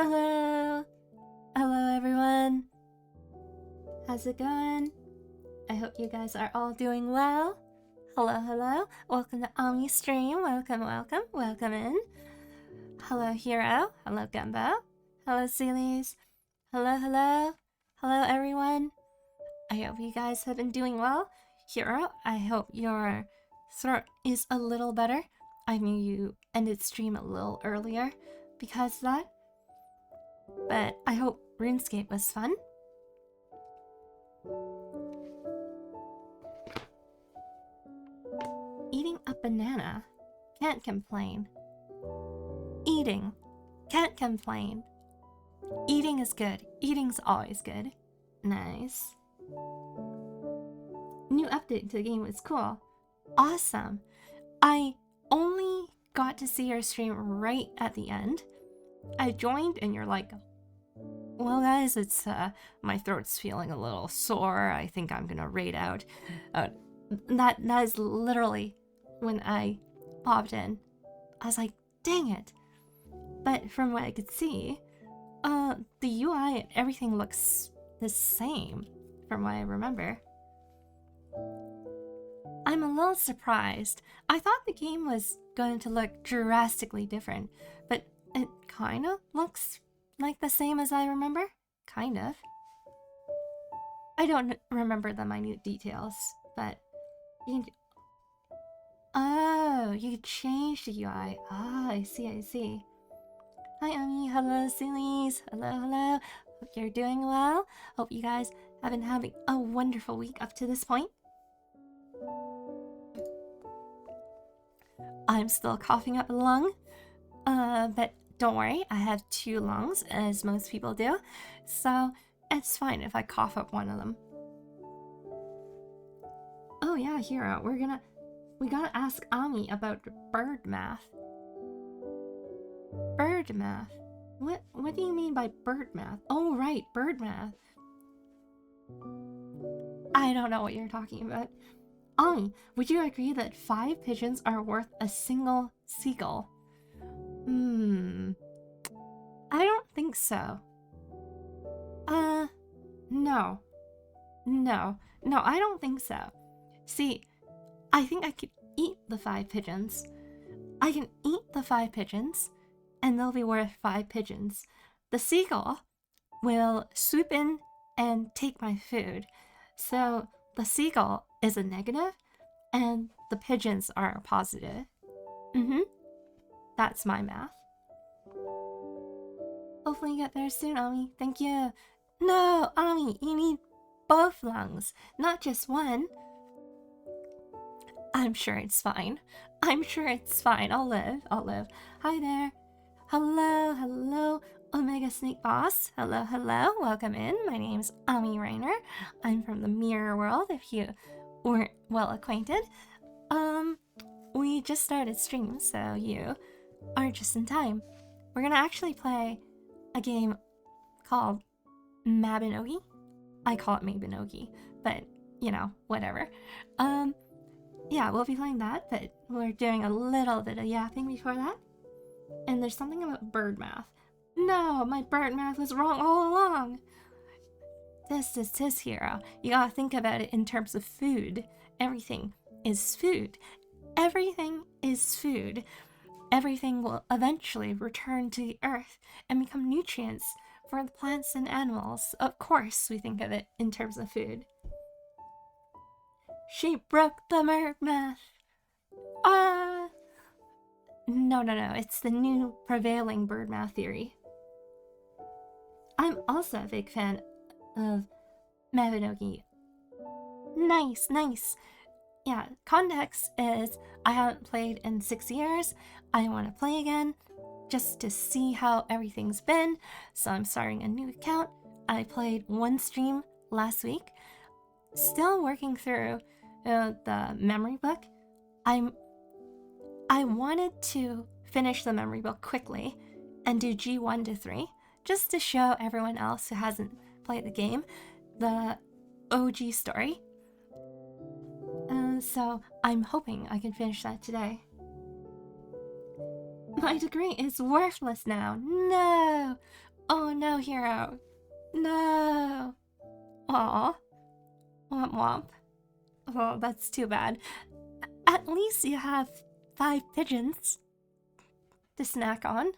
Hello! Hello everyone! How's it going? I hope you guys are all doing well. Hello. Welcome to Ami Stream. Welcome in. Hello Hero. Hello Gumbo. Hello Sealies. Hello everyone. I hope you guys have been doing well. Hero, I hope your throat is a little better. I knew you ended stream a little earlier because of that. But I hope RuneScape was fun. Eating a banana. Can't complain. Eating. Can't complain. Eating is good. Eating's always good. Nice. New update to the game was cool. Awesome. I only got to see your stream right at the end. I joined and you're like, well guys, it's my throat's feeling a little sore. I think I'm gonna raid out. That is literally when I popped in. I was like, dang it. But from what I could see, the UI and everything looks the same from what I remember. I'm a little surprised. I thought the game was going to look drastically different, but it kind of looks like the same as I remember. Kind of. I don't remember the minute details, but you can... Oh, you can change the UI. Ah, I see. Hi, Ami. Hello, Sillies. Hello. Hope you're doing well. Hope you guys have been having a wonderful week up to this point. I'm still coughing up a lung, but don't worry, I have 2 lungs, as most people do, so it's fine if I cough up one of them. Oh yeah, Hero, we gotta ask Ami about bird math. Bird math? What do you mean by bird math? Oh right, bird math. I don't know what you're talking about. Ami, would you agree that 5 pigeons are worth a single seagull? I don't think so. No, I don't think so. See, I think I could eat the 5 pigeons. I can eat the 5 pigeons, and they'll be worth 5 pigeons. The seagull will swoop in and take my food. So the seagull is a negative, and the pigeons are a positive. That's my math. Hopefully you get better soon, Ami. Thank you. No, Ami, you need both lungs, not just one. I'm sure it's fine. I'll live. Hi there. Hello. Omega Snake Boss. Hello. Welcome in. My name's Ami Rainer. I'm from the Mirror World, if you weren't well acquainted. We just started stream, so you are just in time. We're gonna actually play a game called Mabinogi. I call it Mabinogi, but you know, whatever. Yeah, we'll be playing that, but we're doing a little bit of yapping before that. And there's something about bird math. No, my bird math was wrong all along. This is his Hero. You gotta think about it in terms of food. Everything is food. Everything is food. Everything will eventually return to the earth and become nutrients for the plants and animals. Of course, we think of it in terms of food. She broke the bird math. No. It's the new prevailing bird math theory. I'm also a big fan of Mabinogi. Nice. Yeah, context is I haven't played in 6 years. I want to play again just to see how everything's been. So I'm starting a new account. I played 1 stream last week. Still working through the memory book. I wanted to finish the memory book quickly and do G1 to 3 just to show everyone else who hasn't played the game the OG story. So I'm hoping I can finish that today. My degree is worthless now. No! Oh no, Hero. No. Aw. Womp womp. Oh, that's too bad. At least you have 5 pigeons to snack on.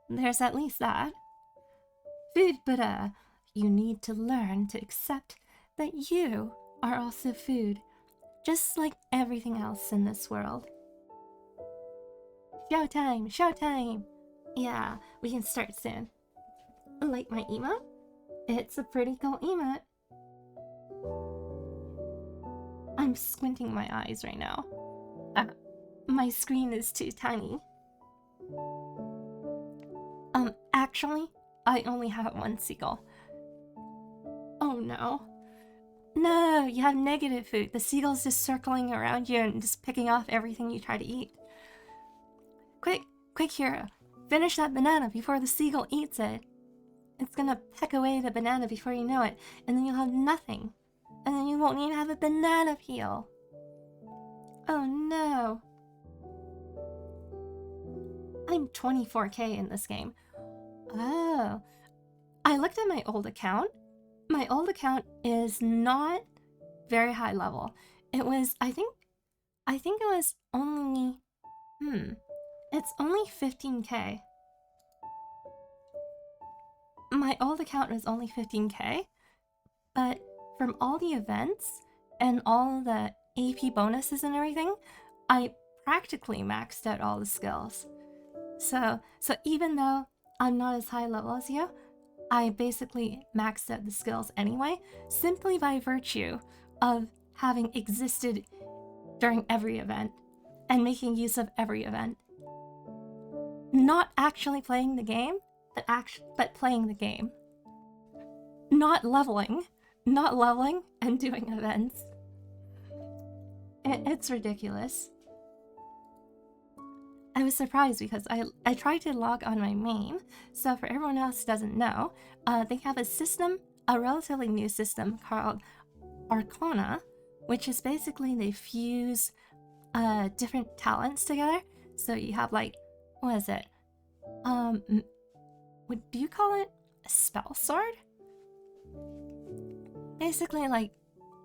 There's at least that. Food, but you need to learn to accept that you are also food, just like everything else in this world. Showtime! Showtime! Yeah, we can start soon. Like my emote? It's a pretty cool emote. I'm squinting my eyes right now. My screen is too tiny. Actually, I only have 1 seagull. Oh no. No, you have negative food. The seagull's just circling around you and just picking off everything you try to eat. Quick, quick, Hero. Finish that banana before the seagull eats it. It's gonna peck away the banana before you know it, and then you'll have nothing. And then you won't even have a banana peel. Oh no. I'm 24k in this game. Oh. I looked at my old account. My old account is not very high level. It was, I think it was only, it's only 15k. My old account was only 15k, but from all the events and all the AP bonuses and everything, I practically maxed out all the skills. So even though I'm not as high level as you, I basically maxed out the skills anyway, simply by virtue of having existed during every event and making use of every event. Not actually playing the game, but playing the game. Not leveling and doing events. It's ridiculous. I was surprised because I tried to log on my main. So for everyone else who doesn't know, they have a system, a relatively new system called Arcana, which is basically they fuse different talents together. So you have like, what is it? Do you call it a spell sword? Basically like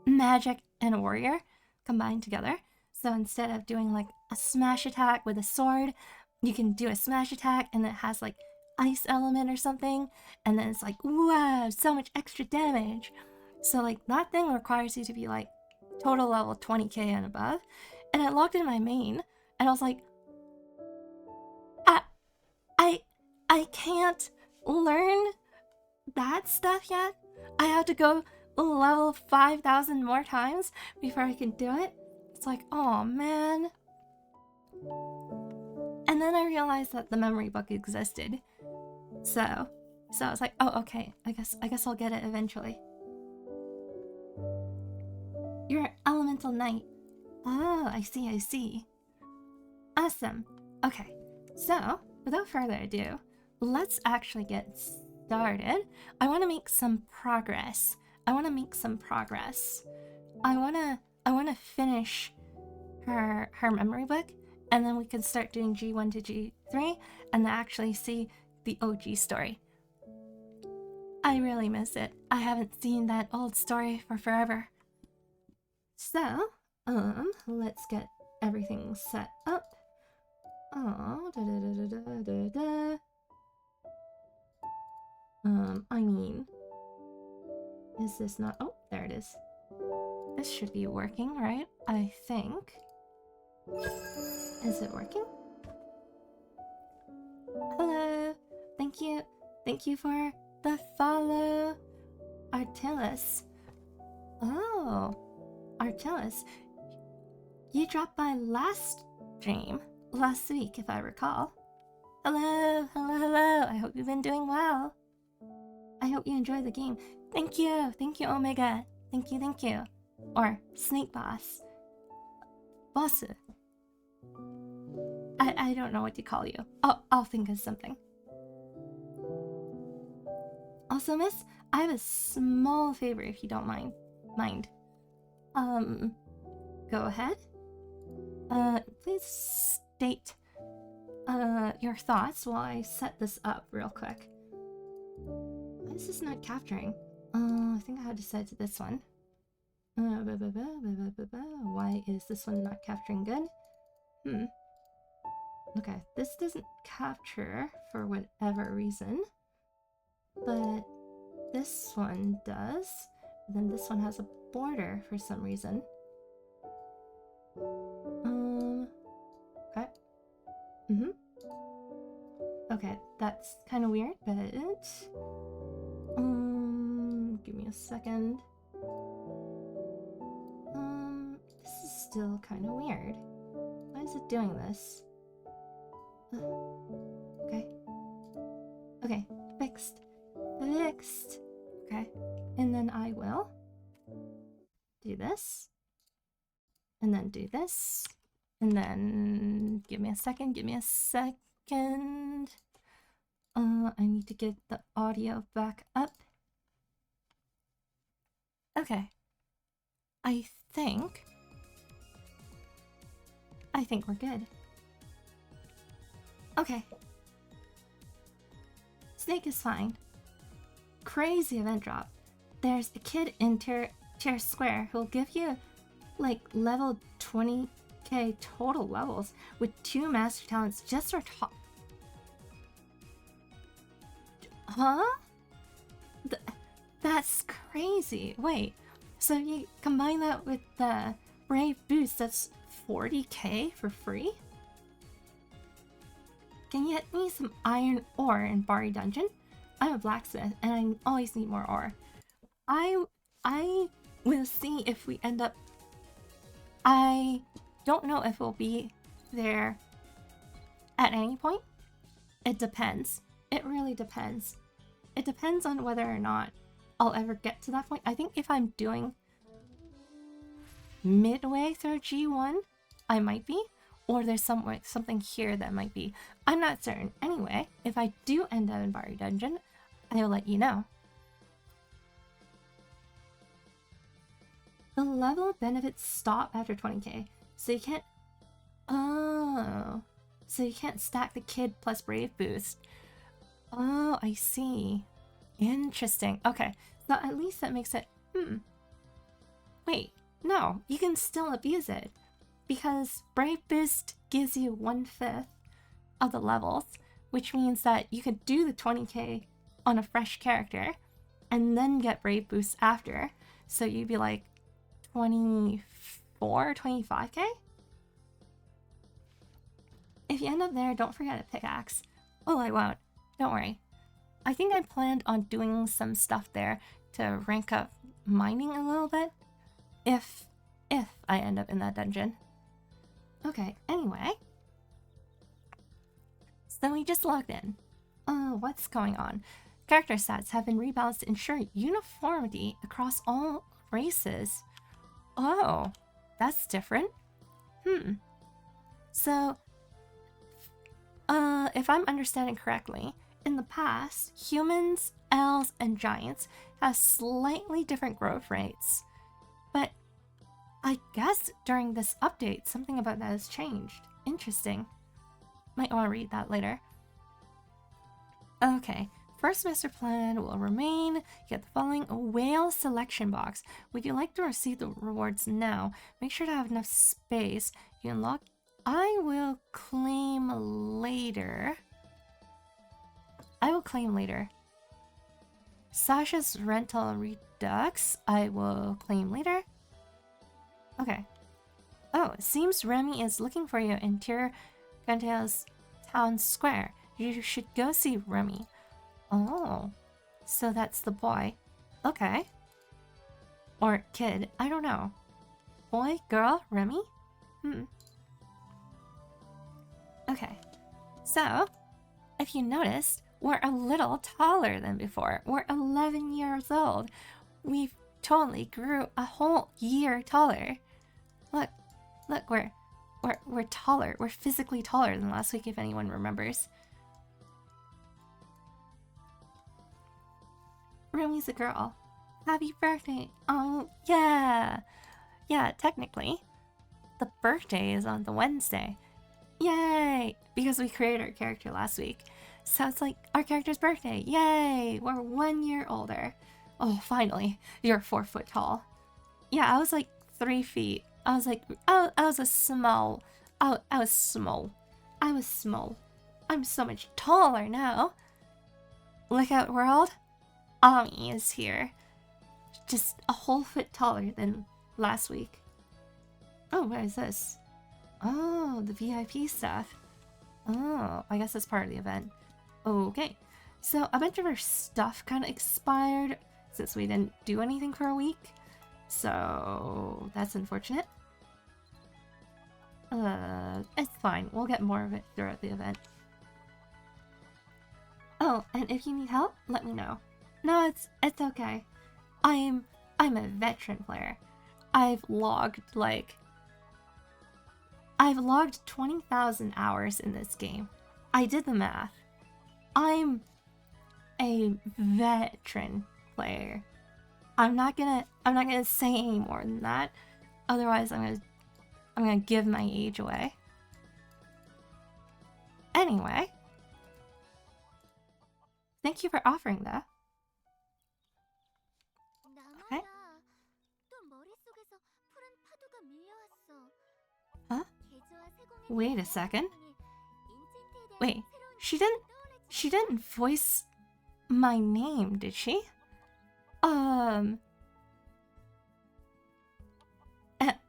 magic and a warrior combined together. So instead of doing like a smash attack with a sword, you can do a smash attack and it has like ice element or something, and then it's like, wow, so much extra damage. So like that thing requires you to be like total level 20k and above. And I logged in my main and I was like, I can't learn that stuff yet. I have to go level 5,000 more times before I can do it. It's like, oh man. And then I realized that the memory book existed. So I was like, oh, okay, I guess I'll get it eventually. You're an elemental knight. Oh, I see. Awesome. Okay, so without further ado, let's actually get started. I want to make some progress. I want to finish her memory book, and then we can start doing G1 to G3 and actually see the OG story. I really miss it. I haven't seen that old story for forever. So, let's get everything set up. I mean, is this not? Oh, there it is. This should be working, right? I think. Is it working? Hello. Thank you for the follow, Artillus. Oh, Artillus, you dropped by last stream, last week if I recall. Hello. I hope you've been doing well. I hope you enjoy the game. Thank you, Omega. Thank you. Or Snake Boss. Bossu. I don't know what to call you. I'll think of something. Also, miss, I have a small favor if you don't mind. Go ahead. Please state your thoughts while I set this up real quick. Why is this not capturing? I think I had to set it to this one. Why is this one not capturing good? Okay, this doesn't capture for whatever reason, but this one does. Then this one has a border for some reason. Okay. Okay, that's kind of weird, but give me a second. This is still kind of weird. Why is it doing this? Okay, fixed. Okay, and then I will do this, and then do this, and then give me a second. I need to get the audio back up. Okay, I think we're good. Okay. Snake is fine. Crazy event drop. There's a kid in Tier Square who'll give you like level 20k total levels with 2 master talents just for top. Huh? That's crazy. Wait, so you combine that with the Brave boost, that's 40k for free? Can you get me some iron ore in Bari Dungeon? I'm a blacksmith and I always need more ore. I will see if we end up... I don't know if we'll be there at any point. It depends. It really depends. It depends on whether or not I'll ever get to that point. I think if I'm doing midway through G1, I might be. Or there's something here that might be. I'm not certain. Anyway, if I do end up in Bari Dungeon, I will let you know. The level benefits stop after 20k, so you can't... Oh, so you can't stack the kid plus brave boost. Oh, I see. Interesting. Okay, so at least that makes it... Wait, no, you can still abuse it. Because Brave Boost gives you 1/5 of the levels, which means that you could do the 20k on a fresh character and then get Brave Boost after. So you'd be like 24, 25k? If you end up there, don't forget a pickaxe. Oh, I won't. Don't worry. I think I planned on doing some stuff there to rank up mining a little bit. If I end up in that dungeon. Okay, anyway. So we just logged in. What's going on? Character stats have been rebalanced to ensure uniformity across all races. Oh, that's different. So, if I'm understanding correctly, in the past, humans, elves, and giants have slightly different growth rates. But I guess during this update, something about that has changed. Interesting. Might want to read that later. Okay, first master plan will remain. You get the following: a whale selection box. Would you like to receive the rewards now? Make sure to have enough space. You unlock. I will claim later. Sasha's rental redux. I will claim later. Okay. Oh, it seems Remy is looking for you in Tier Gantel's town square. You should go see Remy. Oh, so that's the boy. Okay. Or kid, I don't know. Boy, girl, Remy? Okay. So, if you noticed, we're a little taller than before. We're 11 years old. We've totally grew a whole year taller. Look, we're taller. We're physically taller than last week, if anyone remembers. Remy's a girl. Happy birthday. Oh, yeah. Yeah, technically, the birthday is on the Wednesday. Yay! Because we created our character last week. So it's like our character's birthday. Yay! We're 1 year older. Oh, finally. You're 4 foot tall. Yeah, I was like 3 feet. I was like, oh, I was a small. I was small. I was small. I'm so much taller now. Look out, world. Ami is here. Just a whole foot taller than last week. Oh, what is this? Oh, the VIP stuff. Oh, I guess that's part of the event. Okay. So a bunch of our stuff kind of expired since we didn't do anything for a week. So that's unfortunate. It's fine. We'll get more of it throughout the event. Oh, and if you need help, let me know. No, it's okay. I'm a veteran player. I've logged 20,000 hours in this game. I did the math. I'm a veteran player. I'm not gonna say any more than that. Otherwise, I'm gonna give my age away. Anyway, thank you for offering that. Okay. Huh? Wait a second. Wait, she didn't voice my name, did she?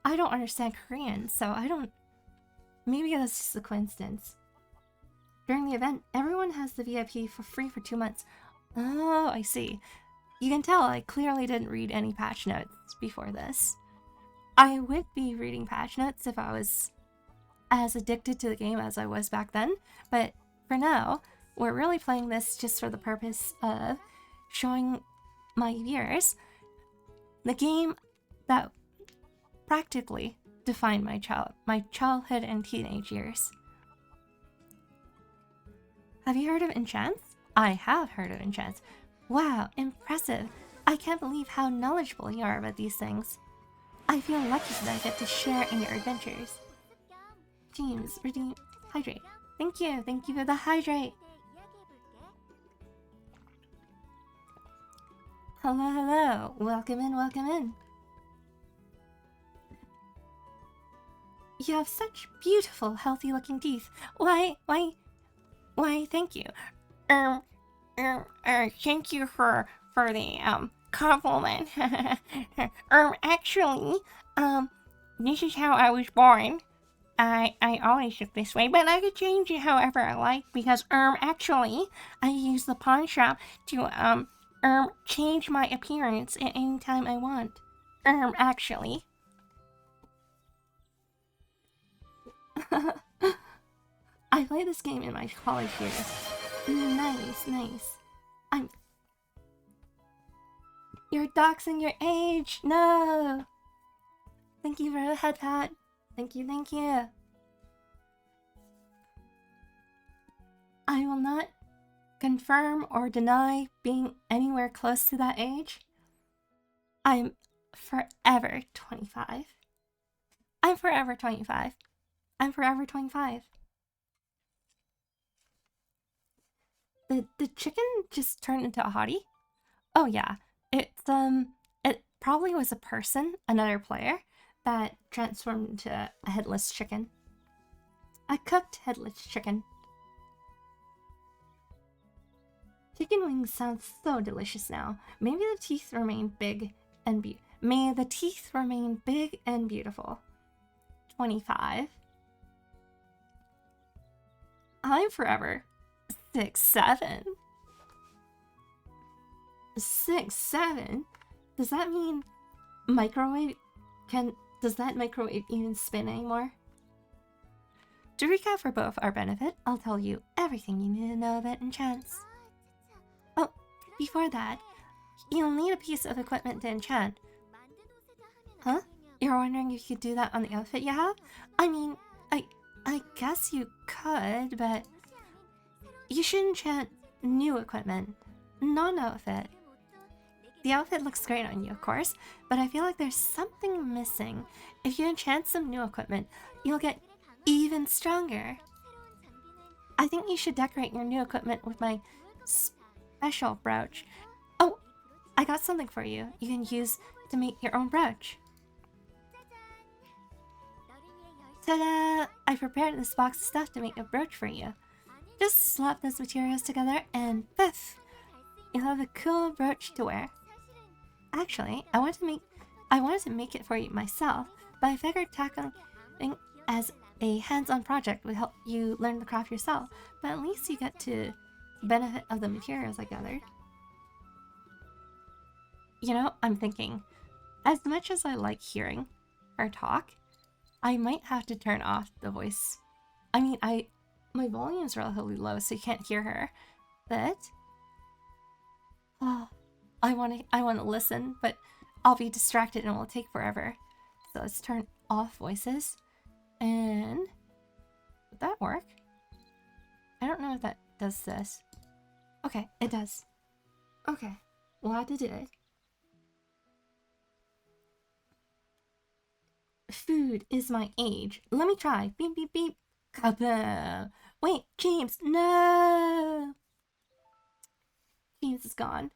I don't understand Korean, so I don't... Maybe that's just a coincidence. During the event, everyone has the VIP for free for 2 months. Oh, I see. You can tell I clearly didn't read any patch notes before this. I would be reading patch notes if I was as addicted to the game as I was back then, but for now, we're really playing this just for the purpose of showing my viewers the game that practically defined my childhood and teenage years. Have you heard of enchants? I have heard of enchants. Wow, impressive. I can't believe how knowledgeable you are about these things. I feel lucky that I get to share in your adventures. James, redeem hydrate. Thank you for the hydrate. Hello. Welcome in. You have such beautiful, healthy-looking teeth. Why, thank you. Thank you for the, compliment. Actually, this is how I was born. I always look this way, but I could change it however I like because, actually, I use the pawn shop to, change my appearance at any time I want. Actually. I played this game in my college years. Nice. You're doxing your age! No! Thank you for the head pat. Thank you. I will not confirm or deny being anywhere close to that age. I'm forever 25. I'm forever 25. The chicken just turned into a hottie? Oh yeah. It probably was a person, another player, that transformed into a headless chicken. A cooked headless chicken. Chicken wings sounds so delicious now. Maybe the teeth remain big and May the teeth remain big and beautiful. 25. I'm forever 6'7". 6'7"? Does that mean microwave? Does that microwave even spin anymore? To recap for both our benefit, I'll tell you everything you need to know about enchants. Oh, before that, you'll need a piece of equipment to enchant. Huh? You're wondering if you could do that on the outfit you have? I mean, I guess you could, but you should enchant new equipment, not an outfit. The outfit looks great on you, of course, but I feel like there's something missing. If you enchant some new equipment, you'll get even stronger. I think you should decorate your new equipment with my special brooch. Oh, I got something for you. You can use to make your own brooch. Ta-da! I prepared this box of stuff to make a brooch for you. Just slap those materials together and poof! You'll have a cool brooch to wear. Actually, I wanted to make it for you myself, but I figured tackling as a hands-on project would help you learn the craft yourself, but at least you get to benefit of the materials I gathered. You know, I'm thinking, as much as I like hearing her talk, I might have to turn off the voice. I mean, my volume is relatively low, so you can't hear her, but I want to listen, but I'll be distracted and it will take forever. So let's turn off voices. And would that work? I don't know if that does this. Okay, it does. Okay, glad to do it. Food is my age. Let me try. Beep, beep, beep. Kaboom. Wait, James, no! James is gone.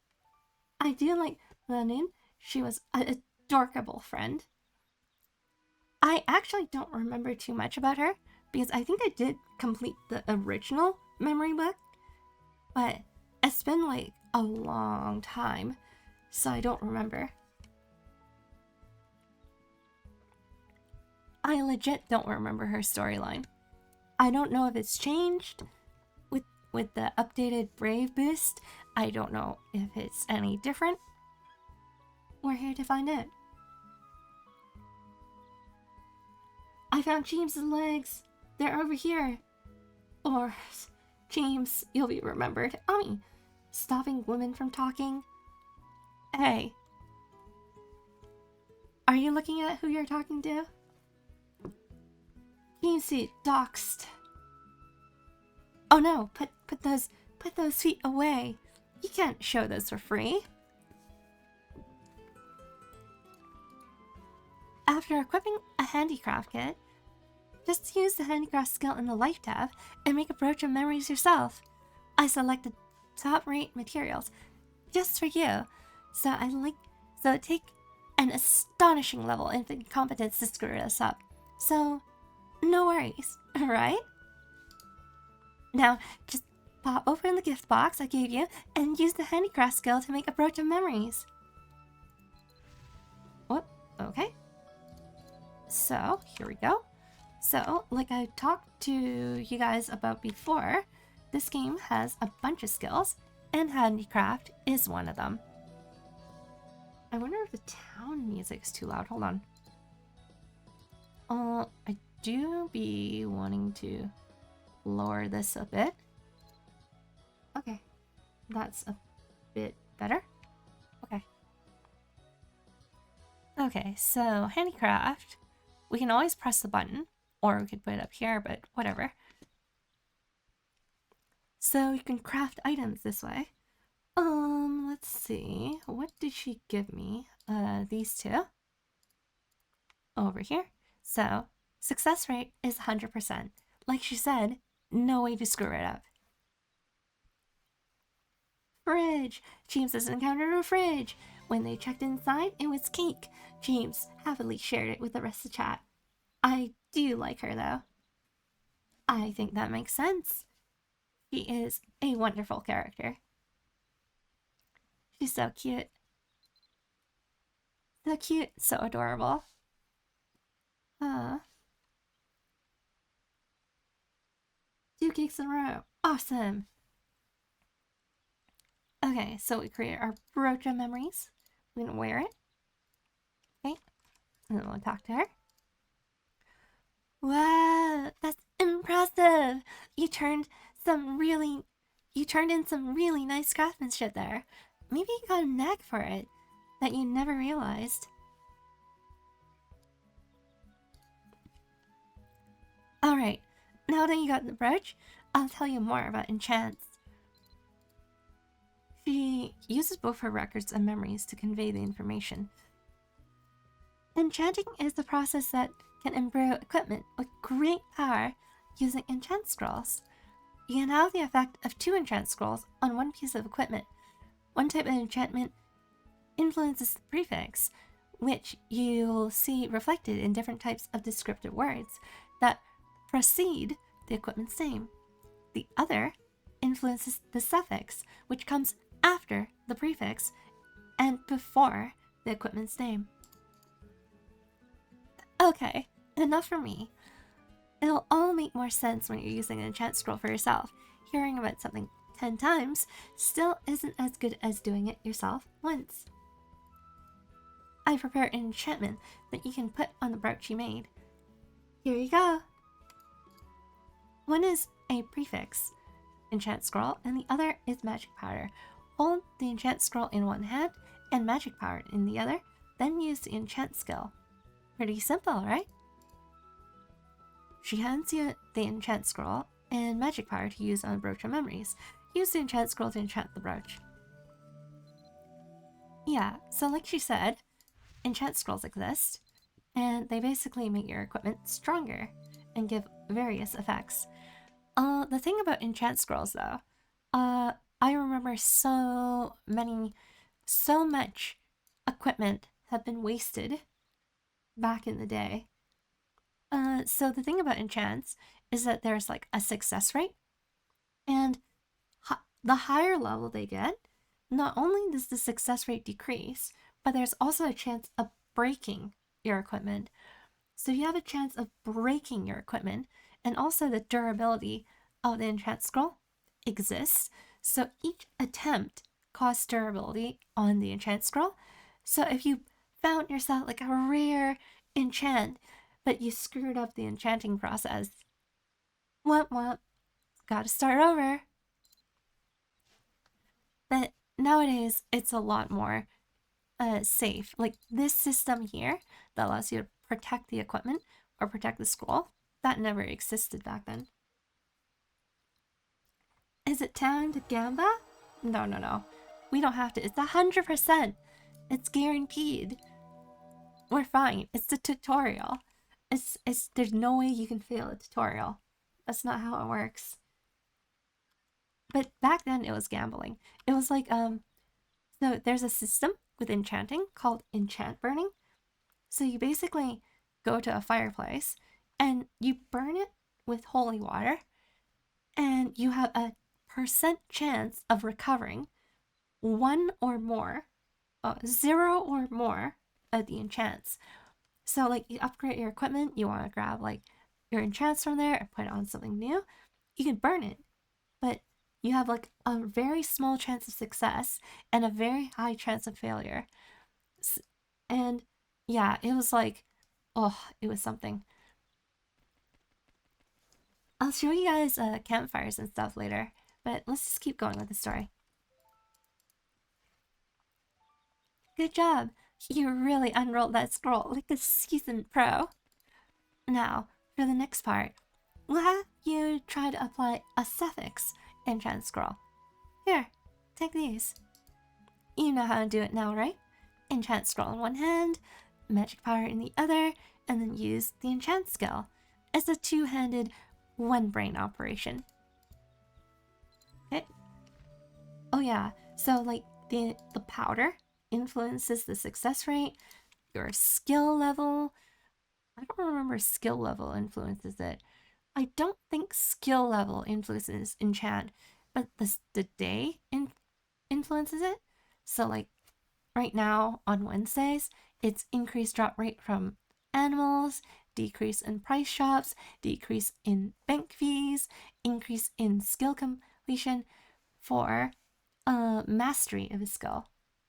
I do like Blaanid. She was an adorable friend. I actually don't remember too much about her because I think I did complete the original memory book, but it's been like a long time, so I don't remember. I legit don't remember her storyline. I don't know if it's changed with the updated Brave boost. I don't know if it's any different. We're here to find out. I found James's legs. They're over here. Or, James, you'll be remembered. Stopping women from talking. Hey. Are you looking at who you're talking to? James doxed. Oh no, put those feet away. You can't show those for free. After equipping a handicraft kit, just use the handicraft skill in the life tab and make a brooch of memories yourself. I selected top-rate materials just for you, so it take an astonishing level of incompetence to screw this up. So, no worries, right? Now, just pop open the gift box I gave you and use the handicraft skill to make a brooch of memories. What? Okay. So, here we go. So, like I talked to you guys about before, this game has a bunch of skills, and handicraft is one of them. I wonder if the town music's too loud. Hold on. I do be wanting to lower this a bit. Okay, that's a bit better. Okay. Okay, so handicraft, we can always press the button, or we could put it up here, but whatever. So you can craft items this way. Let's see, what did she give me? These two over here. So success rate is 100%. Like she said, no way to screw it up. Fridge. James has encountered a fridge. When they checked inside, it was cake. James happily shared it with the rest of the chat. I do like her though. I think that makes sense. She is a wonderful character. She's so cute. So cute, so adorable. 2 cakes in a row. Awesome. Okay, so we create our brooch of memories. We're gonna wear it. Okay, and then we'll talk to her. Wow, that's impressive. You turned in some really nice craftsmanship there. Maybe you got a knack for it that you never realized. Alright, now that you got the brooch, I'll tell you more about enchants. She uses both her records and memories to convey the information. Enchanting is the process that can improve equipment with great power using enchant scrolls. You can have the effect of 2 enchant scrolls on one piece of equipment. One type of enchantment influences the prefix, which you'll see reflected in different types of descriptive words that precede the equipment's name. The other influences the suffix, which comes after the prefix and before the equipment's name. Okay, enough for me. It'll all make more sense when you're using an enchant scroll for yourself. Hearing about something 10 times still isn't as good as doing it yourself once. I prepared an enchantment that you can put on the brooch you made. Here you go. One is a prefix enchant scroll and the other is magic powder. Hold the enchant scroll in one hand and magic powder in the other, then use the enchant skill. Pretty simple, right? She hands you the enchant scroll and magic power to use on the brooch of memories. Use the enchant scroll to enchant the brooch. Yeah, so like she said, enchant scrolls exist, and they basically make your equipment stronger and give various effects. The thing about enchant scrolls though, I remember so much equipment had been wasted back in the day. So the thing about enchants is that there's like a success rate, and the higher level they get, not only does the success rate decrease, but there's also a chance of breaking your equipment. So you have a chance of breaking your equipment, and also the durability of the enchant scroll exists. So each attempt costs durability on the enchant scroll. So if you found yourself like a rare enchant, but you screwed up the enchanting process, womp, gotta start over. But nowadays, it's a lot more safe. Like this system here that allows you to protect the equipment or protect the scroll, that never existed back then. Is it time to gamble? No. We don't have to. It's 100%. It's guaranteed. We're fine. It's a tutorial. There's no way you can fail a tutorial. That's not how it works. But back then it was gambling. It was like so there's a system with enchanting called enchant burning. So you basically go to a fireplace and you burn it with holy water, and you have a percent chance of recovering 1 or more, 0 or more of the enchants. So like you upgrade your equipment, you want to grab like your enchants from there and put it on something new, you can burn it, but you have like a very small chance of success and a very high chance of failure. And yeah, it was like, oh, it was something. I'll show you guys campfires and stuff later, but let's just keep going with the story. Good job! You really unrolled that scroll like a seasoned pro. Now, for the next part, we'll have you try to apply a suffix enchant scroll. Here, take these. You know how to do it now, right? Enchant scroll in one hand, magic power in the other, and then use the enchant skill. It's a two-handed, one-brain operation. Okay. Oh yeah, so like the powder influences the success rate, your skill level. I don't remember skill level influences it. I don't think skill level influences enchant, but the day influences it. So like right now on Wednesdays, it's increased drop rate from animals, decrease in price shops, decrease in bank fees, increase in skill completion for mastery of a skill.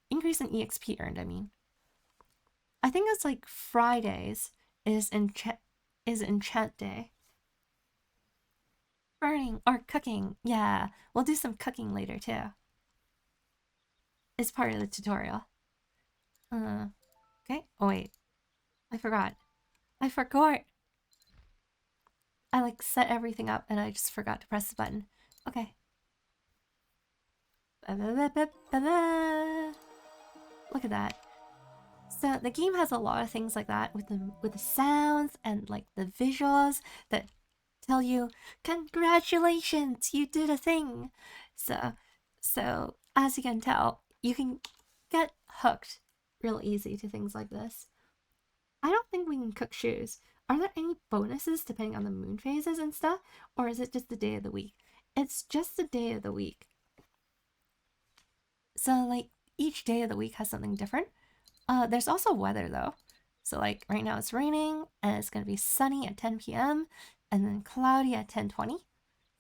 Increase in EXP earned, I mean. I think it's like Fridays is enchant day. Burning or cooking. Yeah, we'll do some cooking later too. It's part of the tutorial. Okay. Oh wait. I forgot. I like set everything up and I just forgot to press the button. Okay. Look at that. So the game has a lot of things like that with the sounds and like the visuals that tell you congratulations, you did a thing. So as you can tell, you can get hooked real easy to things like this. I don't think we can cook shoes. Are there any bonuses depending on the moon phases and stuff, or is it just the day of the week? It's just the day of the week. So like each day of the week has something different. There's also weather though. So like right now it's raining and it's gonna be sunny at 10 p.m. and then cloudy at 10:20,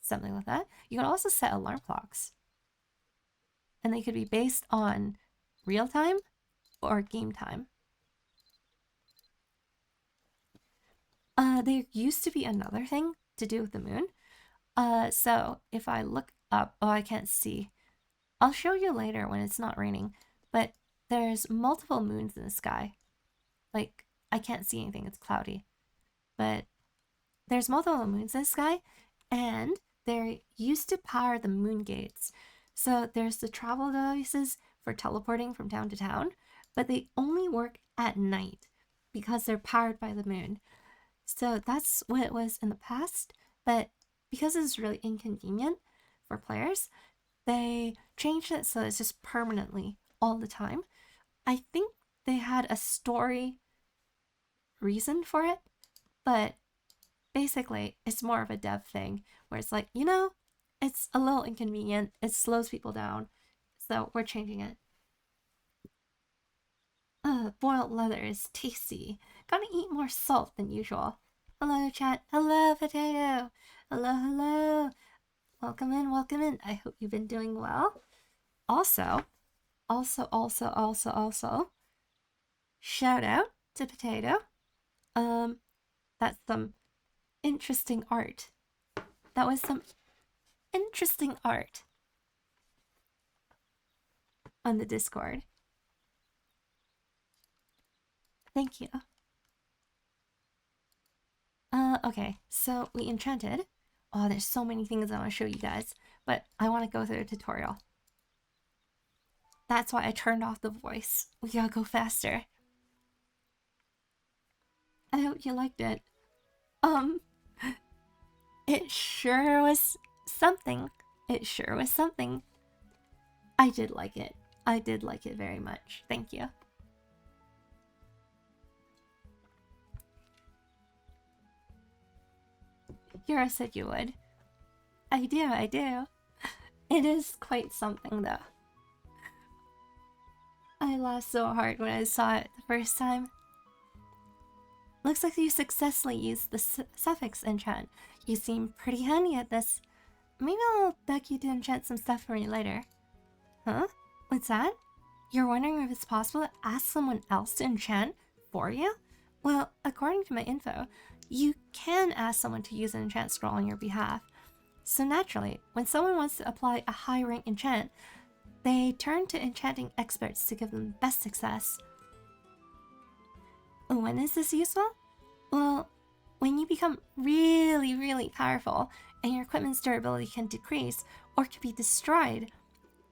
something like that. You can also set alarm clocks, and they could be based on real time or game time. There used to be another thing to do with the moon. So if I look up, oh, I can't see. I'll show you later when it's not raining. But there's multiple moons in the sky. Like I can't see anything; it's cloudy. But there's multiple moons in the sky, and they're used to power the moon gates. So there's the travel devices for teleporting from town to town, but they only work at night because they're powered by the moon. So that's what it was in the past, but because it's really inconvenient for players, they changed it so it's just permanently all the time. I think they had a story reason for it, but basically it's more of a dev thing where it's like, it's a little inconvenient, it slows people down, so we're changing it. Boiled leather is tasty. Gotta eat more salt than usual. Hello, chat. Hello, potato. Hello, hello. Welcome in, welcome in. I hope you've been doing well. Also, shout out to Potato. That's some interesting art. That was some interesting art on the Discord. Thank you. Okay, so we enchanted. Oh, there's so many things I want to show you guys, but I want to go through the tutorial. That's why I turned off the voice. We gotta go faster. I hope you liked it. It sure was something. It sure was something. I did like it. I did like it very much. Thank you. Yura said you would. I do, I do. It is quite something though. I laughed so hard when I saw it the first time. Looks like you successfully used the suffix enchant. You seem pretty handy at this. Maybe I'll beg you to enchant some stuff for me later. Huh? What's that? You're wondering if it's possible to ask someone else to enchant for you? Well, according to my info, you can ask someone to use an enchant scroll on your behalf. So naturally, when someone wants to apply a high rank enchant, they turn to enchanting experts to give them best success. When is this useful? Well, when you become really, really powerful and your equipment's durability can decrease or can be destroyed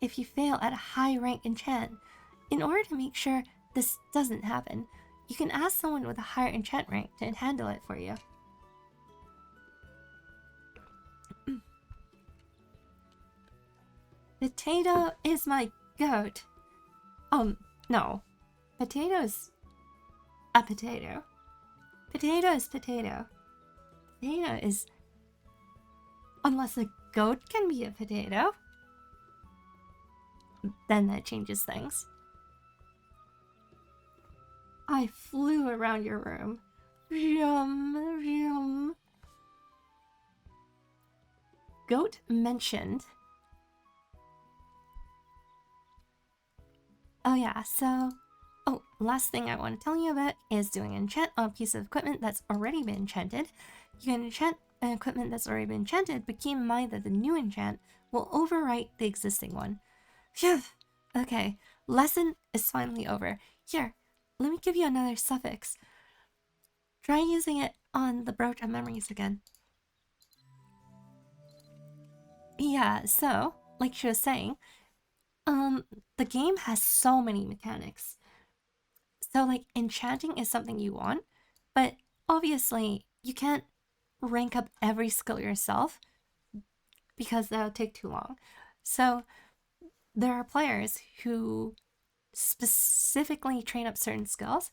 if you fail at a high rank enchant. In order to make sure this doesn't happen, you can ask someone with a higher enchant rank to handle it for you. Potato is my goat. No. Potato's a potato. Potato is potato. Potato is... Unless a goat can be a potato, then that changes things. I flew around your room. Yum, yum. Goat mentioned. Oh yeah, so... Oh, last thing I want to tell you about is doing an enchant on a piece of equipment that's already been enchanted. You can enchant an equipment that's already been enchanted, but keep in mind that the new enchant will overwrite the existing one. Phew! Okay, lesson is finally over. Here, let me give you another suffix. Try using it on the brooch of memories again. Yeah, so, like she was saying, the game has so many mechanics. So, like, enchanting is something you want, but obviously, you can't rank up every skill yourself because that would take too long. So, there are players who specifically train up certain skills.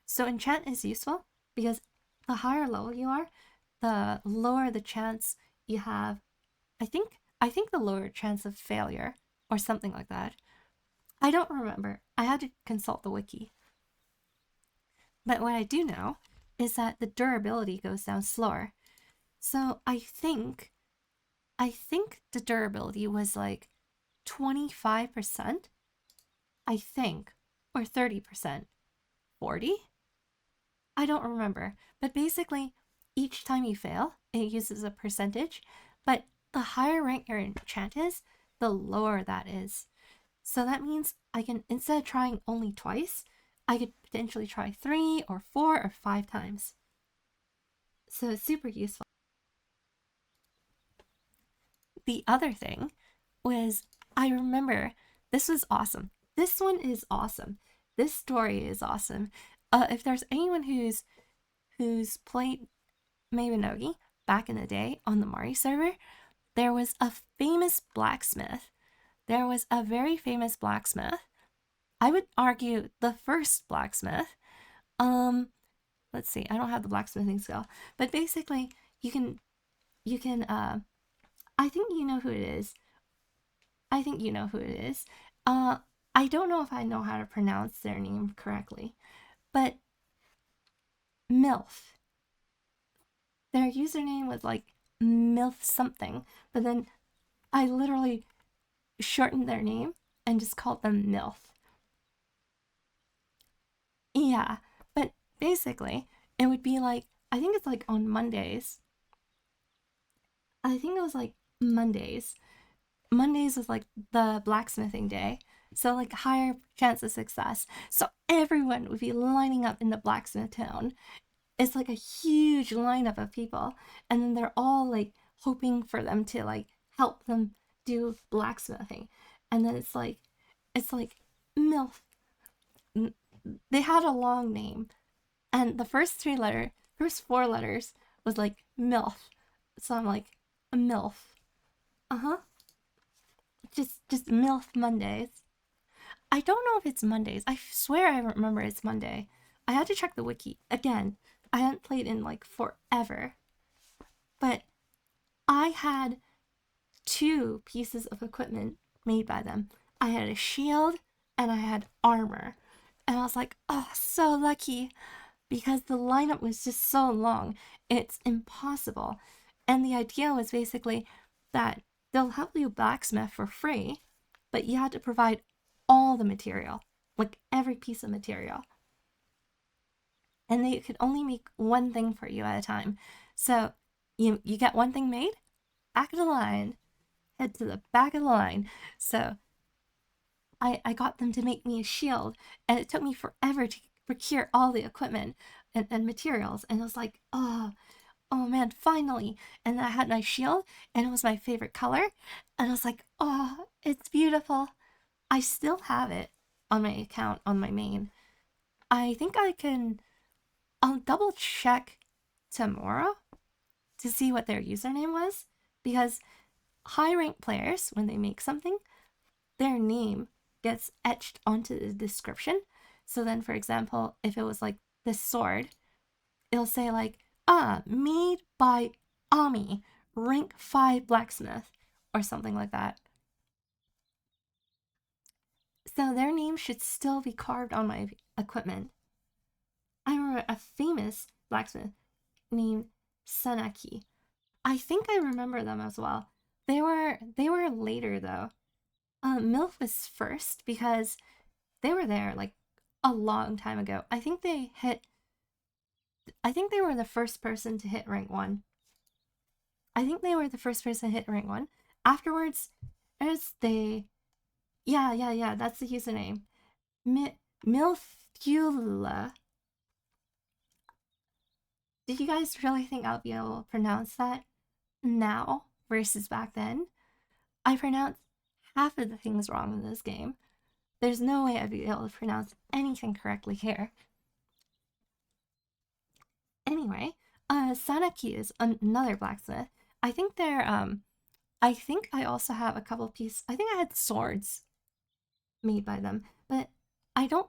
So, enchant is useful because the higher level you are, the lower the chance you have. I think the lower chance of failure or something like that. I don't remember. I had to consult the wiki. But what I do know is that the durability goes down slower. So I think the durability was like 25%, I think, or 30%. 40? I don't remember. But basically, each time you fail, it uses a percentage. But the higher rank your enchant is, the lower that is. So that means I can, instead of trying only twice, I could potentially try 3 or 4 or 5 times. So it's super useful. The other thing was, I remember this was awesome. This one is awesome. This story is awesome. If there's anyone who's played Mabinogi back in the day on the Mari server, there was a famous blacksmith. There was a very famous blacksmith. I would argue the first blacksmith. Um, let's see. I don't have the blacksmithing skill, but basically, you can. I think you know who it is. I think you know who it is. Uh, I don't know if I know how to pronounce their name correctly, but MILF. Their username was like MILF something, but then I literally shortened their name and just called them MILF. Yeah, but basically, it would be like, I think it's like on Mondays. I think it was like Mondays. Mondays was like the blacksmithing day. So, like, higher chance of success. So, everyone would be lining up in the blacksmith town. It's like a huge lineup of people. And then they're all like hoping for them to like help them do blacksmithing. And then it's like MILF. They had a long name. And the first 4 letters was like MILF. So I'm like, a MILF. Uh-huh. Just MILF Mondays. I don't know if it's Mondays. I swear I remember it's Monday. I had to check the wiki. Again, I hadn't played in like forever. But I had 2 pieces of equipment made by them. I had a shield and I had armor. And I was like, oh, so lucky because the lineup was just so long. It's impossible. And the idea was basically that they'll help you blacksmith for free, but you had to provide all the material, like every piece of material. And they could only make one thing for you at a time. So you get one thing made, back of the line, head to the back of the line. So I got them to make me a shield, and it took me forever to procure all the equipment and materials. And it was like, oh man, finally. And I had my shield, and it was my favorite color. And I was like, oh, it's beautiful. I still have it on my account on my main. I think I'll double check tomorrow to see what their username was because high rank players, when they make something, their name gets etched onto the description. So then, for example, if it was like this sword, it'll say like, made by Ami, rank 5 blacksmith, or something like that. So their name should still be carved on my equipment. I remember a famous blacksmith named Sanaki. I think I remember them as well. They were later though. MILF was first because they were there like a long time ago. I think they were the first person to hit rank 1. I think they were the first person to hit rank 1. Afterwards, there's they yeah, that's the username. Milfula. Did you guys really think I'll be able to pronounce that now versus back then? I pronounced half of the things wrong in this game. There's no way I'd be able to pronounce anything correctly here. Anyway, Sanaki is another blacksmith. I think they're I think I also have a couple pieces. I think I had swords made by them, but I don't.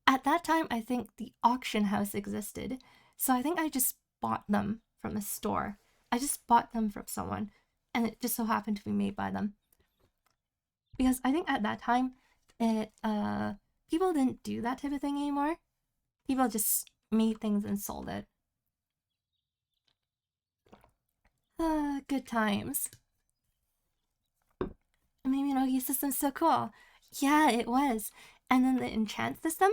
At that time, I think the auction house existed, so I think I just bought them from a store. I just bought them from someone, and it just so happened to be made by them. Because I think at that time, it people didn't do that type of thing anymore. People just made things and sold it. Good times. Mabinogi system's so cool. Yeah, it was. And then the enchant system,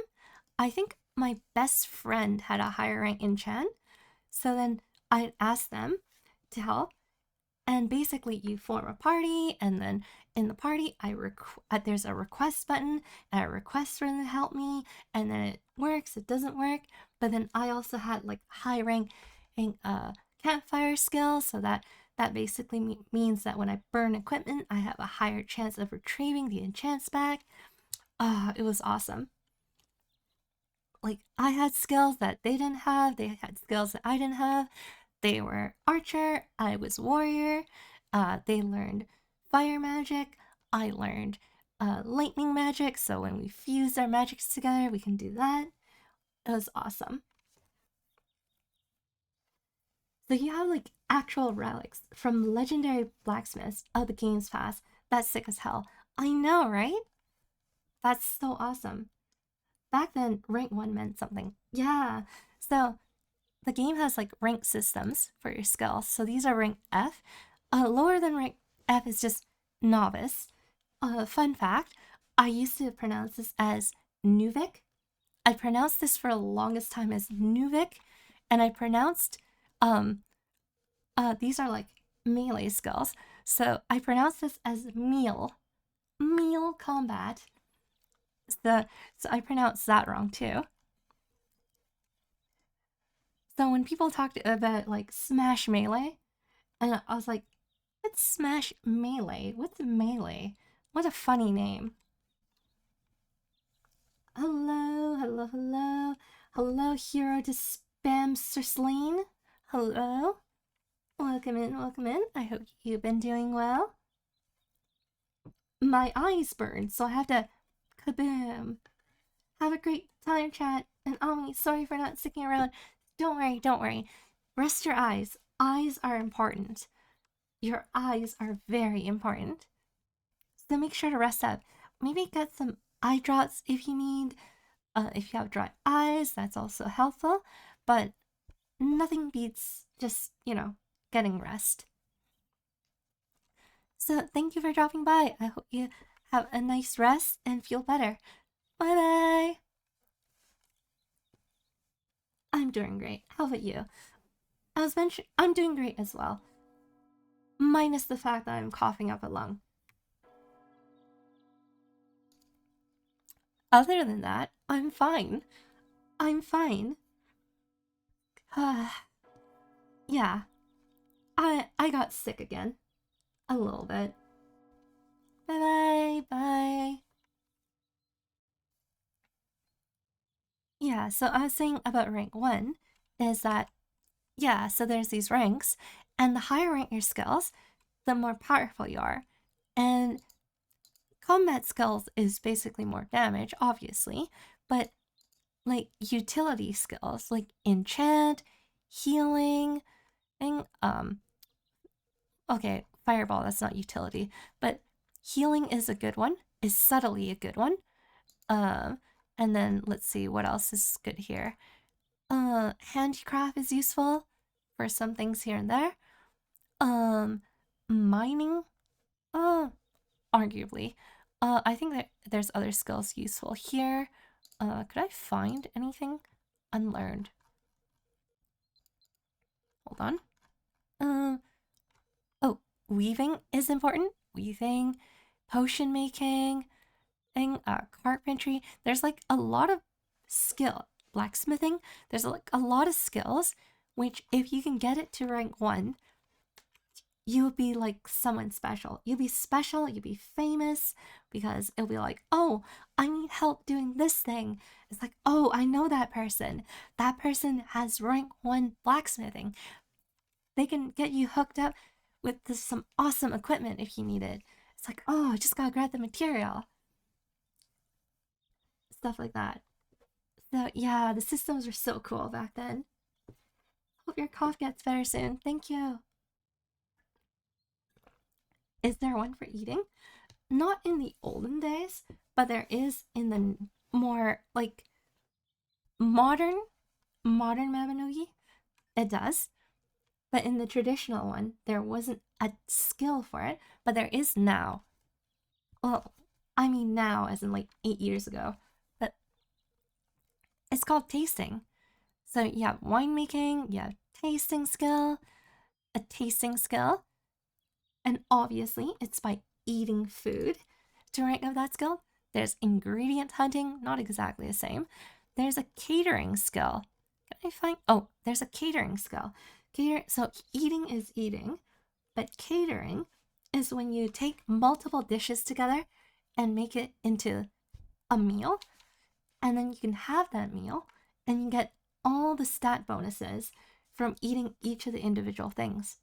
I think my best friend had a higher rank enchant. So then I asked them to help. And basically, you form a party, and then in the party, there's a request button, and I request for them to help me, and then it works, it doesn't work. But then I also had like high rank campfire skills, so that basically means that when I burn equipment, I have a higher chance of retrieving the enchants back. It was awesome. Like, I had skills that they didn't have, they had skills that I didn't have. They were archer, I was warrior. They learned fire magic, I learned lightning magic, so when we fuse our magics together, we can do that. It was awesome. So you have like actual relics from legendary blacksmiths of the game's past. That's sick as hell. I know, right? That's so awesome. Back then, rank 1 meant something. Yeah. So the game has like rank systems for your skills. So these are rank F. Lower than rank F is just novice. Fun fact, I used to pronounce this as Nuvik. I pronounced this for the longest time as Nuvik, and I pronounced these are like melee skills. So I pronounced this as meal combat. So I pronounced that wrong too. So when people talked about like Smash Melee, and I was like, what's Smash Melee? What's Melee? What a funny name. Hello, hello, hello. Hello, Hero to Spam Cersleen. Hello. Welcome in, welcome in. I hope you've been doing well. My eyes burn, so I have to kaboom. Have a great time, chat. And Ami, sorry for not sticking around. Don't worry, don't worry. Rest your eyes. Eyes are important. Your eyes are very important. So make sure to rest up. Maybe get some eye drops if you need. If you have dry eyes, that's also helpful. But nothing beats just, getting rest. So thank you for dropping by. I hope you have a nice rest and feel better. Bye bye. I'm doing great. How about you? I'm doing great as well. Minus the fact that I'm coughing up a lung. Other than that, I'm fine. I'm fine. Yeah. I got sick again. A little bit. Bye bye. Bye. Yeah, so I was saying about rank 1 is that, yeah, so there's these ranks, and the higher rank your skills, the more powerful you are. And combat skills is basically more damage, obviously, but like utility skills, like enchant, healing, and okay, fireball, that's not utility, but healing is a good one, is subtly a good one. And then let's see what else is good here. Handicraft is useful for some things here and there. Mining, arguably. I think that there's other skills useful here. Could I find anything unlearned? Hold on. Oh, weaving is important. Weaving, potion making, and carpentry. There's like a lot of skill. Blacksmithing. There's like a lot of skills, which if you can get it to rank 1, you'll be like someone special. You'll be special, you'll be famous because it'll be like, oh, I need help doing this thing. It's like, oh, I know that person. That person has rank 1 blacksmithing. They can get you hooked up with some awesome equipment if you need it. It's like, oh, I just gotta grab the material. Stuff like that. So, yeah, the systems were so cool back then. Hope your cough gets better soon. Thank you. Is there one for eating? Not in the olden days, but there is in the more like modern Mabinogi. It does. But in the traditional one, there wasn't a skill for it, but there is now. Well, I mean now as in like 8 years ago. But it's called tasting. So you have winemaking, you have tasting skill, a tasting skill, and obviously it's by eating food to rank up that skill. There's ingredient hunting, not exactly the same. There's a catering skill. Can I find? Oh, there's a catering skill. So eating is eating, but catering is when you take multiple dishes together and make it into a meal, and then you can have that meal and you get all the stat bonuses from eating each of the individual things.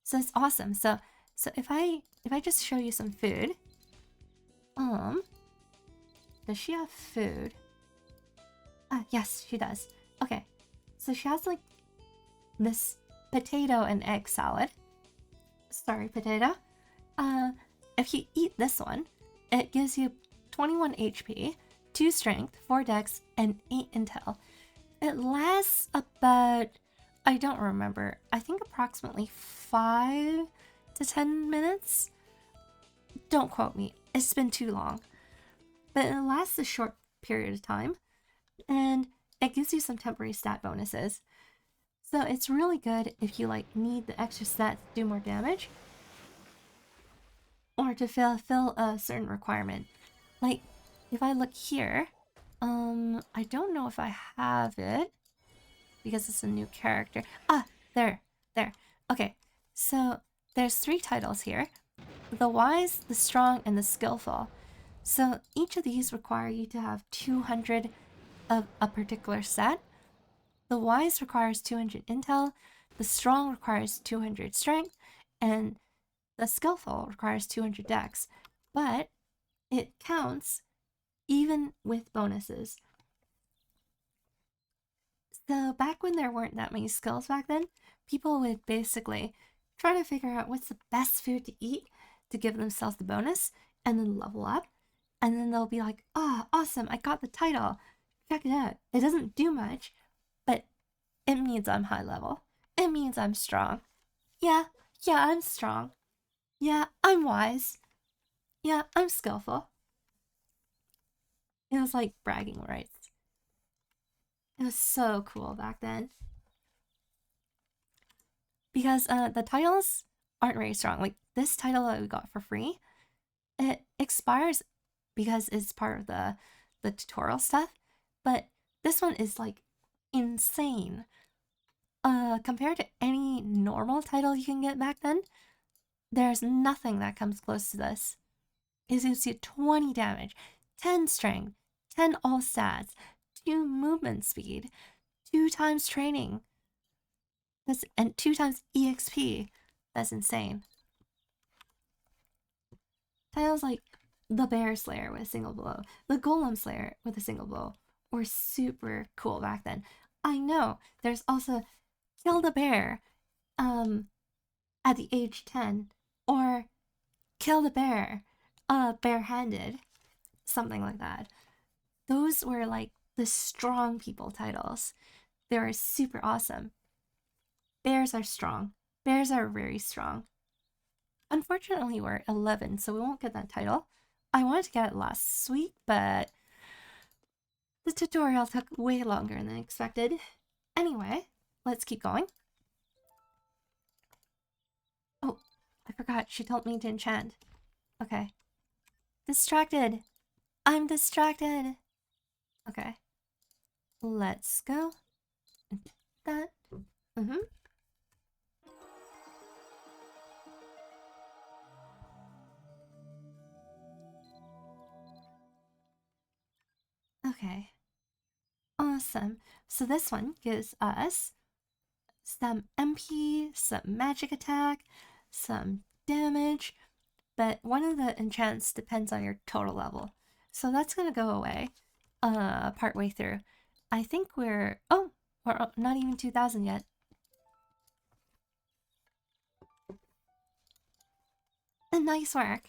So it's awesome. So if I just show you some food, does she have food? Yes, she does. Okay, so she has like this potato and egg salad. Sorry, potato. If you eat this one, it gives you 21 HP, 2 strength, 4 dex, and 8 intel. It lasts about, I don't remember, I think approximately 5 to 10 minutes. Don't quote me, it's been too long. But it lasts a short period of time, and it gives you some temporary stat bonuses. So it's really good if you like need the extra stats to do more damage, or to fill a certain requirement. Like, if I look here, I don't know if I have it because it's a new character. There. Okay, so there's 3 titles here: the wise, the strong, and the skillful. So each of these require you to have 200 of a particular set. The wise requires 200 intel, the strong requires 200 strength, and the skillful requires 200 dex. But it counts even with bonuses. So back when there weren't that many skills back then, people would basically try to figure out what's the best food to eat to give themselves the bonus and then level up. And then they'll be like, oh, awesome, I got the title. Check it out. It doesn't do much, but it means I'm high level. It means I'm strong. Yeah, I'm strong. Yeah, I'm wise. Yeah, I'm skillful. It was like bragging rights. It was so cool back then. Because the titles aren't very strong. Like this title that we got for free, it expires because it's part of the tutorial stuff. But this one is like insane. Compared to any normal title you can get back then, there's nothing that comes close to this. It gives you 20 damage, 10 strength, 10 all stats, 2 movement speed, 2 times training, and 2 times EXP. That's insane. Titles like the Bear Slayer with a single blow, the Golem Slayer with a single blow were super cool back then. I know there's also Kill the Bear at the age 10, or Kill the Bear barehanded, something like that. Those were like the strong people titles. They were super awesome. Bears are strong. Bears are very strong. Unfortunately, we're 11, so we won't get that title. I wanted to get it last week, but the tutorial took way longer than expected. Anyway, let's keep going. Oh, I forgot. She told me to enchant. Okay. Distracted. I'm distracted. Okay. Let's go. That. Okay. Awesome. So this one gives us some MP, some magic attack, some damage, but one of the enchants depends on your total level. So that's gonna go away partway through. I think we're not even 2,000 yet. Nice work.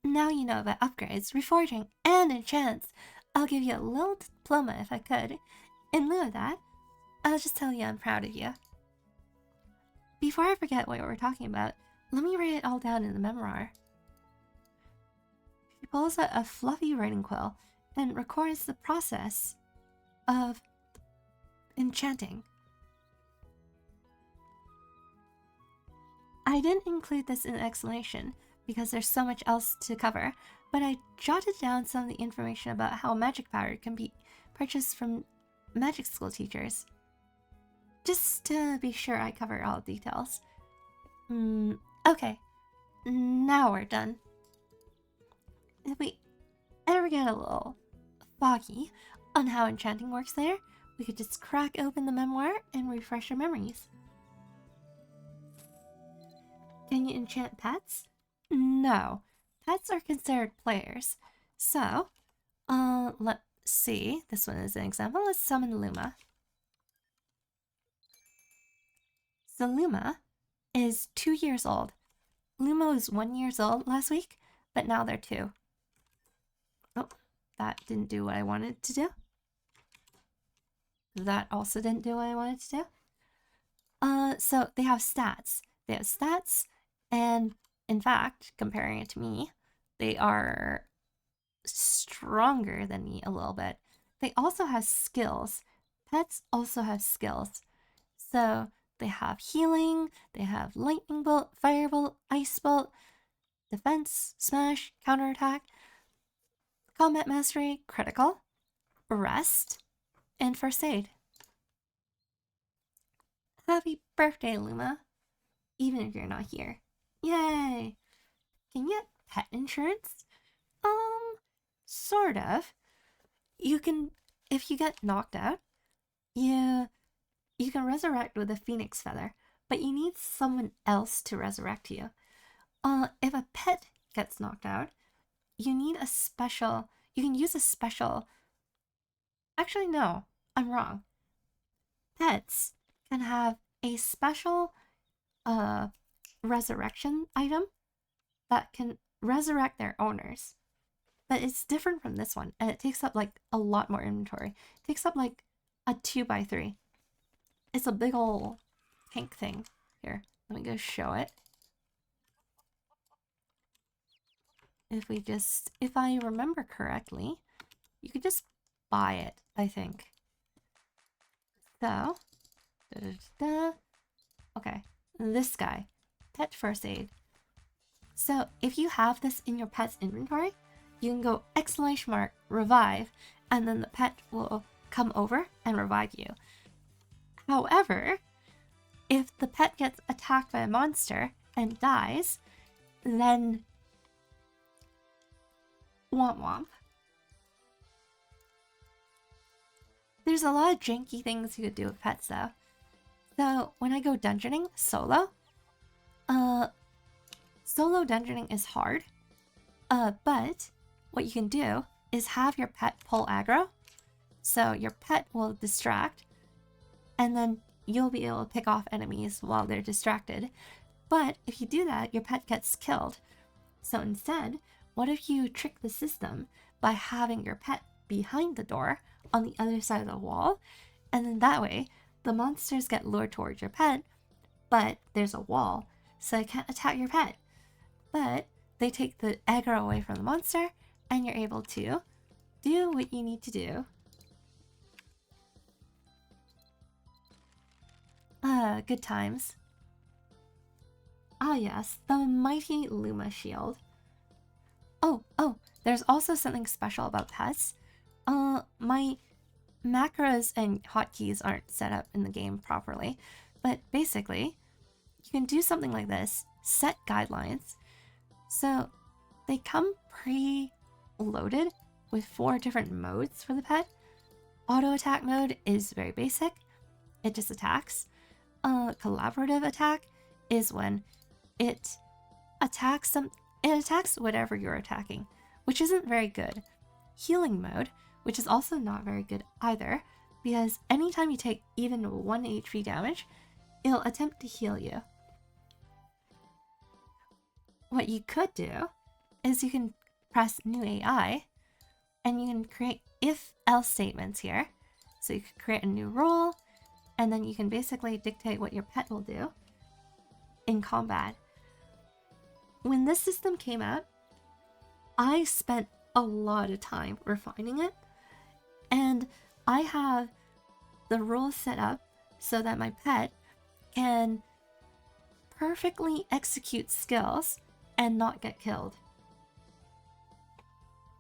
Now you know about upgrades, reforging, and enchants. I'll give you a little diploma if I could. In lieu of that, I'll just tell you I'm proud of you. Before I forget what we're talking about, let me write it all down in the memoir. She pulls out a fluffy writing quill and records the process of enchanting. I didn't include this in the explanation because there's so much else to cover, but I jotted down some of the information about how magic power can be purchased from magic school teachers. Just to be sure I cover all details. Okay. Now we're done. If we ever get a little foggy on how enchanting works later, we could just crack open the memoir and refresh our memories. Can you enchant pets? No. Pets are considered players. So, let's see. This one is an example. Let's summon Luma. So Luma is 2 years old. Luma was 1 year old last week, but now they're 2. Oh, that didn't do what I wanted to do. That also didn't do what I wanted to do. So they have stats. They have stats, and in fact, comparing it to me, they are stronger than me a little bit. They also have skills. Pets also have skills. So they have healing, they have lightning bolt, firebolt, ice bolt, defense, smash, counterattack, combat mastery, critical, rest, and first aid. Happy birthday, Luma. Even if you're not here. Yay! Can you get pet insurance? Sort of. You can, if you get knocked out, you can resurrect with a phoenix feather, but you need someone else to resurrect you. If a pet gets knocked out, you need a special, you can use a special, actually no, I'm wrong. Pets can have a special resurrection item that can resurrect their owners. But it's different from this one, and it takes up like a lot more inventory. It takes up like a 2x3. It's a big ol' pink thing. Here, let me go show it. If I remember correctly, you could just buy it, I think. So, okay, this guy, pet first aid. So if you have this in your pet's inventory, you can go ! revive, and then the pet will come over and revive you. However, if the pet gets attacked by a monster and dies, then womp womp. There's a lot of janky things you could do with pets though. So when I go dungeoning solo, solo dungeoning is hard. But what you can do is have your pet pull aggro. So your pet will distract, and then you'll be able to pick off enemies while they're distracted. But if you do that, your pet gets killed. So instead, what if you trick the system by having your pet behind the door on the other side of the wall, and then that way the monsters get lured towards your pet, but there's a wall, so they can't attack your pet. But they take the aggro away from the monster, and you're able to do what you need to do. Good times. Ah yes, the mighty Luma shield. Oh, there's also something special about pets. My macros and hotkeys aren't set up in the game properly, but basically, you can do something like this, set guidelines. So they come pre-loaded with 4 different modes for the pet. Auto attack mode is very basic. It just attacks. Collaborative attack is when it attacks whatever you're attacking, which isn't very good. Healing mode, which is also not very good either, because anytime you take even 1 HP damage, it'll attempt to heal you. What you could do is you can press new AI and you can create if-else statements here. So you could create a new role and then you can basically dictate what your pet will do in combat. When this system came out, I spent a lot of time refining it, and I have the rules set up so that my pet can perfectly execute skills and not get killed.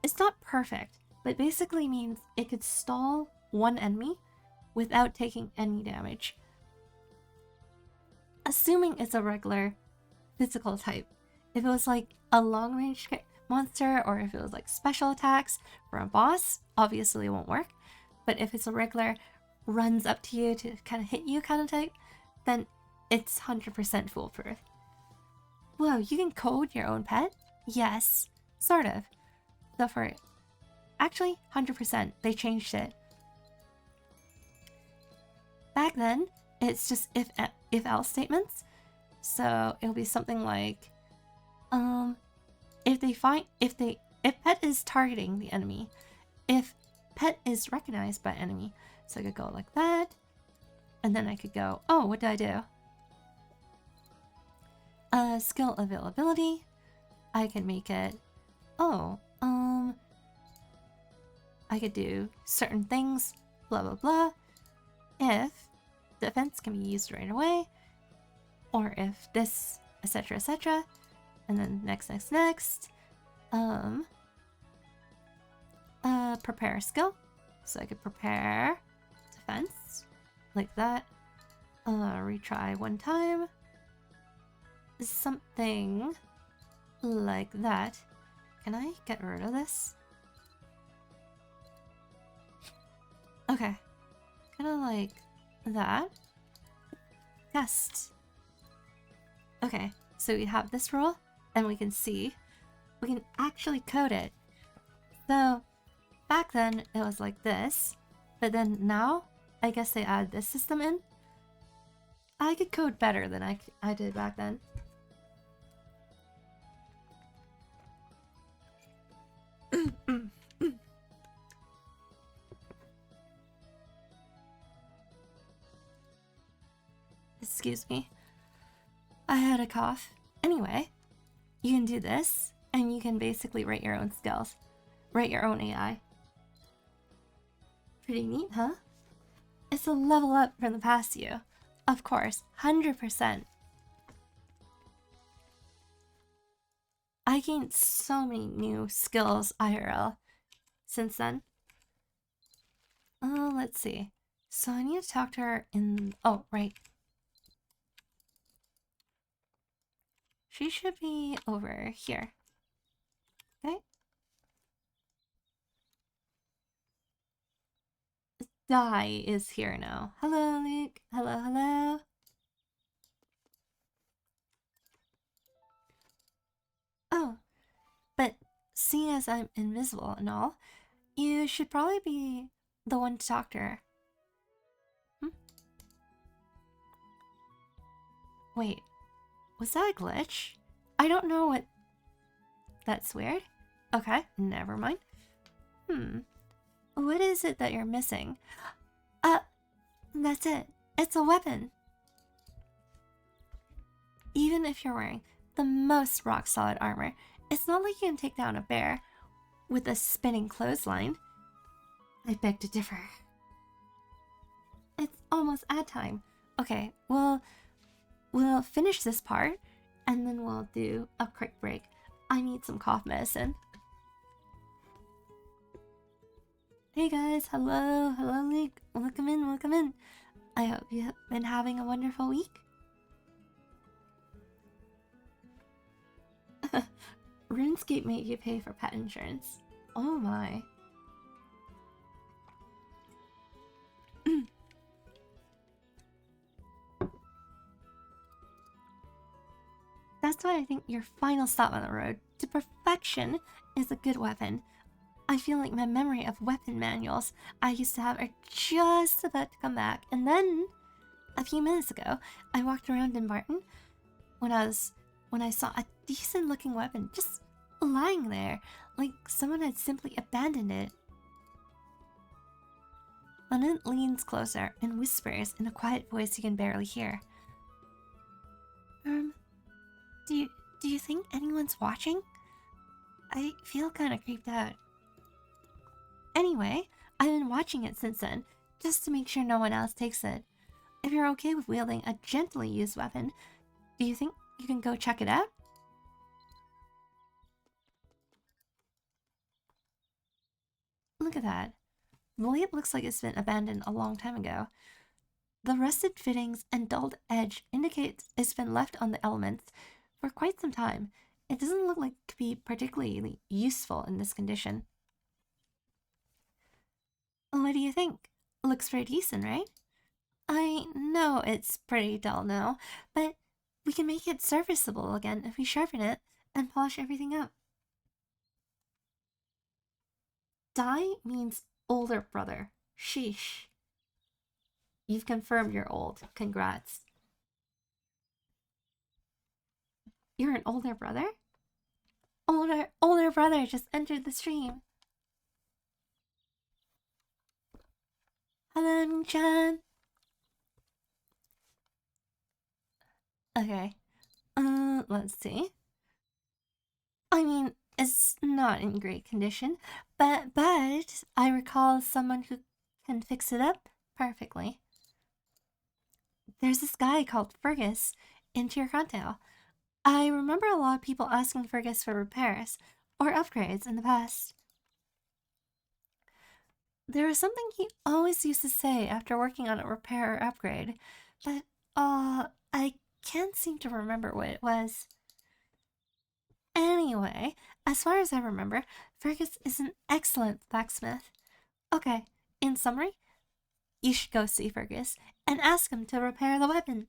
It's not perfect, but basically means it could stall one enemy without taking any damage. Assuming it's a regular physical type. If it was like a long range monster, or if it was like special attacks for a boss, obviously it won't work. But if it's a regular runs up to you to kind of hit you kind of type, then it's 100% foolproof. Whoa, you can code your own pet? Yes, sort of. So for actually 100%, they changed it. Back then, it's just if-else statements. So it'll be something like, if pet is targeting the enemy, if pet is recognized by enemy. So I could go like that, and then I could go, oh, what did I do? Skill availability. I can make it, I could do certain things, blah blah blah. If defense can be used right away, or if this, etc, etc, and then next. Prepare a skill. So I could prepare defense, like that. Retry one time. Something like that. Can I get rid of this? Okay. Kind of like that. Test. Okay, so we have this rule, and we can see. We can actually code it. So, back then, it was like this. But then now, I guess they add this system in. I could code better than I did back then. Excuse me. I had a cough. Anyway, you can do this, and you can basically write your own skills. Write your own AI. Pretty neat, huh? It's a level up from the past you. Of course, 100%. I gained so many new skills IRL since then. Let's see. So I need to talk to her in... Oh, right. She should be over here. Okay. Dai is here now. Hello, Luke. Hello, hello. Oh, but seeing as I'm invisible and all, you should probably be the one to talk to her. Wait, was that a glitch? I don't know what... That's weird. Okay, never mind. What is it that you're missing? That's it. It's a weapon. Even if you're wearing the most rock-solid armor, it's not like you can take down a bear with a spinning clothesline. I beg to differ. It's almost ad time. Okay, we'll finish this part, and then we'll do a quick break. I need some cough medicine. Hey guys, hello, Luke. Welcome in. I hope you have been having a wonderful week. RuneScape made you pay for pet insurance. Oh my. That's why I think your final stop on the road to perfection is a good weapon. I feel like my memory of weapon manuals I used to have are just about to come back. And then, a few minutes ago, I walked around in Barton when I saw a decent looking weapon just lying there, like someone had simply abandoned it. Blaanid leans closer and whispers in a quiet voice you can barely hear. Do you think anyone's watching? I feel kind of creeped out. Anyway, I've been watching it since then, just to make sure no one else takes it. If you're okay with wielding a gently used weapon, do you think you can go check it out? Look at that. The blade looks like it's been abandoned a long time ago. The rusted fittings and dulled edge indicate it's been left on the elements for quite some time. It doesn't look like it could be particularly useful in this condition. What do you think? Looks pretty decent, right? I know it's pretty dull now, but we can make it serviceable again if we sharpen it and polish everything up. Dai means older brother. Sheesh. You've confirmed you're old. Congrats. You're an older brother? Older brother just entered the stream. Hello, Ning-chan. Okay. Let's see. I mean, it's not in great condition, but I recall someone who can fix it up perfectly. There's this guy called Fergus in Tierkantel. I remember a lot of people asking Fergus for repairs or upgrades in the past. There was something he always used to say after working on a repair or upgrade, but I can't seem to remember what it was. Anyway, as far as I remember, Fergus is an excellent blacksmith. Okay, in summary, you should go see Fergus and ask him to repair the weapon.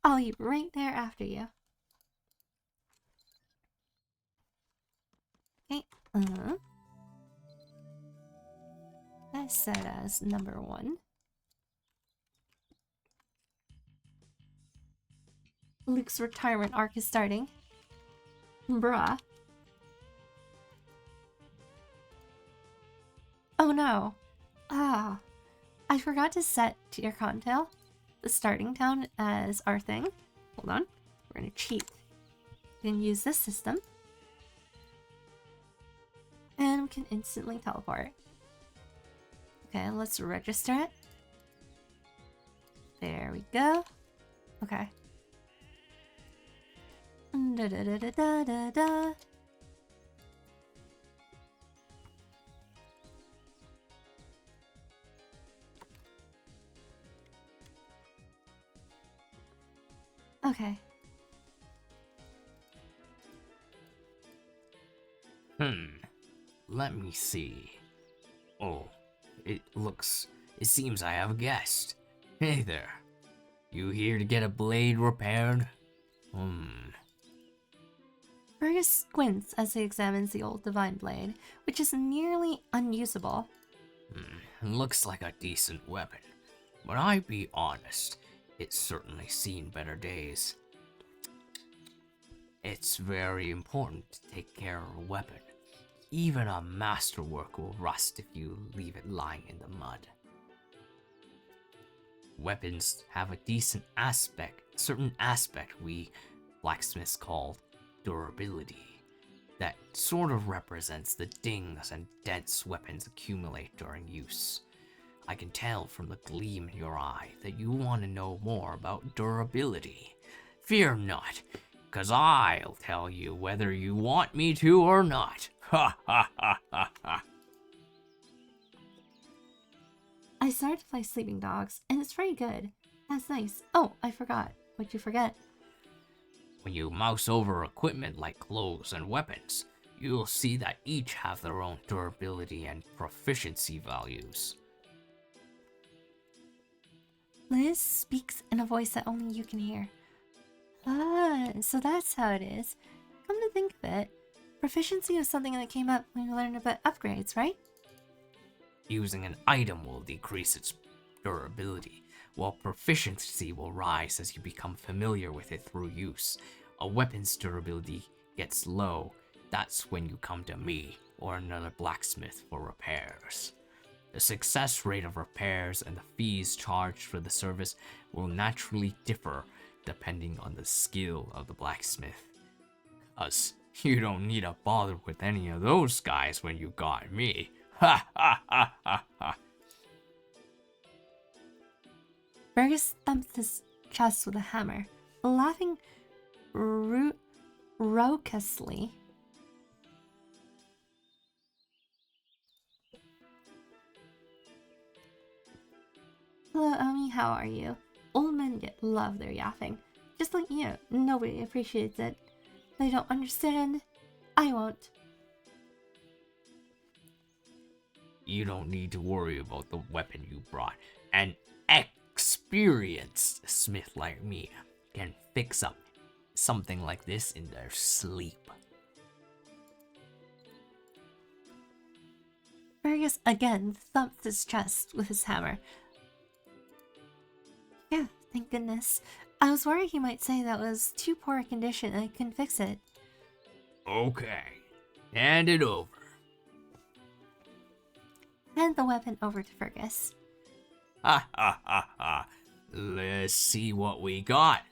I'll be right there after you. Okay, that's set as number 1. Luke's retirement arc is starting. Bruh. Oh no. I forgot to set Tierkantel, the starting town, as our thing. Hold on. We're gonna cheat. We can use this system. And we can instantly teleport. Okay, let's register it. There we go. Okay. Da da da da da da da. Okay. Let me see. Oh, it seems I have a guest. Hey there. You here to get a blade repaired? Fergus squints as he examines the old divine blade, which is nearly unusable. Looks like a decent weapon. But I be honest, it's certainly seen better days. It's very important to take care of a weapon. Even a masterwork will rust if you leave it lying in the mud. Weapons have a certain aspect we blacksmiths call durability. That sort of represents the dings and dents weapons accumulate during use. I can tell from the gleam in your eye that you want to know more about durability. Fear not, 'cause I'll tell you whether you want me to or not. Ha ha ha ha ha. I started to play Sleeping Dogs, and it's very good. That's nice. Oh, I forgot. What'd you forget? When you mouse over equipment like clothes and weapons, you'll see that each have their own durability and proficiency values. Liz speaks in a voice that only you can hear. Ah, so that's how it is. Come to think of it, proficiency was something that came up when we learned about upgrades, right? Using an item will decrease its durability, while proficiency will rise as you become familiar with it through use. A weapon's durability gets low, that's when you come to me or another blacksmith for repairs. The success rate of repairs and the fees charged for the service will naturally differ depending on the skill of the blacksmith. Us, you don't need to bother with any of those guys when you got me. Ha ha ha ha ha. Fergus thumped his chest with a hammer, laughing raucously. Hello, Omi, how are you? Old men love their yapping. Just like you, nobody appreciates it. They don't understand. I won't. You don't need to worry about the weapon you brought. An experienced smith like me can fix up something like this in their sleep. Fergus again thumped his chest with his hammer. Yeah, thank goodness. I was worried he might say that was too poor a condition and I couldn't fix it. Okay, hand it over. Hand the weapon over to Fergus. Ha ha ha ha. Let's see what we got.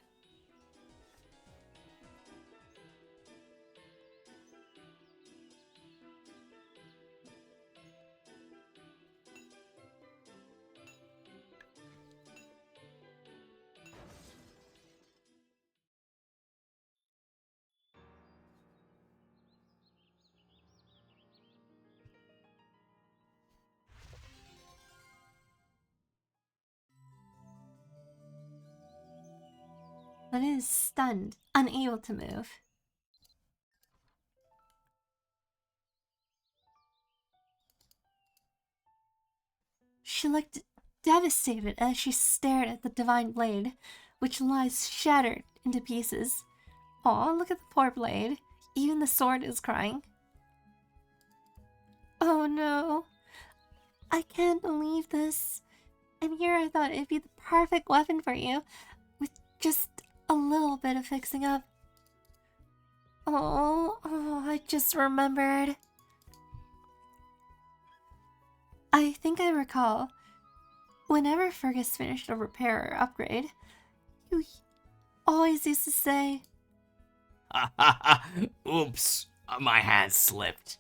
Blaanid is stunned, unable to move. She looked devastated as she stared at the divine blade, which lies shattered into pieces. Aw, look at the poor blade. Even the sword is crying. Oh no. I can't believe this. And here I thought it'd be the perfect weapon for you, with just a little bit of fixing up. Oh, I just remembered. I think I recall, whenever Fergus finished a repair or upgrade, you always used to say, Ha ha ha. Oops, my hand slipped.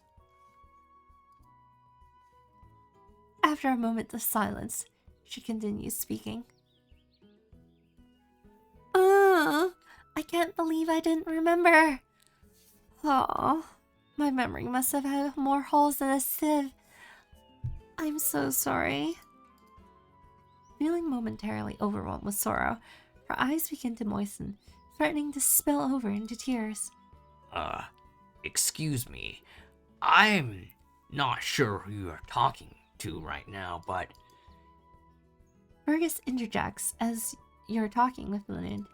After a moment of silence, she continues speaking. I can't believe I didn't remember. Aw, my memory must have had more holes than a sieve. I'm so sorry. Feeling momentarily overwhelmed with sorrow, her eyes begin to moisten, threatening to spill over into tears. Excuse me. I'm not sure who you're talking to right now, but Fergus interjects as you're talking with Blaanid.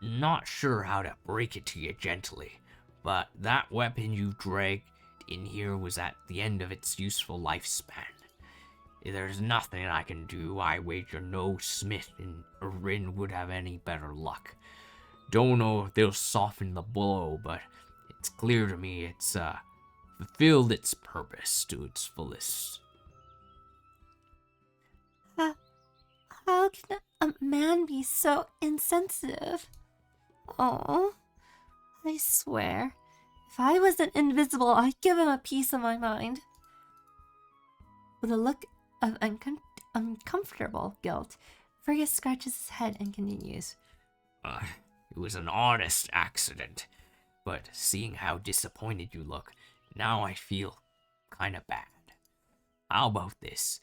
not sure how to break it to you gently, but that weapon you dragged in here was at the end of its useful lifespan. There's nothing I can do. I wager no smith in Rin would have any better luck. Don't know if they'll soften the blow, but it's clear to me it's fulfilled its purpose to its fullest. How can a man be so insensitive? Oh, I swear, if I wasn't invisible, I'd give him a piece of my mind. With a look of uncomfortable guilt, Fergus scratches his head and continues. It was an honest accident, but seeing how disappointed you look, now I feel kinda bad. How about this?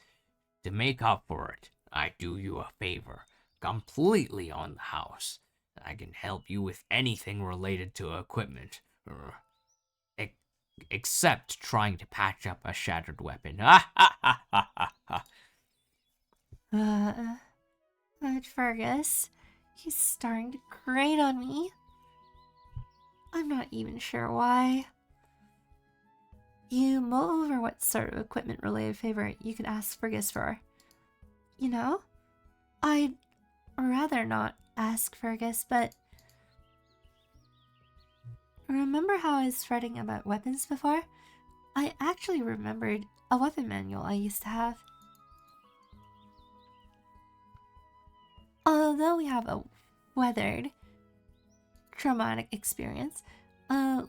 To make up for it, I do you a favor, completely on the house. I can help you with anything related to equipment, except trying to patch up a shattered weapon. Ha ha ha ha ha ha. But Fergus, He's starting to grate on me. I'm not even sure why. You mull over what sort of equipment-related favor you could ask Fergus for. You know, I'd rather not ask Fergus, but remember how I was fretting about weapons before? I actually remembered a weapon manual I used to have. Although we have a weathered, traumatic experience,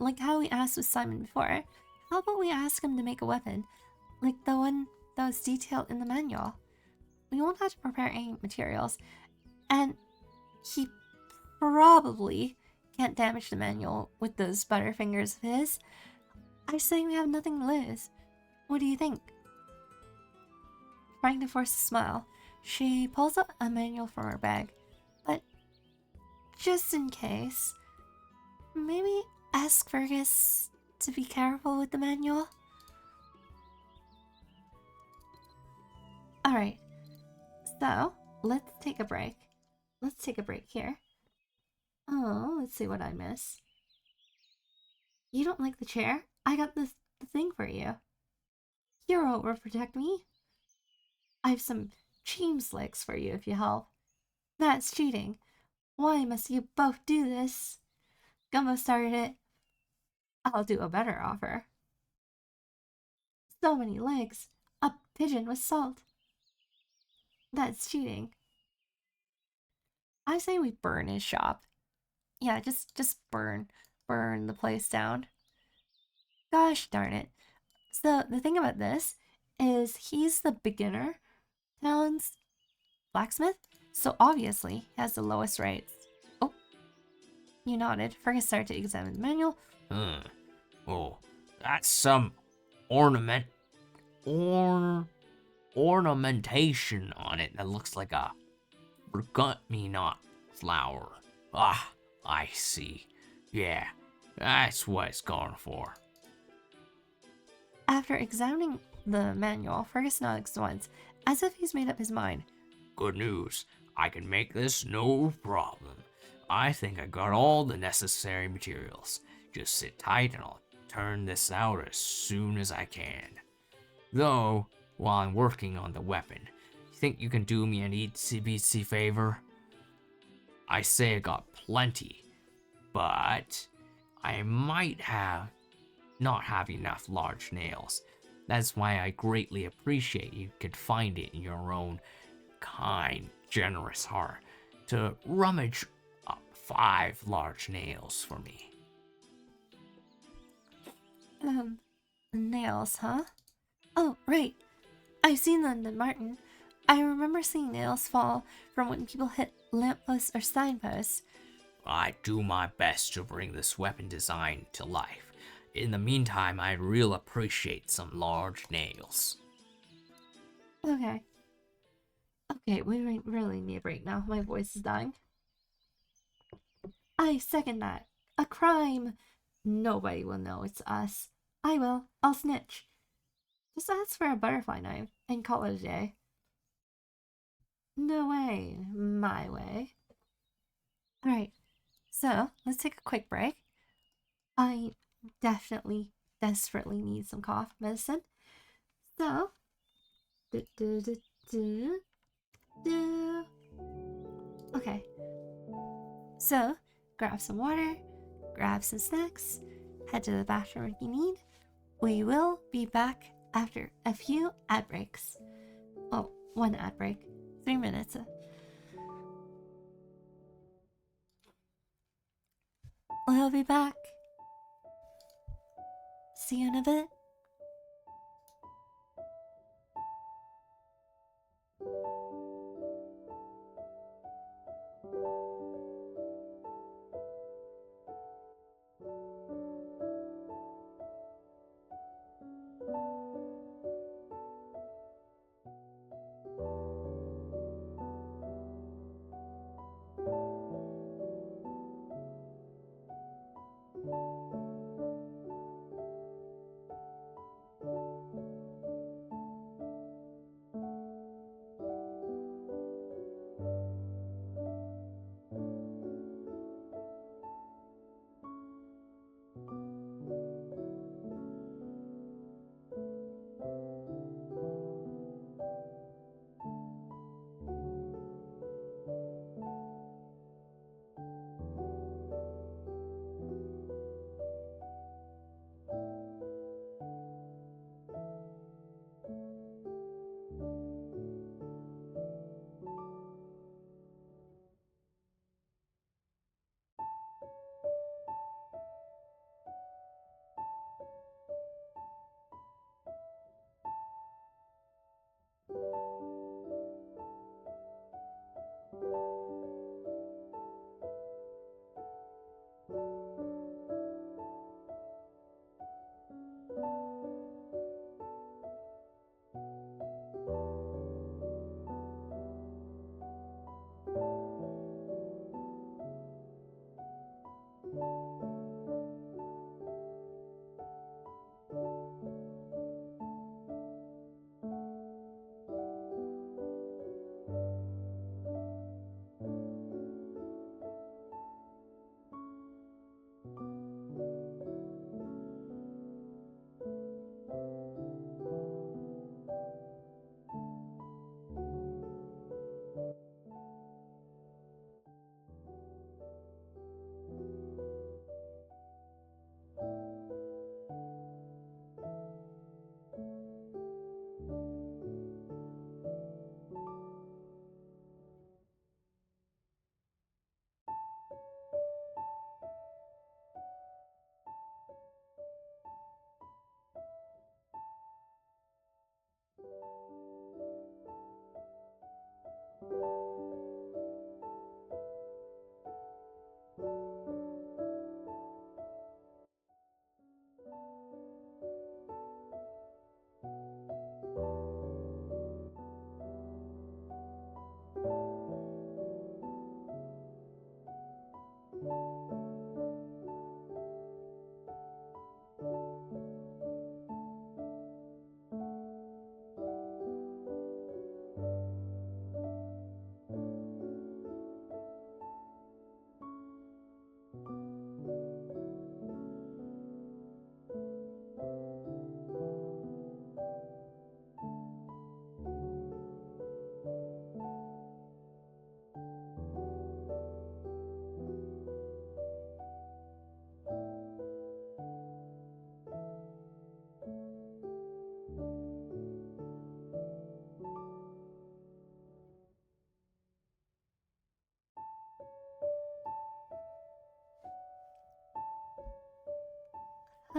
like how we asked with Simon before, how about we ask him to make a weapon, like the one that was detailed in the manual? We won't have to prepare any materials, and he probably can't damage the manual with those butterfingers of his. I say we have nothing to lose. What do you think? Trying to force a smile, she pulls out a manual from her bag, but just in case, maybe ask Fergus to be careful with the manual? Alright, so let's take a break. Let's take a break here. Oh, let's see what I miss. You don't like the chair? I got the thing for you. Hero will protect me. I have some Cheam's legs for you if you help. That's cheating. Why must you both do this? Gumbo started it. I'll do a better offer. So many legs. A pigeon with salt. That's cheating. I say we burn his shop. Yeah, just burn the place down. Gosh darn it. So the thing about this is he's the beginner town's blacksmith, so obviously he has the lowest rates. Oh, you nodded. Fergus started to examine the manual. Oh, that's some ornamentation on it that looks like a forget-me-not flower. Ah, I see. Yeah, that's what it's going for. After examining the manual, Fergus nods once, as if he's made up his mind. Good news. I can make this no problem. I think I got all the necessary materials. Just sit tight and I'll turn this out as soon as I can. Though, while I'm working on the weapon, you think you can do me an itsy-bitsy favor? I say I got plenty, but I might not have enough large nails. That's why I greatly appreciate you could find it in your own kind, generous heart to rummage up 5 large nails for me. Nails, huh? Oh, right. I've seen them in Martin. I remember seeing nails fall from when people hit lampposts or signposts. I do my best to bring this weapon design to life. In the meantime, I'd real appreciate some large nails. Okay. Okay, we really need a break now. My voice is dying. I second that. A crime. Nobody will know it's us. I will. I'll snitch. Just ask for a butterfly knife and call it a day. No way. My way. Alright, so let's take a quick break. I desperately need some cough medicine. So, okay. So, grab some water, grab some snacks, head to the bathroom if you need. We will be back after a few ad breaks. Oh, one ad break. 3 minutes. We'll be back. See you in a bit.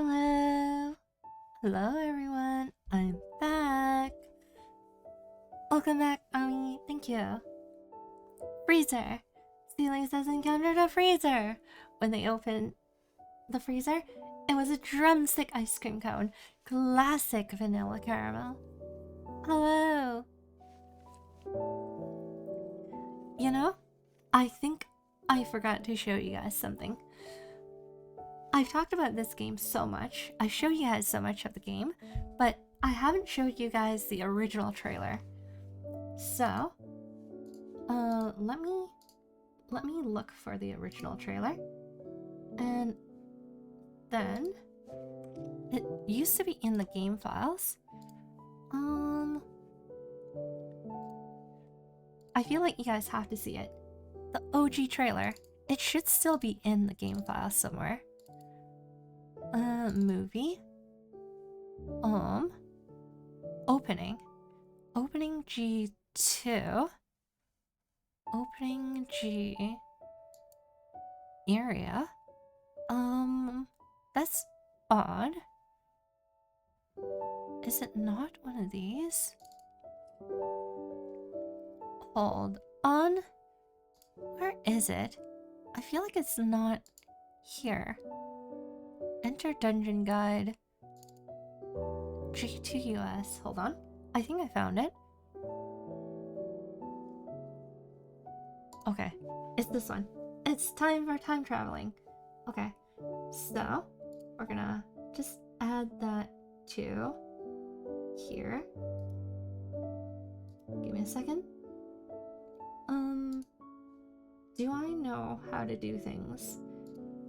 Hello. Hello, everyone. I'm back. Welcome back, Ami. Thank you. Freezer. Steelix has encountered a freezer. When they opened the freezer, it was a drumstick ice cream cone. Classic vanilla caramel. Hello. You know, I think I forgot to show you guys something. I've talked about this game so much. I showed you guys so much of the game, but I haven't showed you guys the original trailer. So, let me look for the original trailer. And then it used to be in the game files. I feel like you guys have to see it. The OG trailer. It should still be in the game files somewhere. Movie. Opening. Opening G2. Opening G. Area. That's odd. Is it not one of these? Hold on. Where is it? I feel like it's not here. Enter dungeon guide. G2 US. Hold on. I think I found it. Okay. It's this one. It's time for time traveling. Okay. So, we're gonna just add that to here. Give me a second. Do I know how to do things?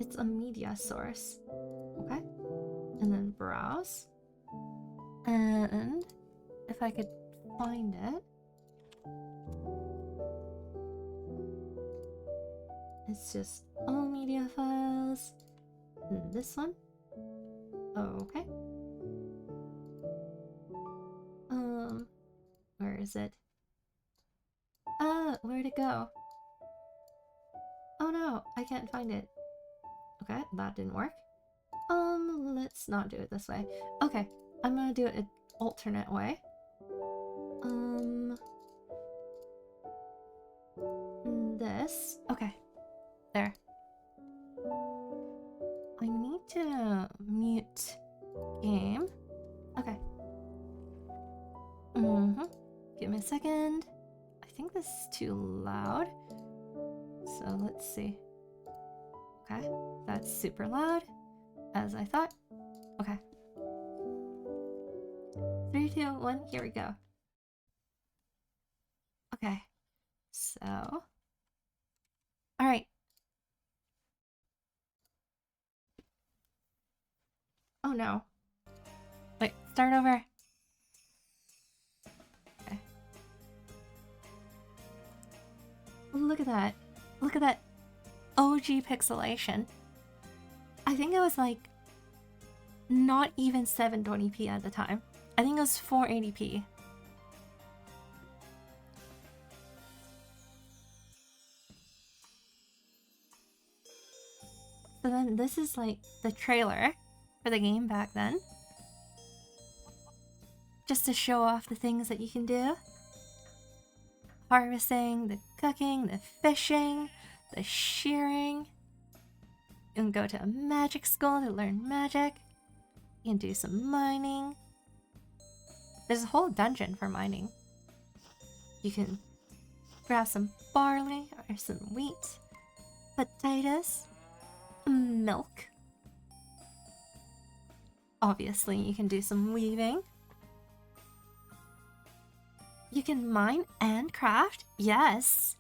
It's a media source. Okay. And then browse. And if I could find it. It's just all media files. And this one. Okay. Where is it? Where'd it go? Oh no, I can't find it. Okay, that didn't work. Let's not do it this way. Okay, I'm gonna do it an alternate way. This. Okay, there. I need to mute game. Okay. Give me a second. I think this is too loud. So let's see. Okay, that's super loud, as I thought. Okay. 3, 2, 1, here we go. Okay, so. Alright. Oh no. Wait, start over. Okay. Look at that. Look at that OG pixelation. I think it was like not even 720p at the time. I think it was 480p. So then this is like the trailer for the game back then. Just to show off the things that you can do. Harvesting, the cooking, the fishing, the shearing. You can go to a magic school to learn magic. You can do some mining. There's a whole dungeon for mining. You can grab some barley or some wheat, potatoes, milk. Obviously, you can do some weaving. You can mine and craft. Yes.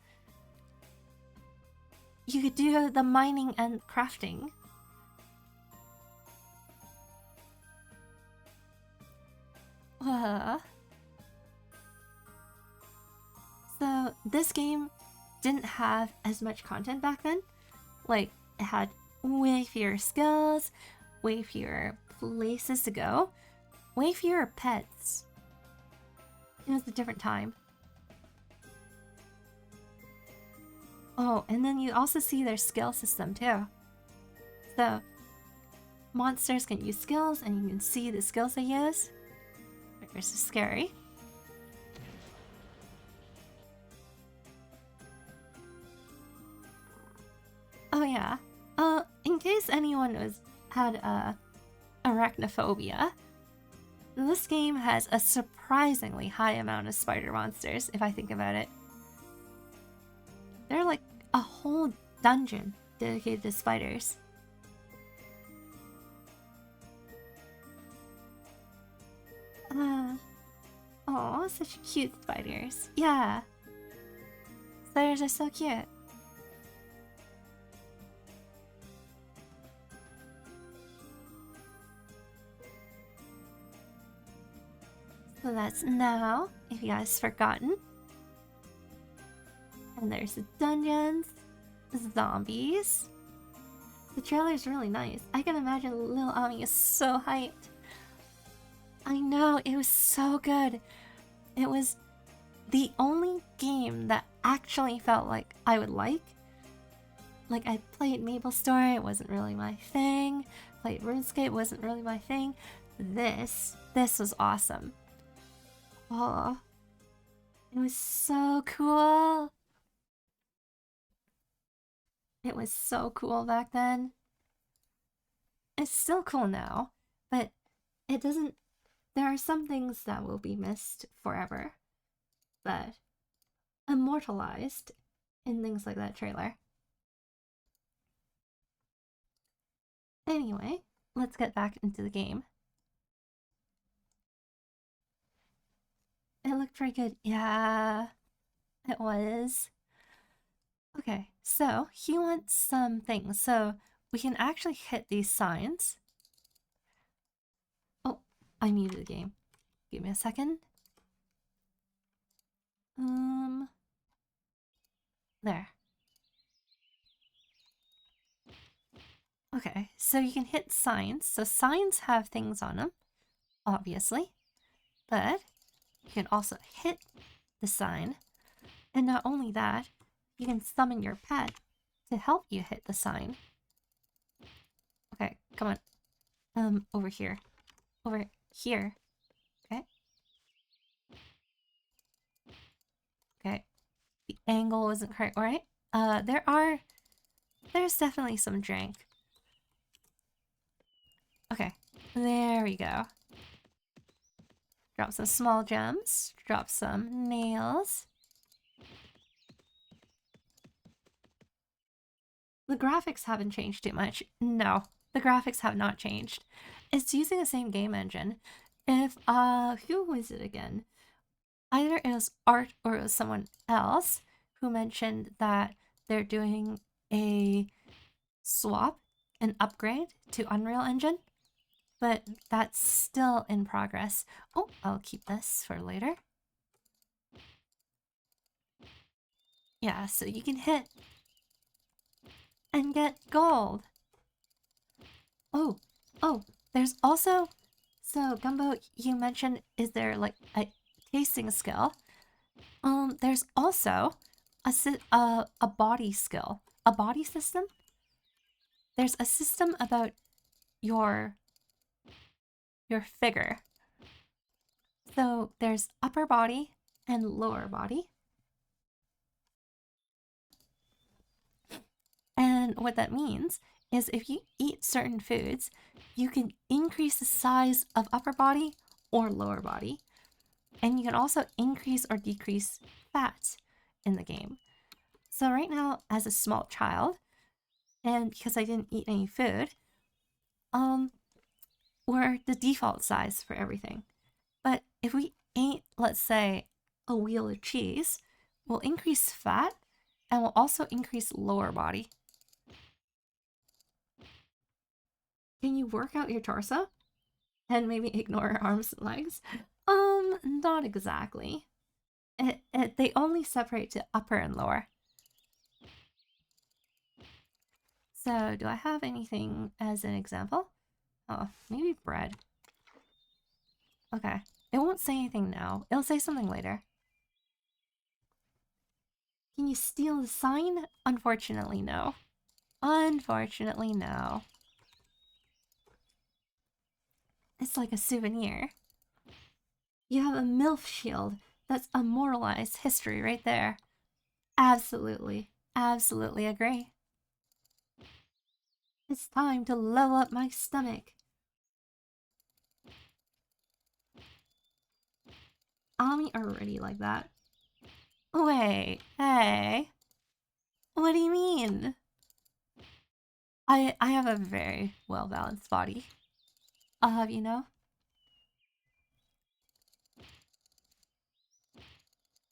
You could do the mining and crafting. So this game didn't have as much content back then. Like, it had way fewer skills, way fewer places to go, way fewer pets. It was a different time. Oh, and then you also see their skill system too. So, monsters can use skills, and you can see the skills they use. This is scary. Oh yeah. In case anyone had arachnophobia, this game has a surprisingly high amount of spider monsters, if I think about it. They're like a whole dungeon dedicated to spiders. Oh, such cute spiders. Yeah. Spiders are so cute. So that's now, if you guys forgotten. And there's the dungeons, zombies. The trailer is really nice. I can imagine little Ami is so hyped. I know, it was so good. It was the only game that actually felt like I would like. Like, I played MapleStory, it wasn't really my thing. Played RuneScape, wasn't really my thing. This was awesome. Oh, it was so cool. It was so cool back then. It's still cool now, but it doesn't. There are some things that will be missed forever, but immortalized in things like that trailer. Anyway, let's get back into the game. It looked pretty good. Yeah, it was. Okay, so he wants some things. So we can actually hit these signs. Oh, I muted the game. Give me a second. There. Okay, so you can hit signs. So signs have things on them, obviously. But you can also hit the sign. And not only that, you can summon your pet to help you hit the sign. Okay, come on. Over here. Over here. Okay. Okay. The angle wasn't quite right. There's definitely some jank. Okay, there we go. Drop some small gems. Drop some nails. The graphics haven't changed too much. No, the graphics have not changed. It's using the same game engine. If, who was it again? Either it was Art or it was someone else who mentioned that they're doing a swap, an upgrade to Unreal Engine, but that's still in progress. Oh, I'll keep this for later. Yeah, so you can hit and get gold. Oh, there's also, so Gumbo, you mentioned, is there like a tasting skill? There's also a body skill, a body system. There's a system about your figure. So there's upper body and lower body. And what that means is if you eat certain foods, you can increase the size of upper body or lower body. And you can also increase or decrease fat in the game. So right now, as a small child, and because I didn't eat any food, we're the default size for everything. But if we ate, let's say, a wheel of cheese, we'll increase fat and we'll also increase lower body. Can you work out your torso? And maybe ignore arms and legs? Not exactly. They only separate to upper and lower. So, do I have anything as an example? Oh, maybe bread. Okay. It won't say anything now. It'll say something later. Can you steal the sign? Unfortunately, no. Unfortunately, no. It's like a souvenir. You have a MILF shield. That's immortalized history right there. Absolutely. Absolutely agree. It's time to level up my stomach. Ami already like that. Wait, hey. What do you mean? I have a very well balanced body. I'll have you know.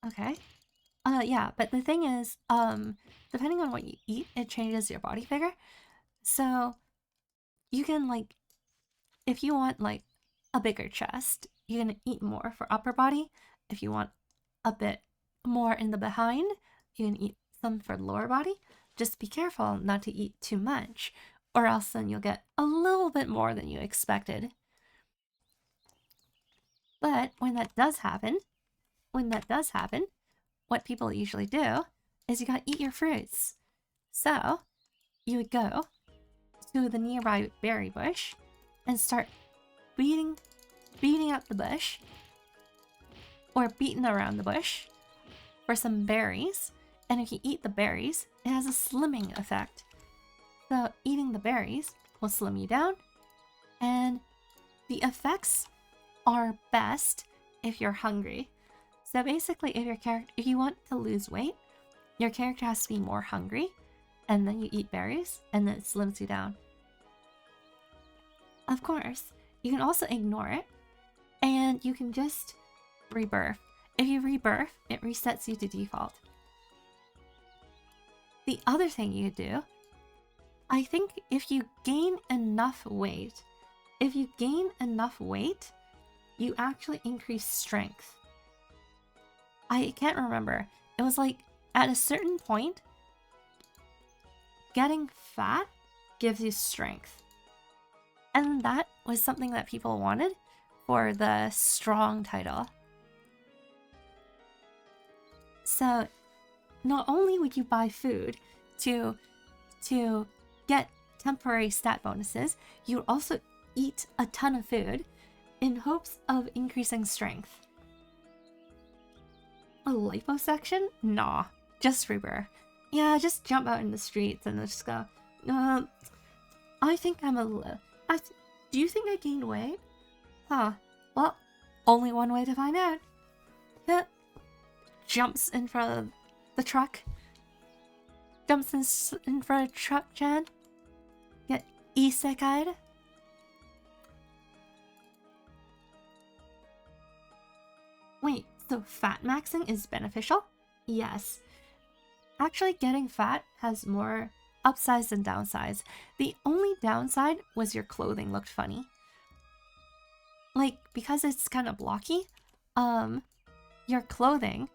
Okay. Yeah, but the thing is, depending on what you eat, it changes your body figure. So you can like, if you want like a bigger chest, you can eat more for upper body. If you want a bit more in the behind, you can eat some for lower body. Just be careful not to eat too much, or else then you'll get a little bit more than you expected. But when that does happen, what people usually do is you gotta eat your fruits. So you would go to the nearby berry bush and start beating up the bush or beating around the bush for some berries. And if you eat the berries, it has a slimming effect. So eating the berries will slim you down, and the effects are best if you're hungry. So basically, if you want to lose weight, your character has to be more hungry, and then you eat berries, and then it slims you down. Of course, you can also ignore it, and you can just rebirth. If you rebirth, it resets you to default. The other thing you do, I think if you gain enough weight, you actually increase strength. I can't remember. It was like at a certain point, getting fat gives you strength. And that was something that people wanted for the strong title. So not only would you buy food to get temporary stat bonuses, you also eat a ton of food in hopes of increasing strength. A liposuction? Nah, just rebirth. Yeah, just jump out in the streets and just go, I think I'm do you think I gained weight? Huh, well, only one way to find out. Yeah. Jumps in front of the truck. Jumps in front of the truck, Jan. Get isekai'd. Wait, so fat maxing is beneficial? Yes. Actually, getting fat has more upsides than downsides. The only downside was your clothing looked funny. Like, because it's kind of blocky, your clothing,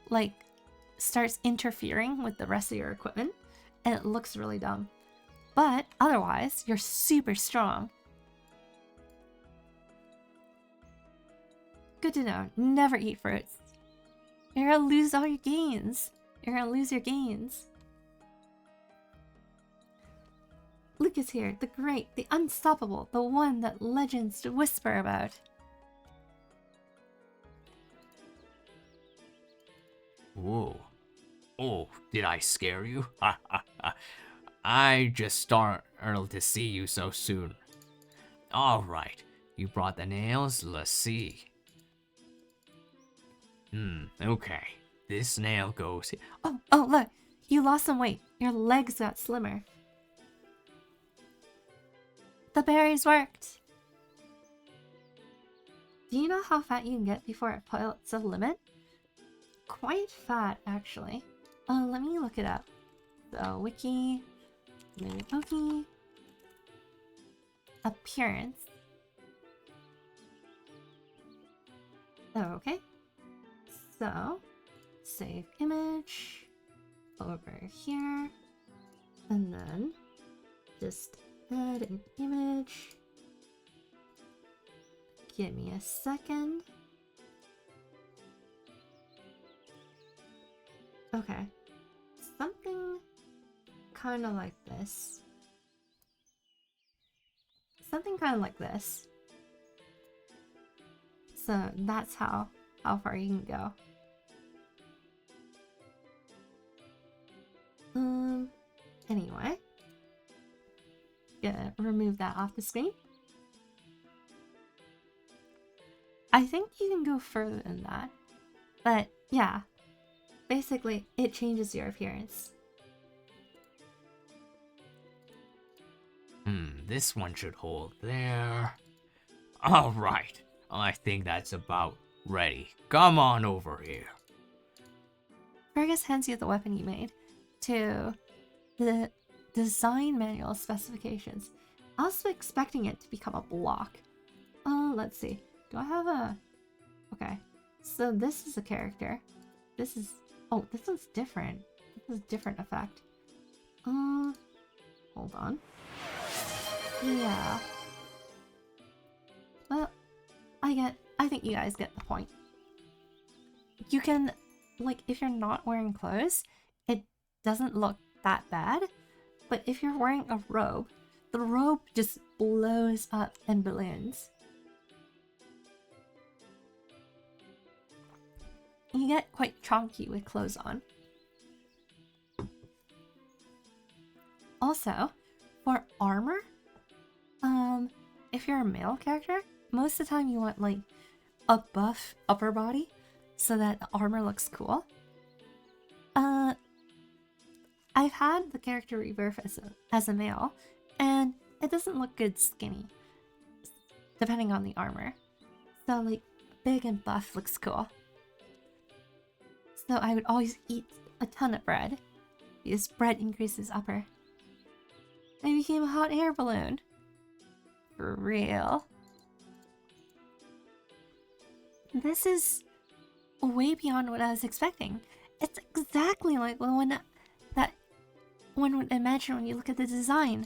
like, starts interfering with the rest of your equipment, and it looks really dumb. But otherwise, you're super strong. Good to know. Never eat fruits. You're gonna lose all your gains. You're gonna lose your gains. Luke is here, the great, the unstoppable, the one that legends whisper about. Whoa. Oh, did I scare you? I just startled to see you so soon. Alright, you brought the nails, let's see. Okay. This nail goes here. Oh, look, you lost some weight. Your legs got slimmer. The berries worked. Do you know how fat you can get before it puts a limit? Quite fat, actually. Let me look it up. So, wiki, Mabinogi, appearance. Okay. So, save image over here, and then just add an image. Give me a second. Okay, something kind of like this. Something kind of like this. So that's how far you can go. Anyway, gonna remove that off the screen. I think you can go further than that, but yeah, basically it changes your appearance. This one should hold there. Alright, I think that's about ready. Come on over here. Fergus hands you the weapon you made to the design manual specifications. I was expecting it to become a block. Let's see. Do I have a... Okay. So this is a character. This is... Oh, this one's different. This is a different effect. Hold on. Yeah. Well, I think you guys get the point. You can, like, if you're not wearing clothes, it doesn't look that bad. But if you're wearing a robe, the robe just blows up and balloons. You get quite chonky with clothes on. Also, for armor, if you're a male character, most of the time you want like a buff upper body so that the armor looks cool. I've had the character rebirth as a male, and it doesn't look good skinny, depending on the armor. So like big and buff looks cool. So I would always eat a ton of bread because bread increases upper. I became a hot air balloon. For real. This is way beyond what I was expecting. It's exactly like the one that one would imagine when you look at the design.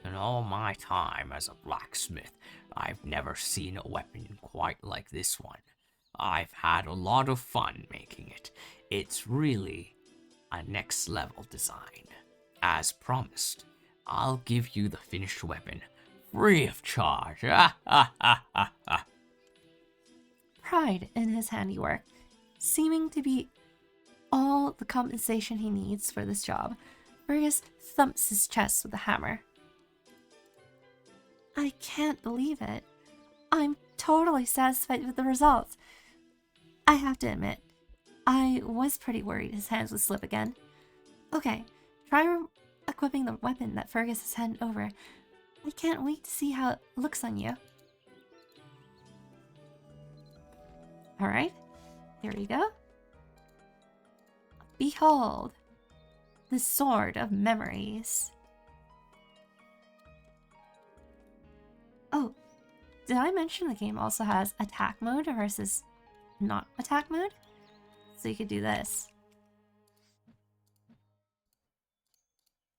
In all my time as a blacksmith, I've never seen a weapon quite like this one. I've had a lot of fun making it. It's really a next level design. As promised, I'll give you the finished weapon free of charge. Pride in his handiwork, seeming to be all the compensation he needs for this job, Fergus thumps his chest with a hammer. I can't believe it. I'm totally satisfied with the results. I have to admit, I was pretty worried his hands would slip again. Okay, try equipping the weapon that Fergus has handed over. I can't wait to see how it looks on you. Alright, here we go. Behold, the Sword of Memories. Oh, did I mention the game also has attack mode versus not attack mode? So you could do this.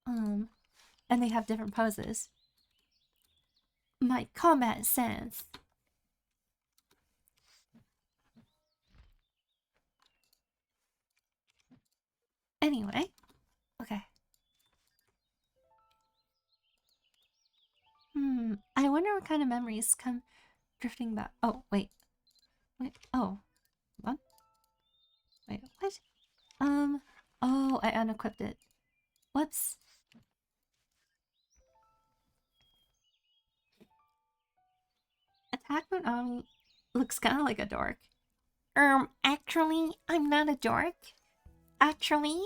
And they have different poses. My combat sense. Anyway, okay. I wonder what kind of memories come drifting back. Oh, wait. Oh. What? Wait, what? Oh, I unequipped it. Whoops. Attack mode Ami looks kind of like a dork. Actually, I'm not a dork. Actually.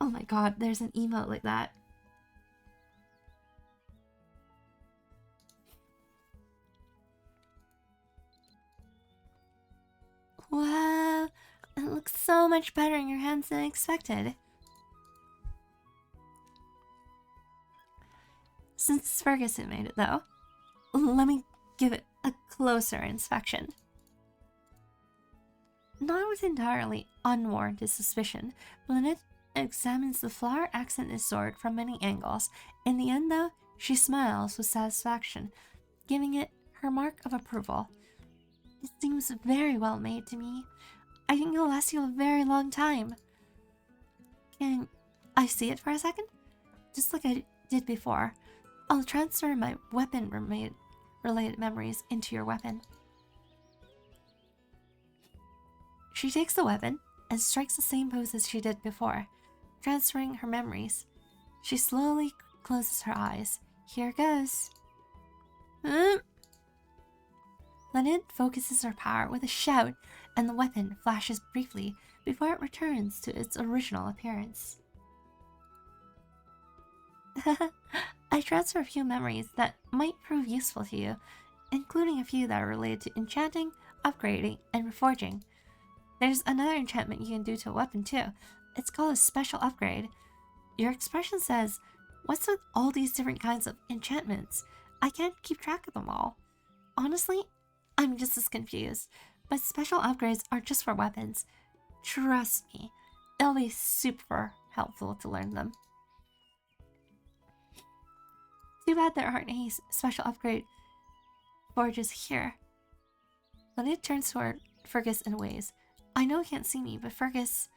Oh my god, there's an emote like that. Wow, it looks so much better in your hands than expected. Since Ferguson made it though, let me give it a closer inspection. Not with entirely unwarranted suspicion, Blaanid examines the flower accent in his sword from many angles. In the end though, she smiles with satisfaction, giving it her mark of approval. It seems very well made to me. I think it'll last you a very long time. Can I see it for a second? Just like I did before. I'll transfer my weapon-related memories into your weapon. She takes the weapon and strikes the same pose as she did before, transferring her memories. She slowly closes her eyes. Here goes. Blaanid focuses her power with a shout, and the weapon flashes briefly before it returns to its original appearance. I transfer a few memories that might prove useful to you, including a few that are related to enchanting, upgrading, and reforging. There's another enchantment you can do to a weapon too. It's called a special upgrade. Your expression says, "What's with all these different kinds of enchantments? I can't keep track of them all." Honestly, I'm just as confused, but special upgrades are just for weapons. Trust me, it'll be super helpful to learn them. Too bad there aren't any special upgrade forges here. Blaanid turns toward Fergus and waves. I know you can't see me, but Fergus,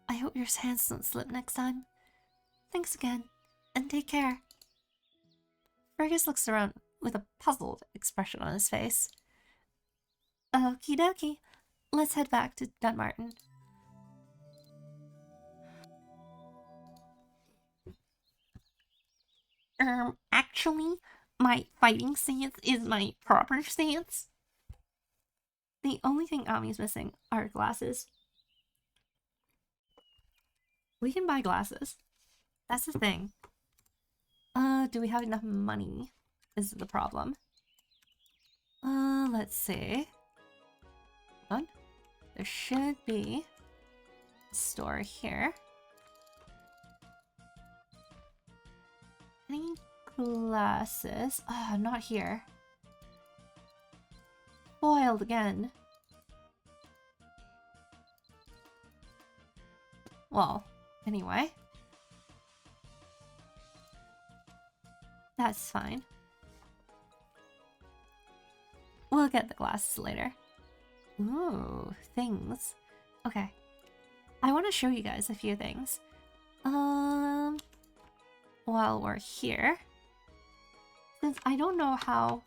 I hope your hands don't slip next time. Thanks again, and take care. Fergus looks around with a puzzled expression on his face. Okie dokie, let's head back to Dunmartin. Actually, my fighting stance is my proper stance. The only thing Ami's missing are glasses. We can buy glasses. That's the thing. Do we have enough money? Is the problem. Let's see. Hold on. There should be a store here. Any glasses? Not here. Foiled again. Well, anyway. That's fine. We'll get the glasses later. Ooh, things. Okay. I want to show you guys a few things. While we're here, since I don't know how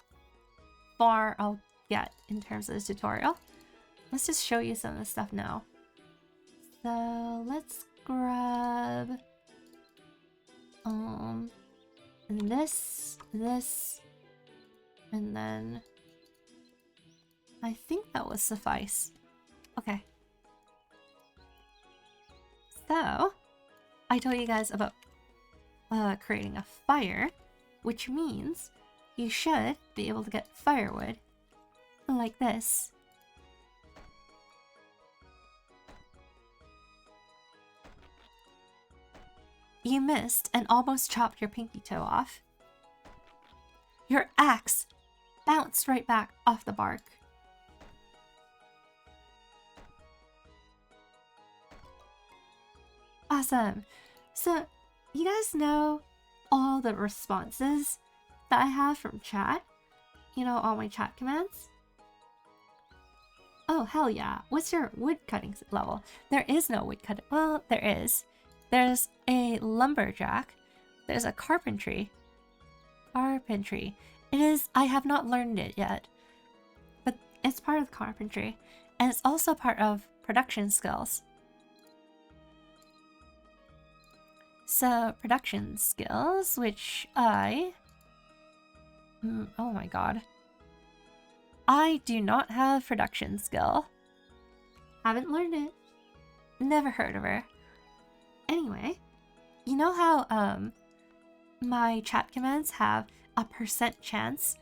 far I'll get in terms of this tutorial, let's just show you some of the stuff now. So let's grab this, and then I think that would suffice. Okay. So I told you guys about creating a fire, which means you should be able to get firewood like this. You missed and almost chopped your pinky toe off. Your axe bounced right back off the bark. Awesome. So, you guys know all the responses that I have from chat? You know, all my chat commands? Oh, hell yeah. What's your wood cutting level? There is no wood cutting. Well, there is. There's a lumberjack. There's a carpentry. Carpentry. It is, I have not learned it yet. But it's part of the carpentry. And it's also part of production skills. So, production skills, which oh my god. I do not have production skill. Haven't learned it. Never heard of her. Anyway, you know how my chat commands have a % chance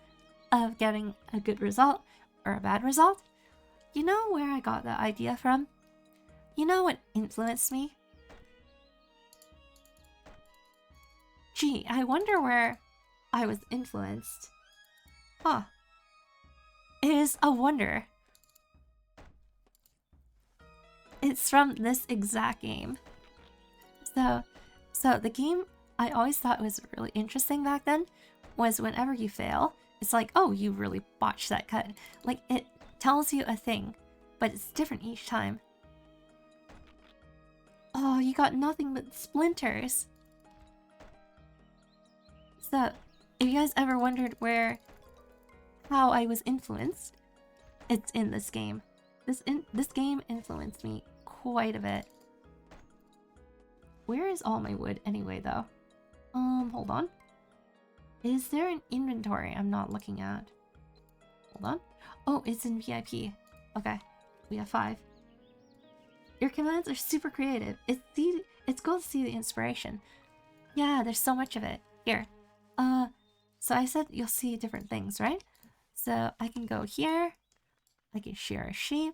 of getting a good result or a bad result? You know where I got that idea from? You know what influenced me? Gee, I wonder where I was influenced. Huh. It is a wonder. It's from this exact game. So the game I always thought was really interesting back then was whenever you fail, it's like, oh, you really botched that cut. Like, it tells you a thing, but it's different each time. Oh, you got nothing but splinters. So, If you guys ever wondered how I was influenced, it's in this game. This game influenced me quite a bit. Where is all my wood anyway, though? Hold on. Is there an inventory I'm not looking at? Hold on. Oh, it's in VIP. Okay, we have 5. Your commands are super creative. It's cool to see the inspiration. Yeah, there's so much of it. Here. So I said you'll see different things, right? So I can go here. I can shear a sheep.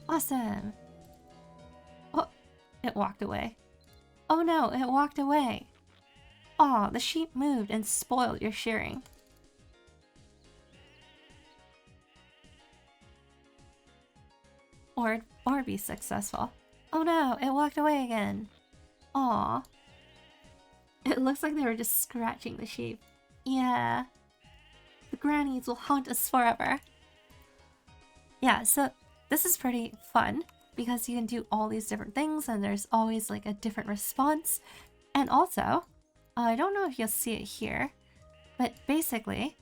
Awesome. Oh, it walked away. Oh no, it walked away. Aw, the sheep moved and spoiled your shearing. Or be successful. Oh no, it walked away again. Aw. It looks like they were just scratching the sheep. Yeah. The grannies will haunt us forever. Yeah, so this is pretty fun because you can do all these different things and there's always like a different response. And also, I don't know if you'll see it here, but basically,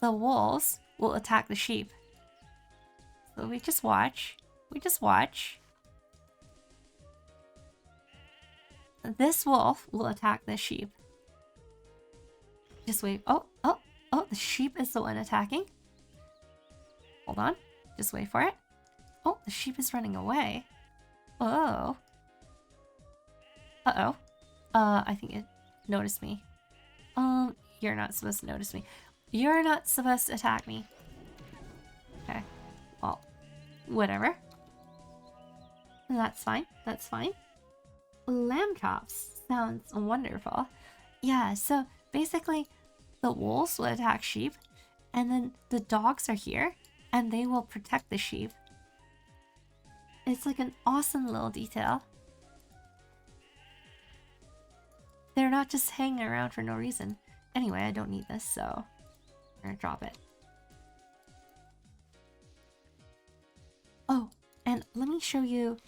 the wolves will attack the sheep. So we just watch. We just watch. This wolf will attack this sheep. Just wait. Oh, the sheep is the one attacking. Hold on. Just wait for it. Oh, the sheep is running away. Oh. Uh-oh. I think it noticed me. You're not supposed to notice me. You're not supposed to attack me. Okay. Well, whatever. That's fine. That's fine. Lamb chops sounds wonderful. Yeah, so basically the wolves will attack sheep and then the dogs are here and they will protect the sheep. It's like an awesome little detail. They're not just hanging around for no reason. Anyway, I don't need this, so I'm gonna drop it. Oh, and let me show you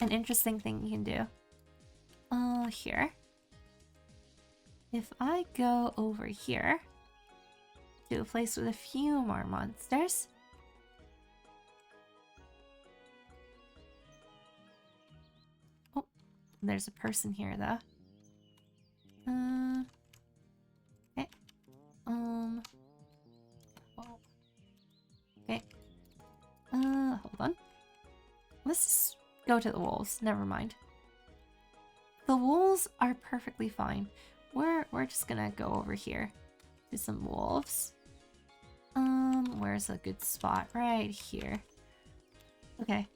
an interesting thing you can do. Here. If I go over here to a place with a few more monsters. Oh, there's a person here though. Okay. Okay. Hold on. Let's just go to the wolves. Never mind. The wolves are perfectly fine. We're just gonna go over here to some wolves. Where's a good spot? Right here. Okay.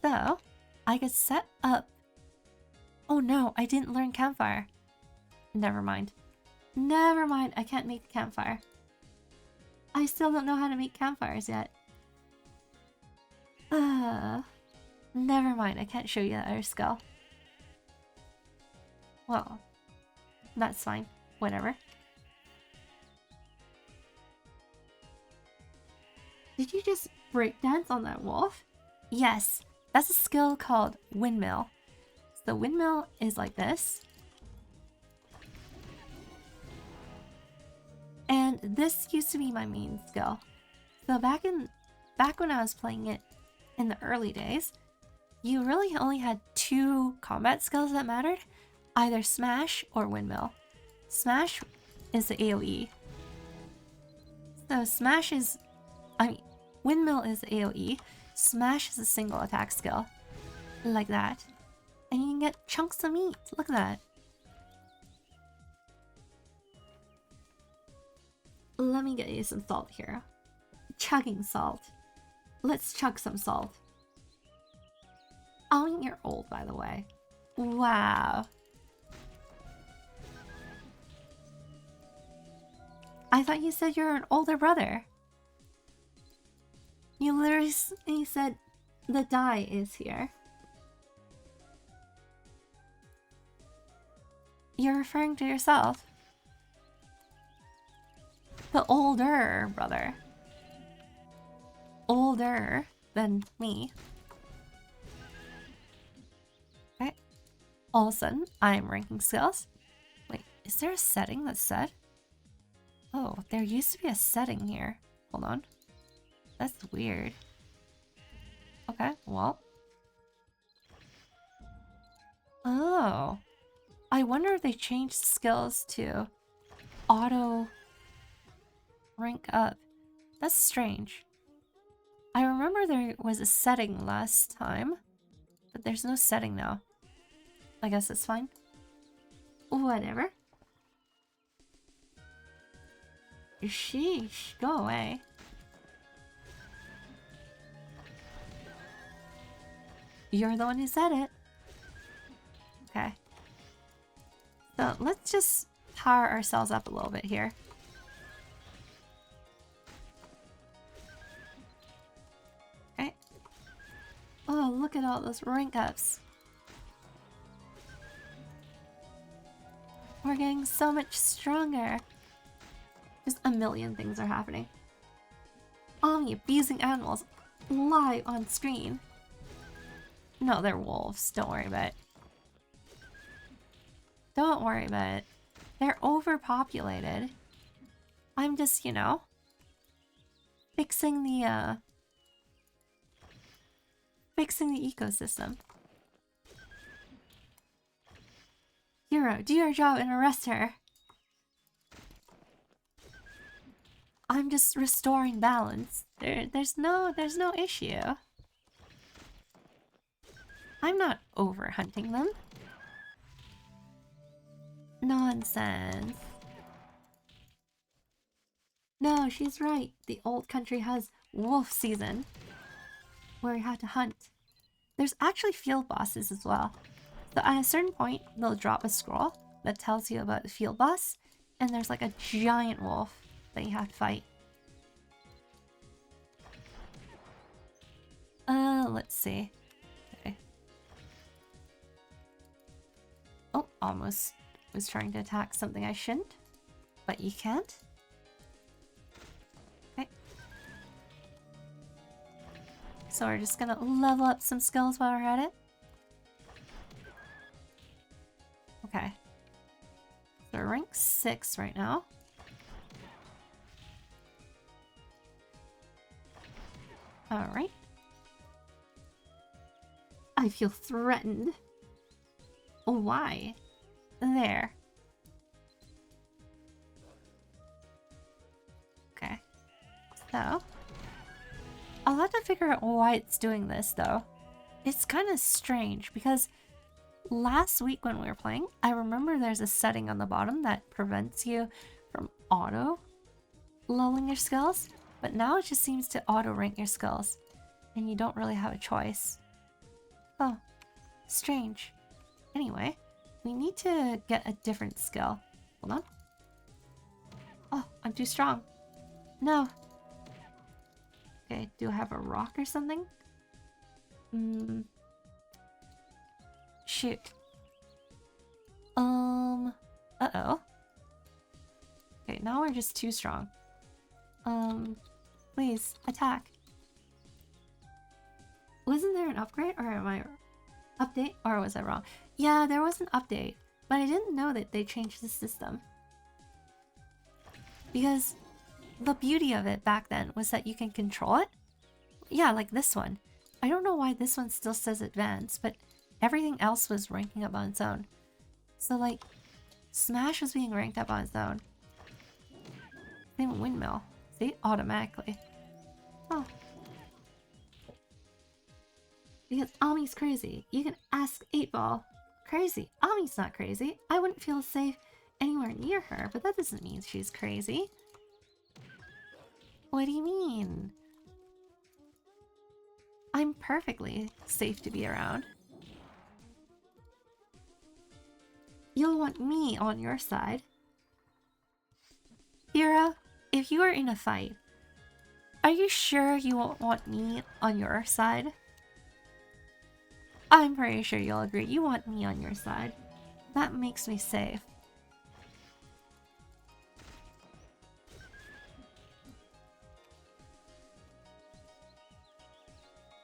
So, I could set up... Oh no, I didn't learn campfire. Never mind. Never mind, I can't make the campfire. I still don't know how to make campfires yet. Never mind, I can't show you that other skill. Well, that's fine. Whatever. Did you just breakdance on that wolf? Yes, that's a skill called windmill. So the windmill is like this. And this used to be my main skill. So back when I was playing it in the early days, you really only had 2 combat skills that mattered. Either smash or windmill. Smash is the AoE. So smash is... windmill is the AoE. Smash is a single attack skill. Like that. And you can get chunks of meat. Look at that. Let me get you some salt here. Chugging salt. Let's chug some salt. Oh, you're old, by the way. Wow. I thought you said you're an older brother. You literally said the die is here. You're referring to yourself. The older brother. Older than me. all of a sudden I'm ranking skills. Wait, is there a setting that's set? Oh, there used to be a setting here. Hold on. That's weird. Okay, well. Oh. I wonder if they changed skills to auto rank up. That's strange. I remember there was a setting last time, but there's no setting now. I guess it's fine. Whatever. Sheesh, go away. You're the one who said it. Okay. So let's just power ourselves up a little bit here. Okay. Oh, look at all those rank ups. We're getting so much stronger. Just a million things are happening. Omni abusing animals live on screen. No, they're wolves. Don't worry about it. Don't worry about it. They're overpopulated. I'm just, you know, fixing the ecosystem. Hero, do your job and arrest her. I'm just restoring balance. There's no issue. I'm not overhunting them. Nonsense. No, she's right. The old country has wolf season, where we have to hunt. There's actually field bosses as well. So at a certain point, they'll drop a scroll that tells you about the field boss, and there's like a giant wolf that you have to fight. Let's see. Okay. Oh, almost was trying to attack something I shouldn't, but you can't. Okay. So we're just gonna level up some skills while we're at it. Okay. So we're rank 6 right now. Alright. I feel threatened. Why? There. Okay. So, I'll have to figure out why it's doing this, though. It's kind of strange, because last week when we were playing, I remember there's a setting on the bottom that prevents you from auto-lulling your skills, but now it just seems to auto-rank your skills, and you don't really have a choice. Oh, strange. Anyway, we need to get a different skill. Hold on. Oh, I'm too strong. No. Okay, do I have a rock or something? Shoot. Uh-oh. Okay, now we're just too strong. Please, attack. Wasn't there an upgrade, or am I... Update? Or was I wrong? Yeah, there was an update, but I didn't know that they changed the system. Because the beauty of it back then was that you can control it. Yeah, like this one. I don't know why this one still says advanced, but everything else was ranking up on its own. So like, Smash was being ranked up on its own. Same with Windmill. See? Automatically. Oh. Because Ami's crazy. You can ask 8-Ball. Crazy. Ami's not crazy. I wouldn't feel safe anywhere near her, but that doesn't mean she's crazy. What do you mean? I'm perfectly safe to be around. You'll want me on your side. Hero, if you are in a fight, are you sure you won't want me on your side? I'm pretty sure you'll agree you want me on your side. That makes me safe.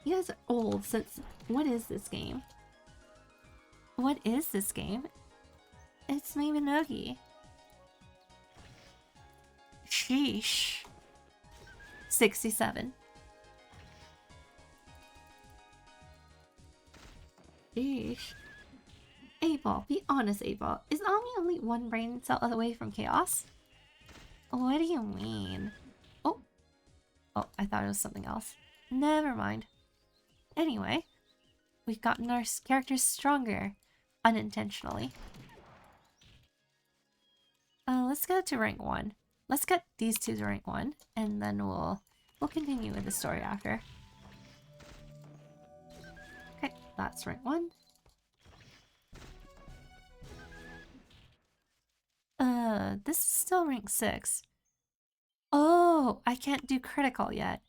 You guys are old since... What is this game? What is this game? It's Mabinogi. Sheesh. 67. Sheesh. 8-Ball, be honest, 8-Ball. Is Ami only one brain cell away from chaos? What do you mean? Oh. Oh, I thought it was something else. Never mind. Anyway, we've gotten our characters stronger. Unintentionally. Let's get to rank 1. Let's get these two to rank 1, and then we'll continue with the story after. Okay, that's rank 1. This is still rank 6. Oh, I can't do critical yet.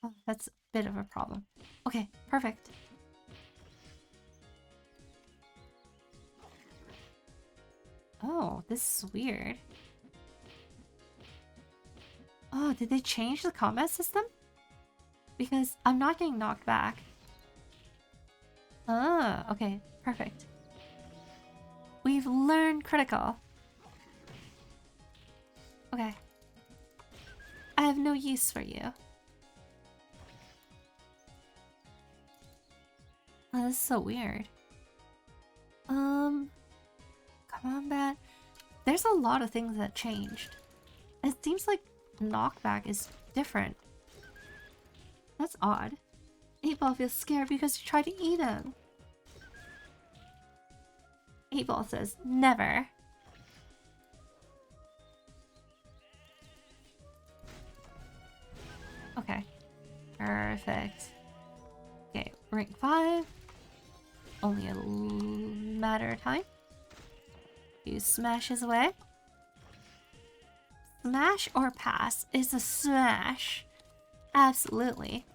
Oh, that's a bit of a problem. Okay, perfect. Oh, this is weird. Oh, did they change the combat system? Because I'm not getting knocked back. Ah, okay, perfect. We've learned critical. Okay. I have no use for you. Oh, this is so weird. Combat. There's a lot of things that changed. It seems like knockback is different. That's odd. 8-Ball feels scared because you tried to eat him. 8-Ball says, never. Okay. Perfect. Okay, rank 5. Only a matter of time. You smashes away. Smash or pass is a smash. Absolutely.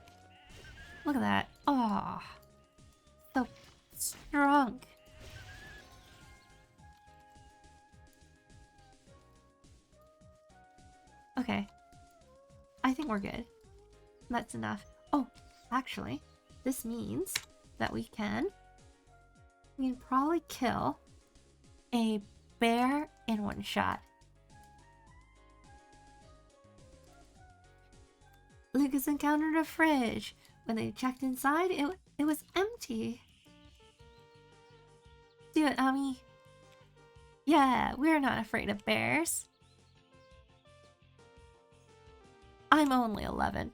Look at that. Oh, so strong. Okay. I think we're good. That's enough. Oh, actually, this means that we can probably kill a bear in one shot. Lucas encountered a fridge. When they checked inside, it was empty. Do it, Ami. Yeah, we're not afraid of bears. I'm only 11,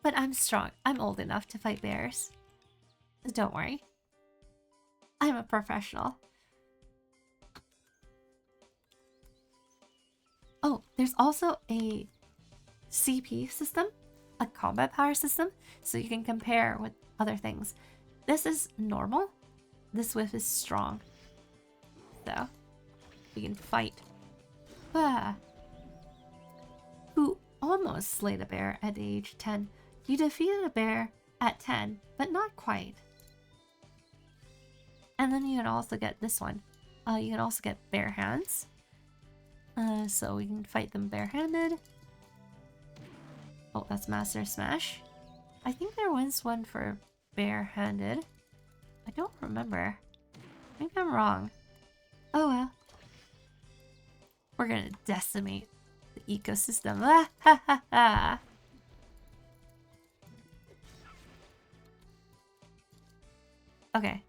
but I'm strong. I'm old enough to fight bears. Don't worry. I'm a professional. Oh, there's also a CP system, a combat power system, so you can compare with other things. This is normal. This whip is strong. So, we can fight. Ah. Who almost slayed a bear at age 10. You defeated a bear at 10, but not quite. And then you can also get this one. You can also get bare hands. So we can fight them barehanded. Oh, that's Master Smash. I think there was one for barehanded. I don't remember. I think I'm wrong. Oh well. We're gonna decimate the ecosystem. Ah, ha, ha, ha. Okay.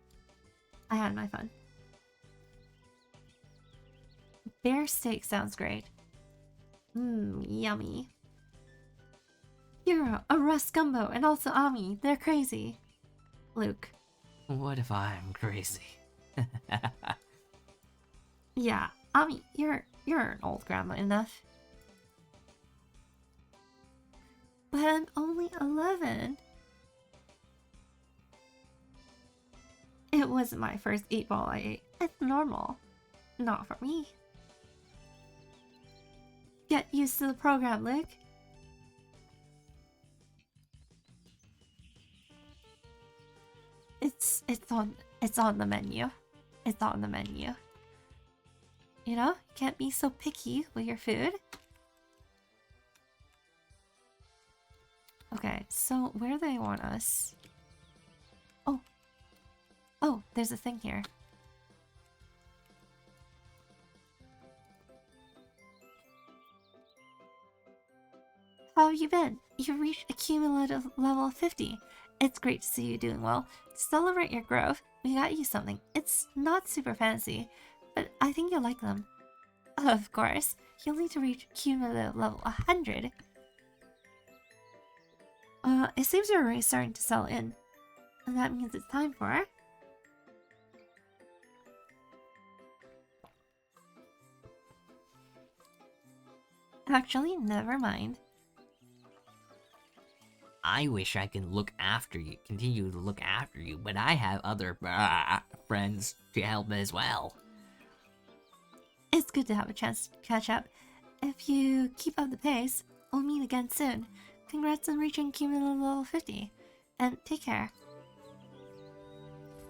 I had my fun. Bear steak sounds great. Mmm, yummy. Hero, a Rust Gumbo, and also Ami. They're crazy. Luke. What if I'm crazy? Yeah, Ami, you're an old grandma enough. But I'm only 11. It wasn't my first 8-Ball I ate. It's normal. Not for me. Get used to the program, Luke. It's on the menu. It's on the menu. You know, you can't be so picky with your food. Okay, so where do they want us? Oh. Oh, there's a thing here. How have you been? You've reached a cumulative level of 50. It's great to see you doing well. To celebrate your growth, we got you something. It's not super fancy, but I think you'll like them. Of course, you'll need to reach cumulative level 100. It seems you're already starting to sell in. And that means it's time for... Actually, never mind. I wish I can look after you, continue to look after you, but I have other friends to help as well. It's good to have a chance to catch up. If you keep up the pace, we'll meet again soon. Congrats on reaching cumulative level 50. And take care.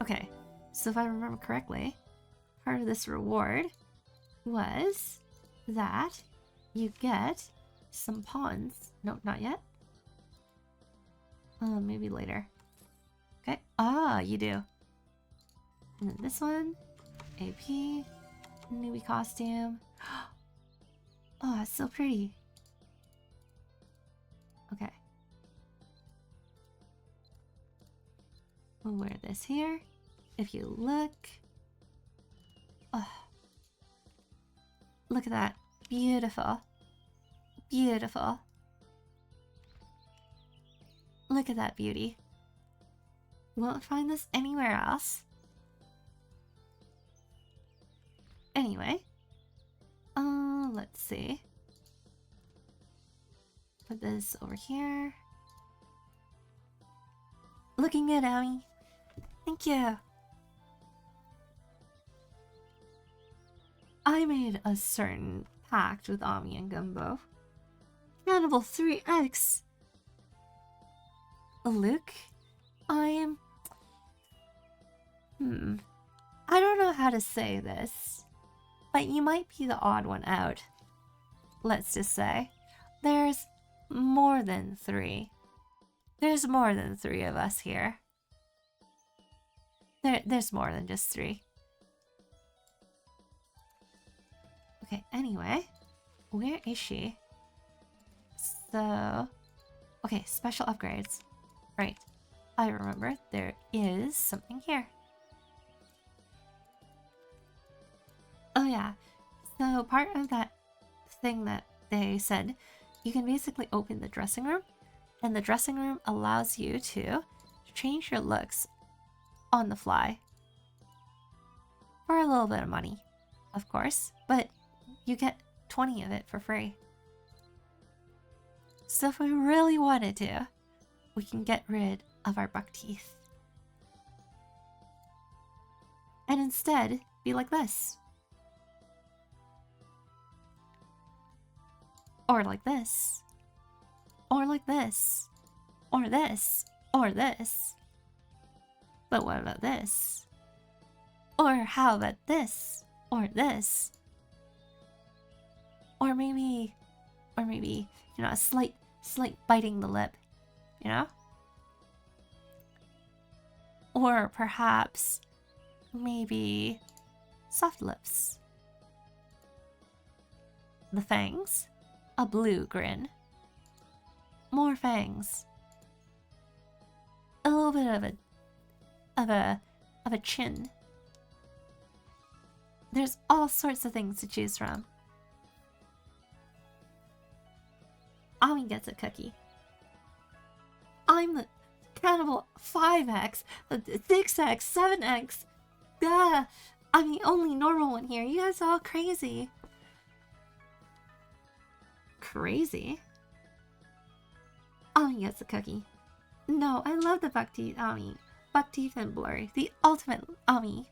Okay, so if I remember correctly, part of this reward was that you get some pawns. No, not yet. Maybe later. Okay. Ah, you do. And then this one, AP, newbie costume. Oh, it's so pretty. Okay. We'll wear this here. If you look. Oh. Look at that. Beautiful. Beautiful. Look at that beauty. Won't find this anywhere else. Anyway. Let's see. Put this over here. Looking good, Ami. Thank you. I made a certain pact with Ami and Gumbo. Cannibal 3X. Luke, I don't know how to say this, but you might be the odd one out. Let's just say. There's more than 3. There's more than 3 of us here. There's more than just 3. Okay, anyway. Where is she? So... Okay, special upgrades. Right. I remember there is something here. Oh yeah. So part of that thing that they said, you can basically open the dressing room, and the dressing room allows you to change your looks on the fly. For a little bit of money, of course, but you get 20 of it for free. So if we really wanted to, we can get rid of our buck teeth. And instead, be like this. Or like this. Or like this. Or this. Or this. But what about this? Or how about this? Or this? Or maybe, you know, a slight biting the lip, you know? Or perhaps, maybe, soft lips. The fangs, a blue grin. More fangs. A little bit of a chin. There's all sorts of things to choose from. Ami gets a cookie. I'm the cannibal 5X, 6X, 7X. Duh! I'm the only normal one here. You guys are all crazy. Crazy? Ami gets a cookie. No, I love the buck teeth Ami. Buck teeth and blurry. The ultimate Ami.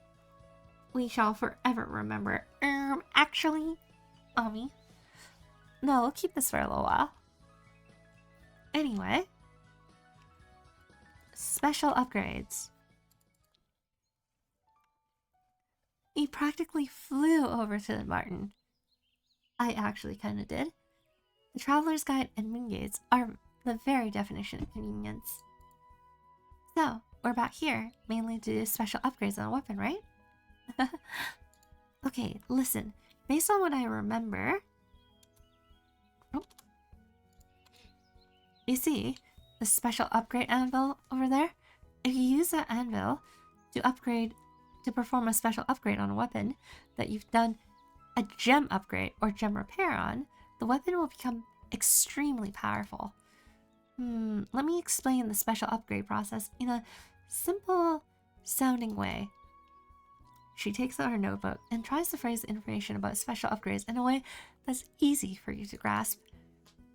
We shall forever remember. Actually, Ami. No, we'll keep this for a little while. Anyway. Special upgrades. We practically flew over to the Martin. I actually kinda did. The Traveler's Guide and Moon Gates are the very definition of convenience. So, we're back here, mainly to do special upgrades on a weapon, right? Okay, listen. Based on what I remember... Oh. You see the special upgrade anvil over there? If you use that anvil to perform a special upgrade on a weapon that you've done a gem upgrade or gem repair on, the weapon will become extremely powerful. Let me explain the special upgrade process in a simple sounding way. She takes out her notebook and tries to phrase the information about special upgrades in a way that's easy for you to grasp.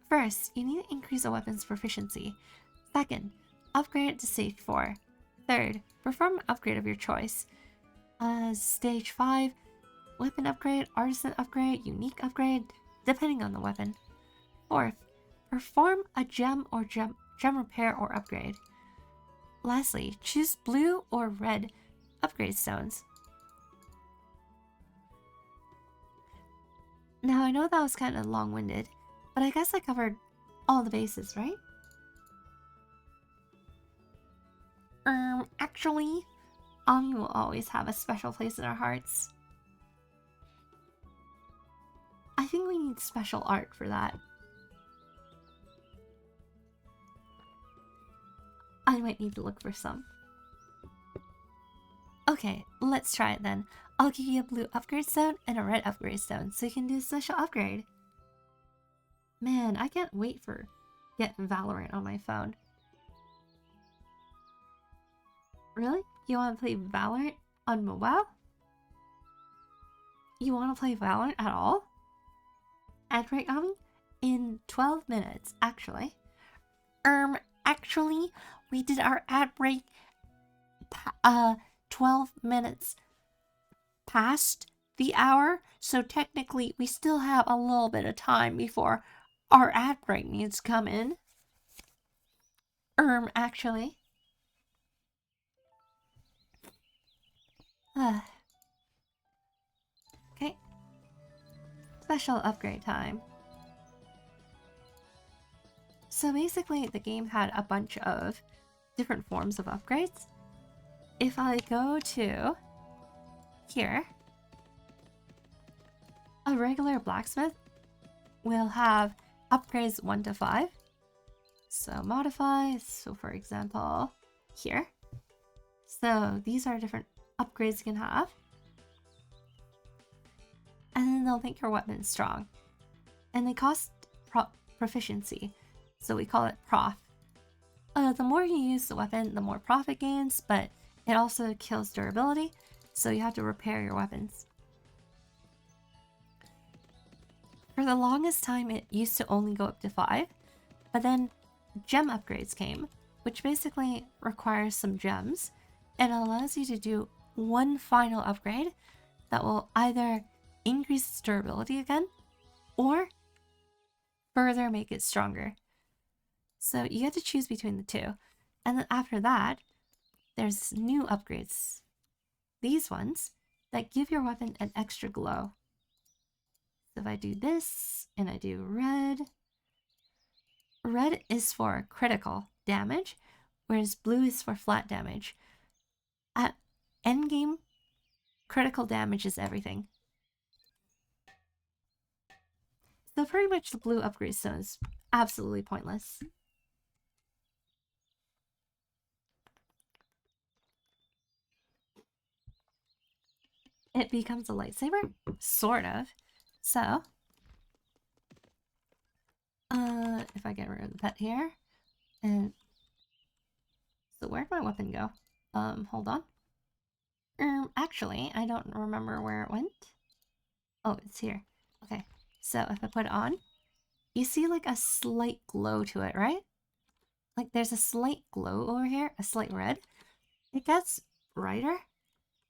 First, you need to increase a weapon's proficiency. Second, upgrade it to stage 4. Third, perform an upgrade of your choice. Stage 5, weapon upgrade, artisan upgrade, unique upgrade, depending on the weapon. Fourth, perform a gem or gem repair or upgrade. Lastly, choose blue or red upgrade stones. Now I know that was kind of long-winded, but I guess I covered all the bases, right? Actually, Ami will always have a special place in our hearts. I think we need special art for that. I might need to look for some. Okay, let's try it then. I'll give you a blue upgrade stone and a red upgrade stone so you can do a special upgrade. Man, I can't wait for getting Valorant on my phone. Really? You want to play Valorant on mobile? You want to play Valorant at all? Ad break, Ami? In 12 minutes, actually. Actually, we did our ad break 12 minutes past the hour, so technically we still have a little bit of time before our ad break needs to come in. Actually. Okay. Special upgrade time. So basically, the game had a bunch of different forms of upgrades. If I go to here, a regular blacksmith will have upgrades 1 to 5. So modify, so for example, here. So these are different upgrades you can have. And then they'll make your weapon strong. And they cost proficiency. So we call it prof. The more you use the weapon, the more profit gains, but it also kills durability, so you have to repair your weapons. For the longest time, it used to only go up to 5, but then gem upgrades came, which basically requires some gems, and allows you to do one final upgrade that will either increase its durability again, or further make it stronger. So you get to choose between the two. And then after that, there's new upgrades. These ones that give your weapon an extra glow. So if I do this and I do red, red is for critical damage, whereas blue is for flat damage. At endgame, critical damage is everything. So pretty much the blue upgrade stone is absolutely pointless. It becomes a lightsaber? Sort of. So, if I get rid of the pet here, and so where'd my weapon go? Hold on. Actually, I don't remember where it went. Oh, it's here. Okay, so if I put it on, you see like a slight glow to it, right? Like there's a slight glow over here, a slight red. It gets brighter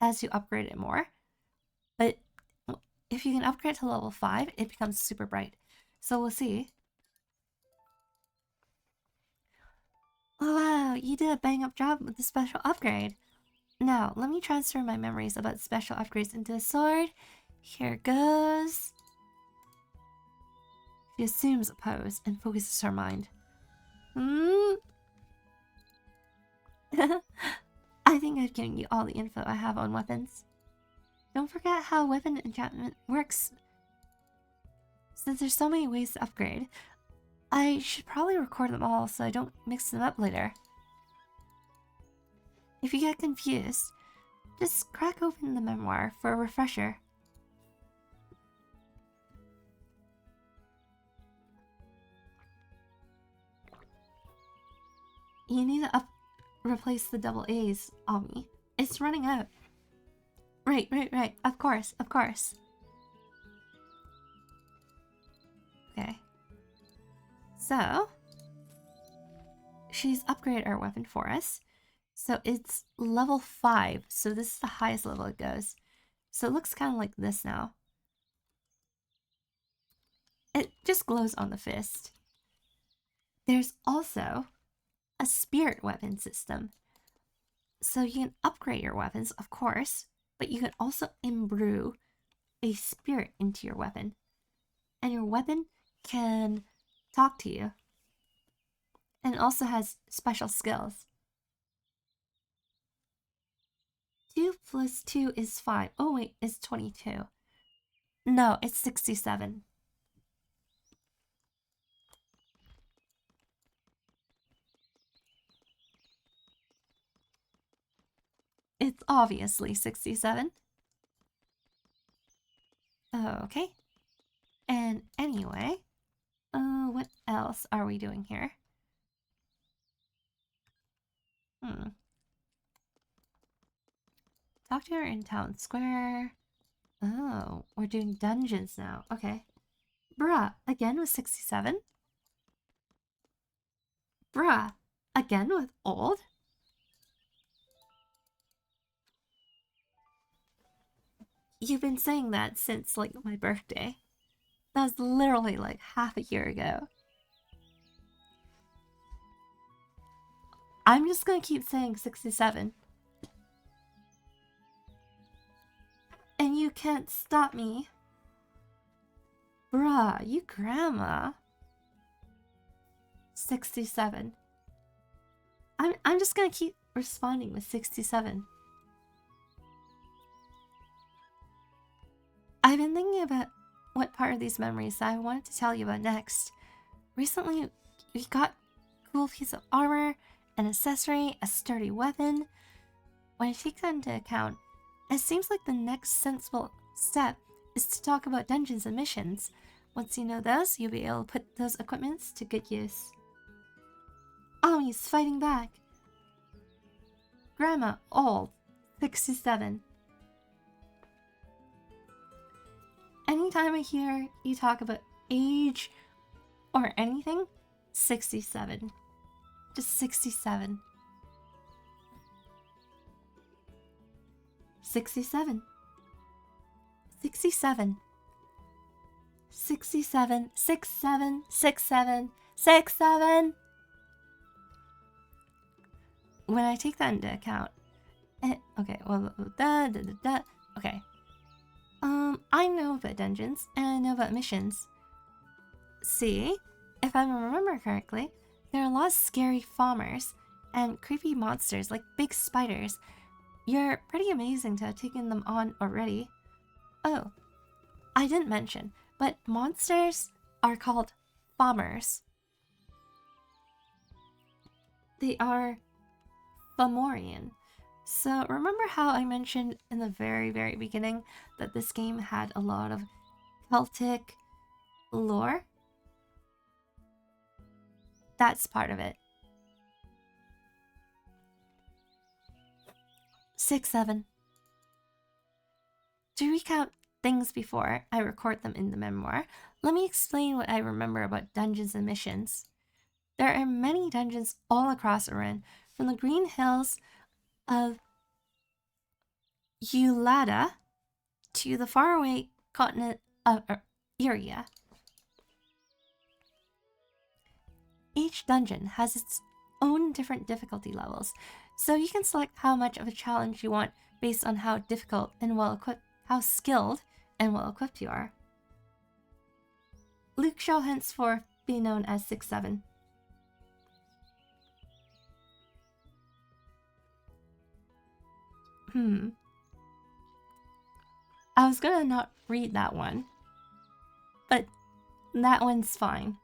as you upgrade it more. But if you can upgrade to level 5, it becomes super bright. So we'll see. Oh wow, you did a bang up job with the special upgrade. Now, let me transfer my memories about special upgrades into a sword. Here goes. She assumes a pose and focuses her mind. I think I've given you all the info I have on weapons. Don't forget how weapon enchantment works. Since there's so many ways to upgrade, I should probably record them all so I don't mix them up later. If you get confused, just crack open the memoir for a refresher. You need to replace the double A's, Ami. It's running out. Right. Of course. Okay. So, she's upgraded our weapon for us. So it's level 5. So this is the highest level it goes. So it looks kind of like this now. It just glows on the fist. There's also a spirit weapon system. So you can upgrade your weapons, of course, but you can also imbue a spirit into your weapon. And your weapon can talk to you. And it also has special skills. 2 plus 2 is 5. Oh wait, it's 22. No, it's 67. It's obviously 67. Okay. And anyway, what else are we doing here? Talk to her in town square. Oh, we're doing dungeons now. Okay. Bruh, again with 67? Bruh, again with old? You've been saying that since, like, my birthday. That was literally, like, half a year ago. I'm just gonna keep saying 67. And you can't stop me. Bruh, you grandma. 67. I'm just gonna keep responding with 67. I've been thinking about what part of these memories that I wanted to tell you about next. Recently, we got a cool piece of armor, an accessory, a sturdy weapon. When I take that into account, it seems like the next sensible step is to talk about dungeons and missions. Once you know those, you'll be able to put those equipments to good use. Oh, he's fighting back. Grandma, old, 67. Anytime I hear you talk about age or anything, 67. Just 67. 67. 67. 67. 67. 67. 67. When I take that into account, okay, well, okay. I know about dungeons, and I know about missions. See, if I remember correctly, there are a lot of scary farmers and creepy monsters like big spiders. You're pretty amazing to have taken them on already. Oh, I didn't mention, but monsters are called Fomers. They are Fomorian. So remember how I mentioned in the very, very beginning that this game had a lot of Celtic lore? That's part of it. 6-7. To recount things before I record them in the memoir, let me explain what I remember about dungeons and missions. There are many dungeons all across Iran, from the green hills of Ulada to the faraway continent of Iria. Each dungeon has its own different difficulty levels, so you can select how much of a challenge you want based on how difficult and how skilled and well equipped you are. Luke shall henceforth be known as 6-7. I was gonna not read that one, but that one's fine.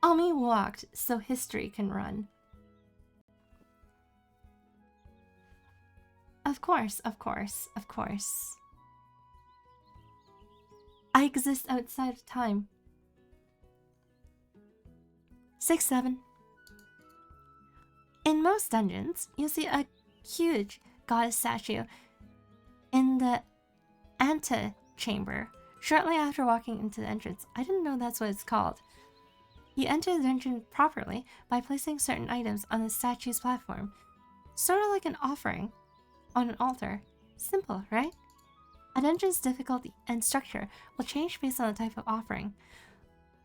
Ami walked so history can run. Of course, of course, of course. I exist outside of time. 6-7. In most dungeons, you'll see a huge goddess statue in the antechamber shortly after walking into the entrance. I didn't know that's what it's called. You enter the dungeon properly by placing certain items on the statue's platform, sort of like an offering on an altar. Simple, right? A dungeon's difficulty and structure will change based on the type of offering.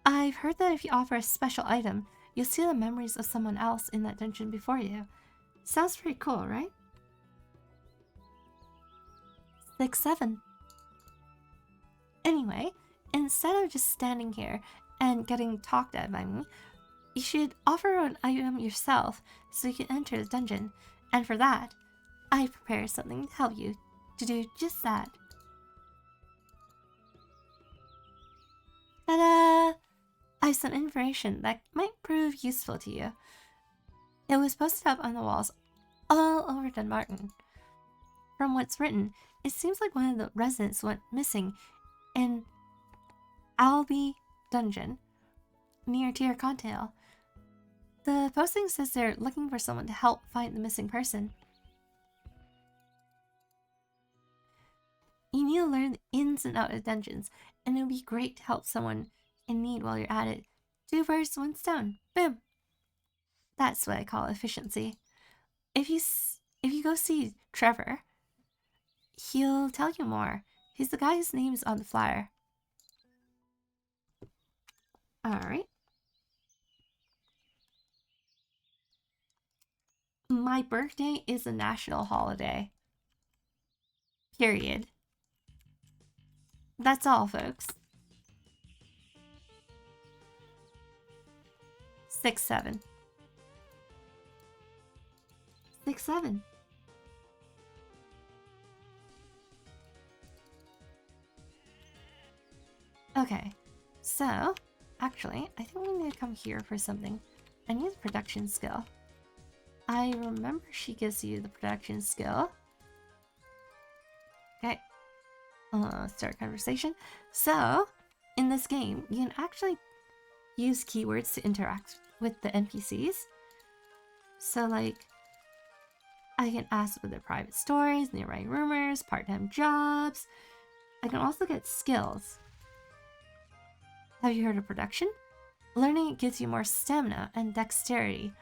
I've heard that if you offer a special item, you'll see the memories of someone else in that dungeon before you. Sounds pretty cool, right? 6-7. Anyway, instead of just standing here and getting talked at by me, you should offer an item yourself so you can enter the dungeon. And for that, I prepared something to help you to do just that. Ta-da! I have some information that might prove useful to you. It was posted up on the walls all over Dunbarton. From what's written, it seems like one of the residents went missing in Albie Dungeon near Tiercontail. The posting says they're looking for someone to help find the missing person. You need to learn the ins and outs of dungeons, and it would be great to help someone in need while you're at it. 2 birds, 1 stone. Boom! That's what I call efficiency. If you go see Trevor, he'll tell you more. He's the guy whose name is on the flyer. Alright. My birthday is a national holiday. Period. That's all, folks. 6-7. 6-7. Okay, so actually, I think we need to come here for something. I need a production skill. I remember she gives you the production skill. Okay, start conversation. So, in this game, you can actually use keywords to interact with the NPCs. So, like, I can ask with their private stories, nearby rumors, part-time jobs. I can also get skills. Have you heard of production? Learning it gives you more stamina and dexterity.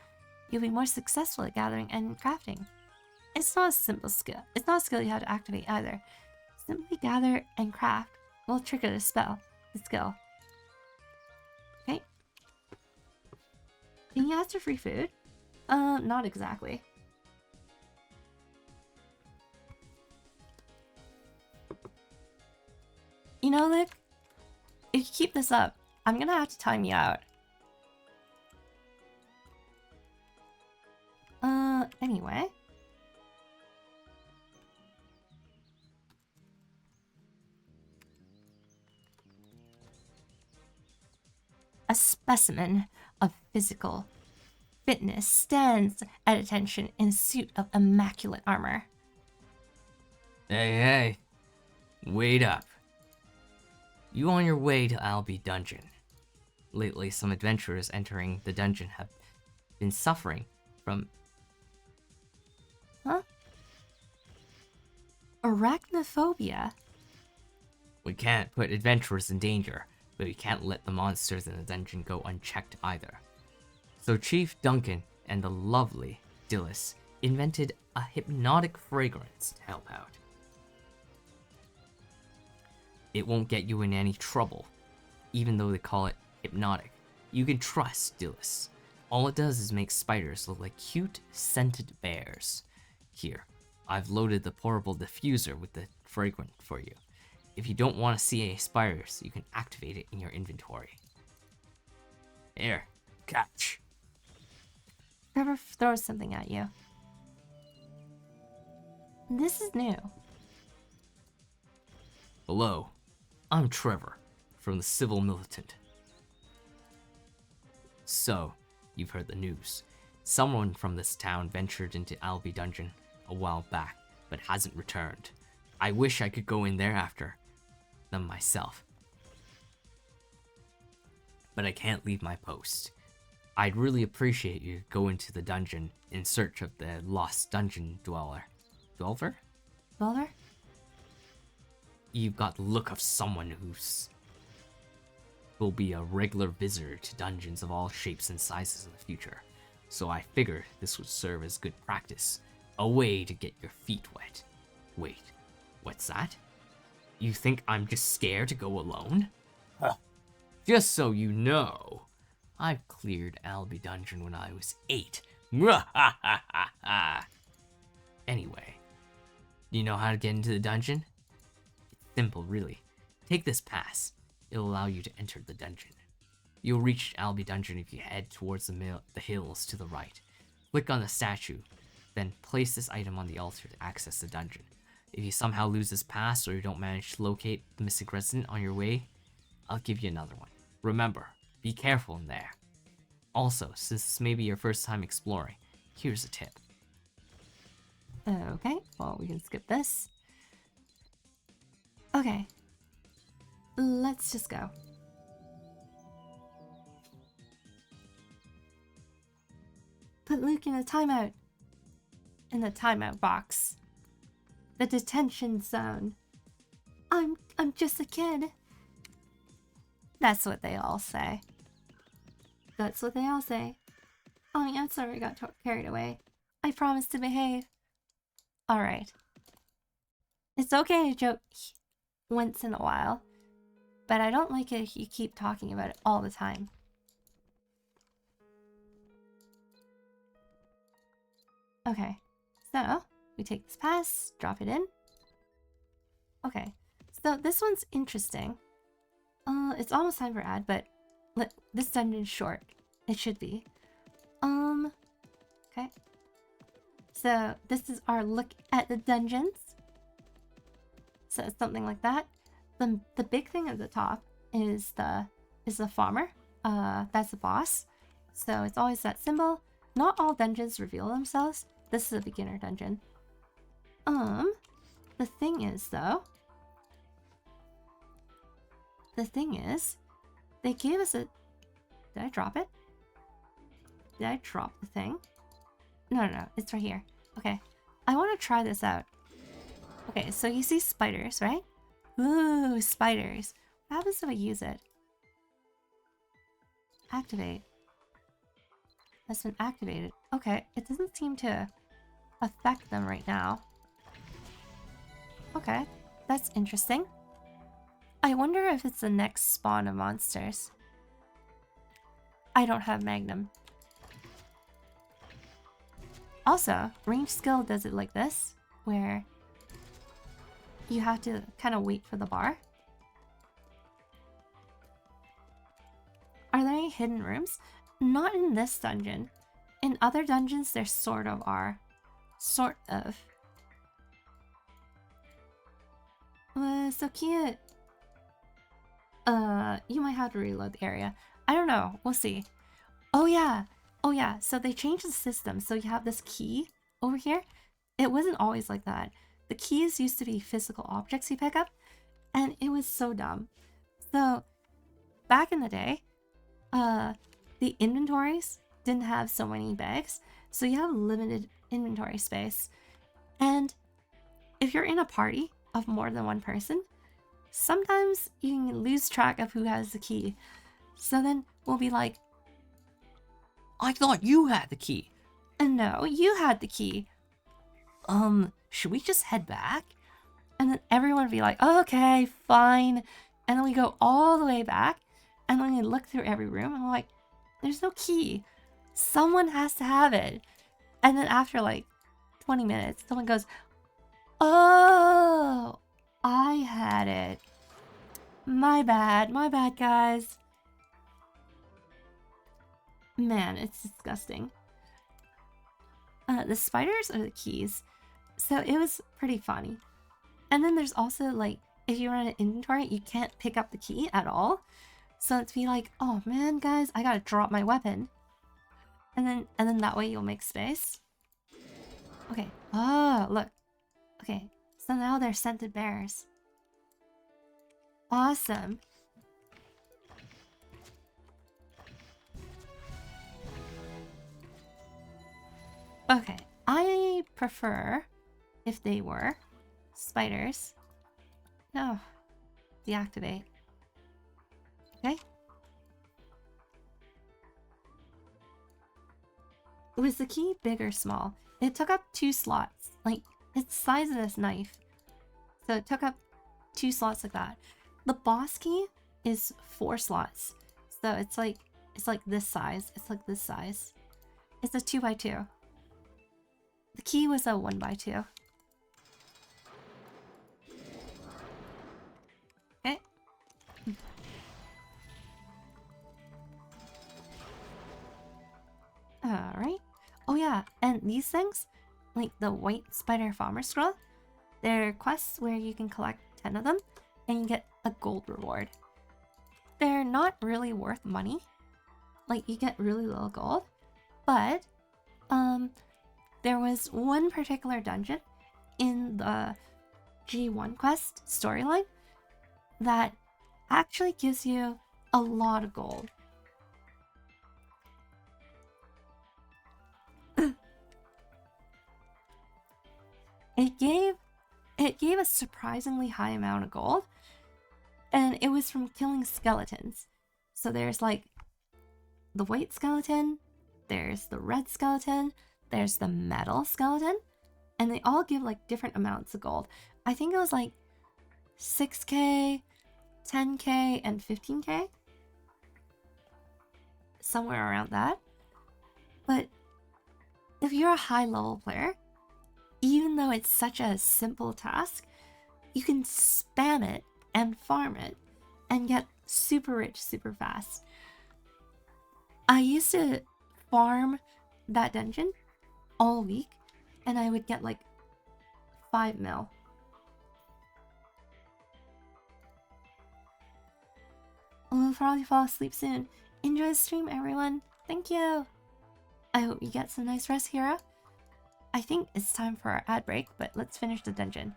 You'll be more successful at gathering and crafting. It's not a simple skill. It's not a skill you have to activate either. Simply gather and craft will trigger the skill. Okay. Can you ask for free food? Not exactly. You know, Luke, if you keep this up, I'm gonna have to time you out. Anyway. A specimen of physical fitness stands at attention in a suit of immaculate armor. Hey, wait up. You on your way to Albie Dungeon. Lately, some adventurers entering the dungeon have been suffering from... Huh? Arachnophobia? We can't put adventurers in danger, but we can't let the monsters in the dungeon go unchecked either. So Chief Duncan and the lovely Dillis invented a hypnotic fragrance to help out. It won't get you in any trouble, even though they call it hypnotic. You can trust Dillis. All it does is make spiders look like cute, scented bears. Here, I've loaded the portable diffuser with the fragrance for you. If you don't want to see any spiders, you can activate it in your inventory. Here, catch. Trevor throws something at you. This is new. Hello, I'm Trevor, from the Civil Militant. So, you've heard the news. Someone from this town ventured into Albi Dungeon a while back, but hasn't returned. I wish I could go in there after them myself, but I can't leave my post. I'd really appreciate you go into the dungeon in search of the lost dungeon dweller. Dweller? Dweller? You've got the look of someone will be a regular visitor to dungeons of all shapes and sizes in the future. So I figured this would serve as good practice, a way to get your feet wet. Wait, what's that? You think I'm just scared to go alone? Huh. Just so you know, I've cleared Albi Dungeon when I was 8. Anyway, do you know how to get into the dungeon? It's simple, really. Take this pass. It'll allow you to enter the dungeon. You'll reach Albi Dungeon if you head towards the hills to the right. Click on the statue, then place this item on the altar to access the dungeon. If you somehow lose this pass or you don't manage to locate the missing resident on your way, I'll give you another one. Remember, be careful in there. Also, since this may be your first time exploring, here's a tip. Okay, well, we can skip this. Okay. Let's just go. Put Luke in a timeout. In the timeout box. The detention zone. I'm just a kid. That's what they all say. That's what they all say. Oh, I'm sorry I got carried away. I promise to behave. Alright. It's okay to joke once in a while, but I don't like it if you keep talking about it all the time. Okay, so we take this pass, drop it in. Okay, so this one's interesting. It's almost time for ad, but this dungeon's short. It should be. Okay. So this is our look at the dungeons. So it's something like that. The big thing at the top is the farmer. That's the boss. So it's always that symbol. Not all dungeons reveal themselves. This is a beginner dungeon. The thing is though. The thing is, they gave us a... Did I drop it? Did I drop the thing? No, it's right here. Okay, I want to try this out. Okay, so you see spiders, right? Ooh, spiders. What happens if I use it? Activate. That's been activated. Okay, it doesn't seem to affect them right now. Okay, that's interesting. I wonder if it's the next spawn of monsters. I don't have Magnum. Also, range skill does it like this, where you have to kind of wait for the bar. Are there any hidden rooms? Not in this dungeon. In other dungeons, there sort of are. Sort of. So cute. You might have to reload the area. I don't know. We'll see. Oh yeah. Oh yeah. So they changed the system. So you have this key over here. It wasn't always like that. The keys used to be physical objects you pick up, and it was so dumb. So back in the day, the inventories didn't have so many bags, so you have limited inventory space. And if you're in a party of more than one person, sometimes you can lose track of who has the key. So then we'll be like, I thought you had the key. no, you had the key. Should we just head back? And then everyone would be like, okay, fine. And then we go all the way back, and then we look through every room, and we're like, there's no key. Someone has to have it. And then after like 20 minutes, someone goes, oh, I had it. My bad, guys. Man, it's disgusting. The spiders are the keys. So it was pretty funny. And then there's also like, if you run an inventory, you can't pick up the key at all. So it'd be like, oh man, guys, I gotta drop my weapon. And then that way you'll make space. Okay. Oh, look. Okay. So now they're scented bears. Awesome. Okay. I prefer if they were spiders. No. Deactivate. Okay. Was the key big or small? It took up 2 slots. Like, it's the size of this knife. So it took up 2 slots like that. The boss key is 4 slots. So it's like this size. It's like this size. It's a 2x2. The key was a 1x2. Okay. Alright. Oh yeah, and these things, like the white spider farmer scroll, they're quests where you can collect 10 of them and you get a gold reward. They're not really worth money. Like, you get really little gold. But, there was one particular dungeon in the G1 quest storyline that actually gives you a lot of gold. It gave a surprisingly high amount of gold, and it was from killing skeletons. So there's like the white skeleton, there's the red skeleton, there's the metal skeleton, and they all give like different amounts of gold. I think it was like 6k, 10k, and 15k. Somewhere around that. But if you're a high level player, even though it's such a simple task, you can spam it and farm it and get super rich super fast. I used to farm that dungeon all week and I would get like 5 mil. We'll probably fall asleep soon. Enjoy the stream, everyone. Thank you. I hope you get some nice rest, Hira. I think it's time for our ad break, but let's finish the dungeon.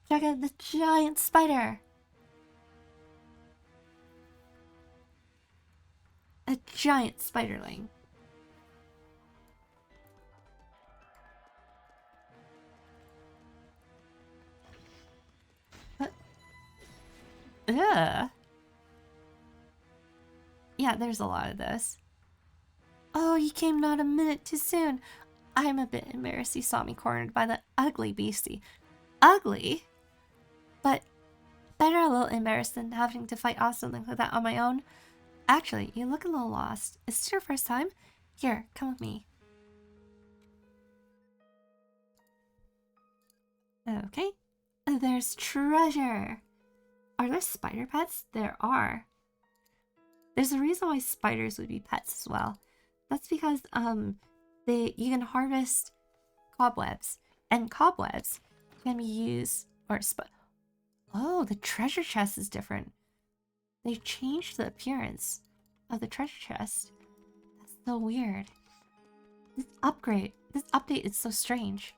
Check out the giant spider! A giant spiderling. What? Ugh. Yeah, there's a lot of this. Oh, you came not a minute too soon. I'm a bit embarrassed you saw me cornered by the ugly beastie. Ugly? But better a little embarrassed than having to fight off something like that on my own. Actually, you look a little lost. Is this your first time? Here, come with me. Okay. There's treasure. Are there spider pets? There are. There's a reason why spiders would be pets as well. That's because you can harvest cobwebs, and cobwebs can be used oh, the treasure chest is different. They changed the appearance of the treasure chest. That's so weird. This update is so strange.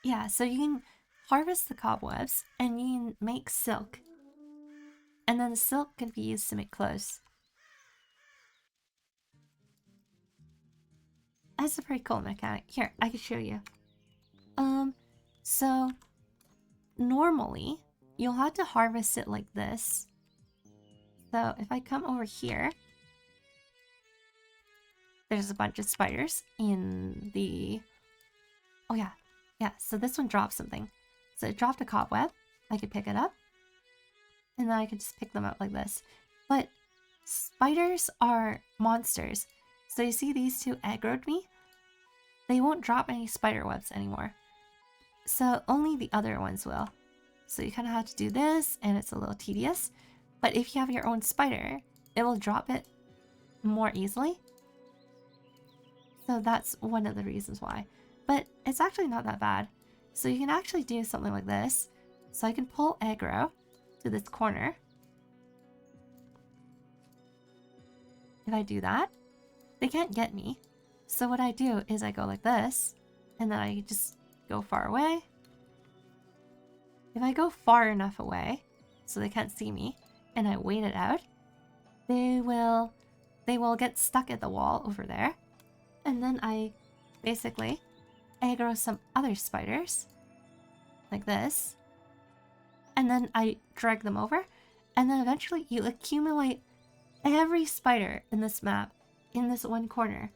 Yeah, so you can harvest the cobwebs and you can make silk. And then the silk can be used to make clothes. That's a pretty cool mechanic. Here, I can show you. So normally you'll have to harvest it like this. So if I come over here, there's a bunch of spiders in the... Oh yeah, so this one dropped something. So it dropped a cobweb. I could pick it up. And then I could just pick them up like this. But spiders are monsters. So you see these two aggroed me? They won't drop any spider webs anymore. So only the other ones will. So you kind of have to do this, and it's a little tedious. But if you have your own spider, it will drop it more easily. So that's one of the reasons why. But it's actually not that bad. So you can actually do something like this. So I can pull aggro to this corner. If I do that, they can't get me. So what I do is I go like this, and then I just go far away. If I go far enough away so they can't see me, and I wait it out, they will get stuck at the wall over there. And then I basically aggro some other spiders like this. And then I drag them over, and then eventually you accumulate every spider in this map in this one corner.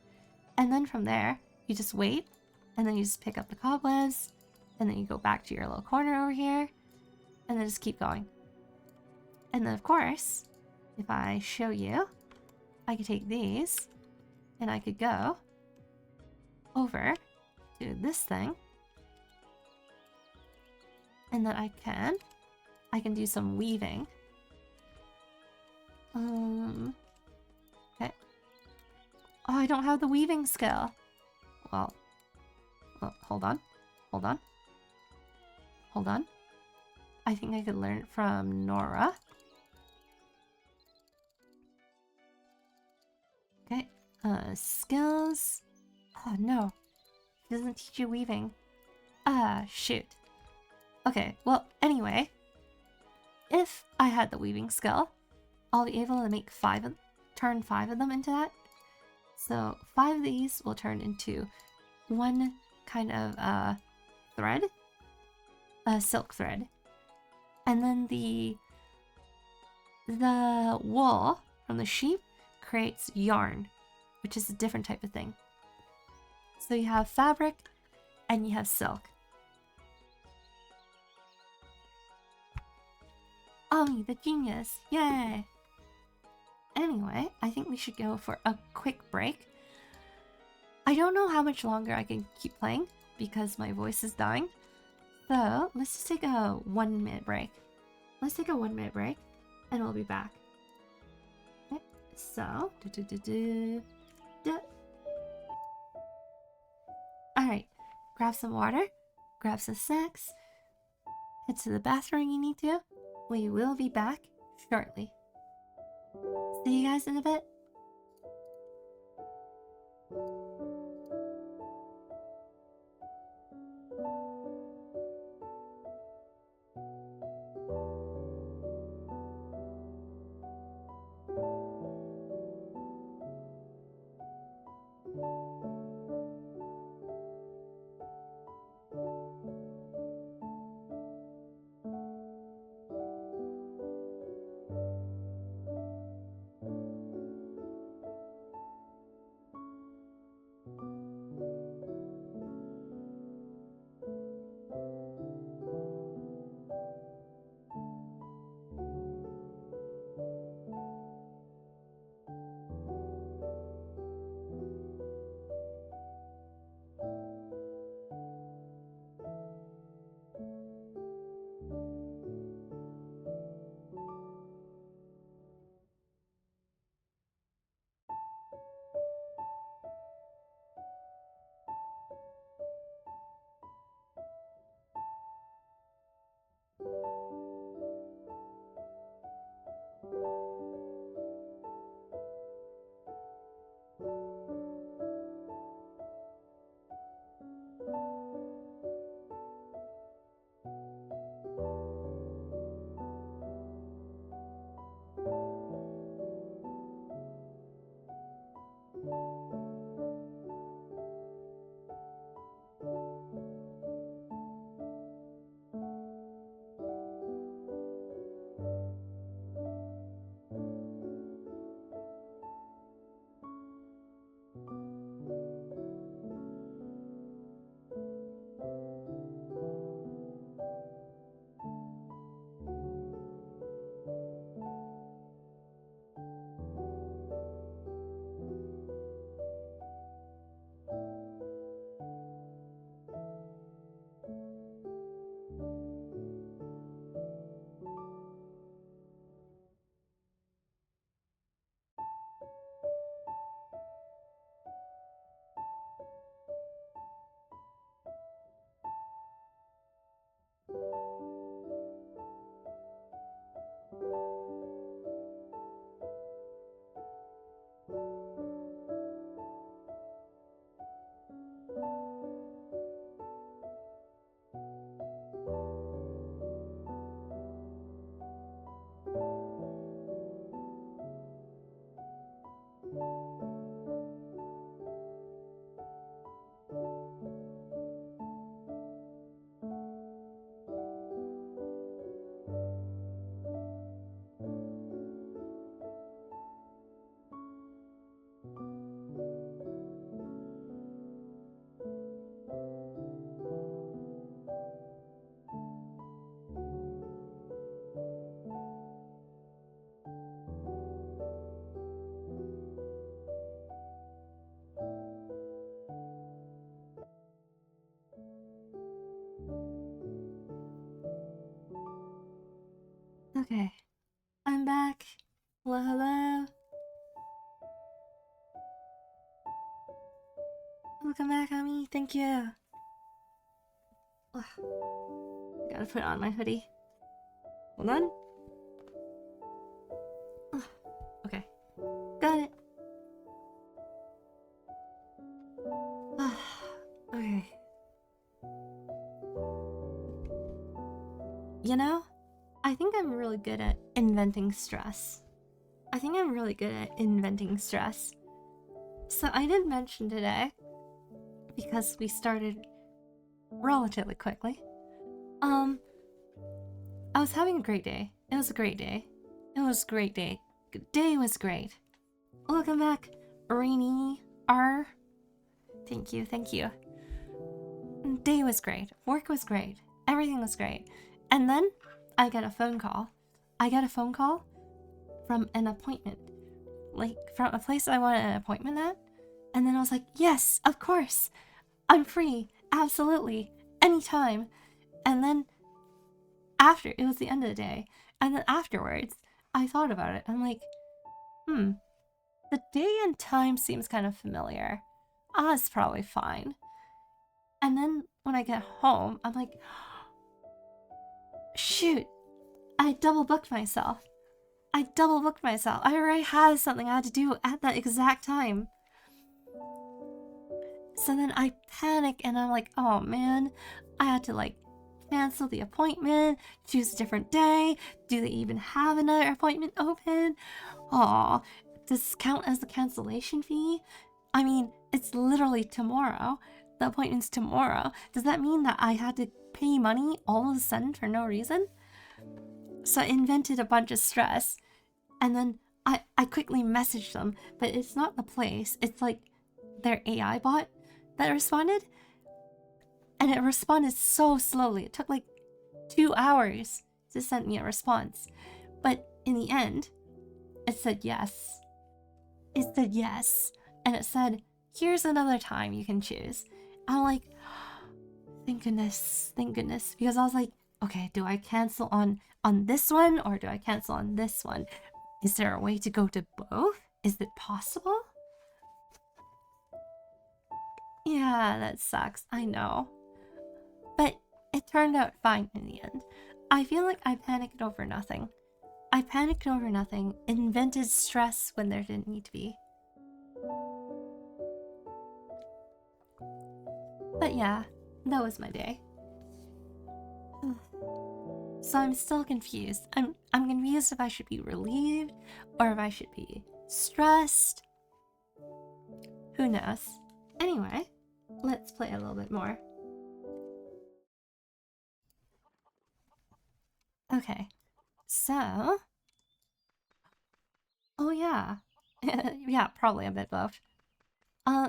And then from there, you just wait, and then you just pick up the cobwebs, and then you go back to your little corner over here, and then just keep going. And then of course, if I show you, I could take these, and I could go over to this thing, and then I can do some weaving. Okay. Oh, I don't have the weaving skill. Well, hold on. I think I could learn it from Nora. Okay. Skills. Oh no. It doesn't teach you weaving. Ah, shoot. Okay, well, anyway. If I had the weaving skill, I'll be able to make turn 5 of them into that. So 5 of these will turn into one kind of thread, a silk thread. And then the wool from the sheep creates yarn, which is a different type of thing. So you have fabric and you have silk. Ollie, the genius! Yay! Anyway, I think we should go for a quick break. I don't know how much longer I can keep playing because my voice is dying. So let's just take a 1-minute break. Let's take a 1-minute break and we'll be back. Okay, so, Alright, grab some water, grab some snacks, head to the bathroom you need to. We will be back shortly. See you guys in a bit. Okay. I'm back. Hello, hello. Welcome back, Ami. Thank you. Ugh. Gotta put on my hoodie. Hold on. Ugh. Okay. Got it. Okay. You know, I think I'm really good at inventing stress. So I did mention today, because we started relatively quickly, I was having a great day. It was a great day. Day was great. Welcome back, Rainy R. Thank you. Day was great. Work was great. Everything was great. And then I get a phone call. From an appointment. Like, from a place I wanted an appointment at. And then I was like, yes, of course. I'm free. Absolutely. Anytime. And then it was the end of the day. And then afterwards, I thought about it. I'm like, the day and time seems kind of familiar. It's probably fine. And then when I get home, I'm like, shoot, I double booked myself. I already had something I had to do at that exact time. So then I panic and I'm like, oh man, I had to cancel the appointment, choose a different day. Do they even have another appointment open? Aw, does this count as the cancellation fee? I mean, it's literally tomorrow. The appointment's tomorrow. Does that mean that I had to pay money all of a sudden for no reason? So I invented a bunch of stress. And then I quickly messaged them, but it's not the place. It's like their AI bot that responded. And it responded so slowly. It took 2 hours to send me a response. But in the end, it said yes. And it said, here's another time you can choose. I'm like, thank goodness. Because I was like, okay, do I cancel on this one or do I cancel on this one? Is there a way to go to both? Is it possible? Yeah, that sucks. I know. But it turned out fine in the end. I feel like I panicked over nothing. Invented stress when there didn't need to be. But yeah, that was my day. So I'm still confused. I'm confused if I should be relieved or if I should be stressed. Who knows? Anyway, let's play a little bit more. Okay, so... Oh yeah. Yeah, probably a bit both.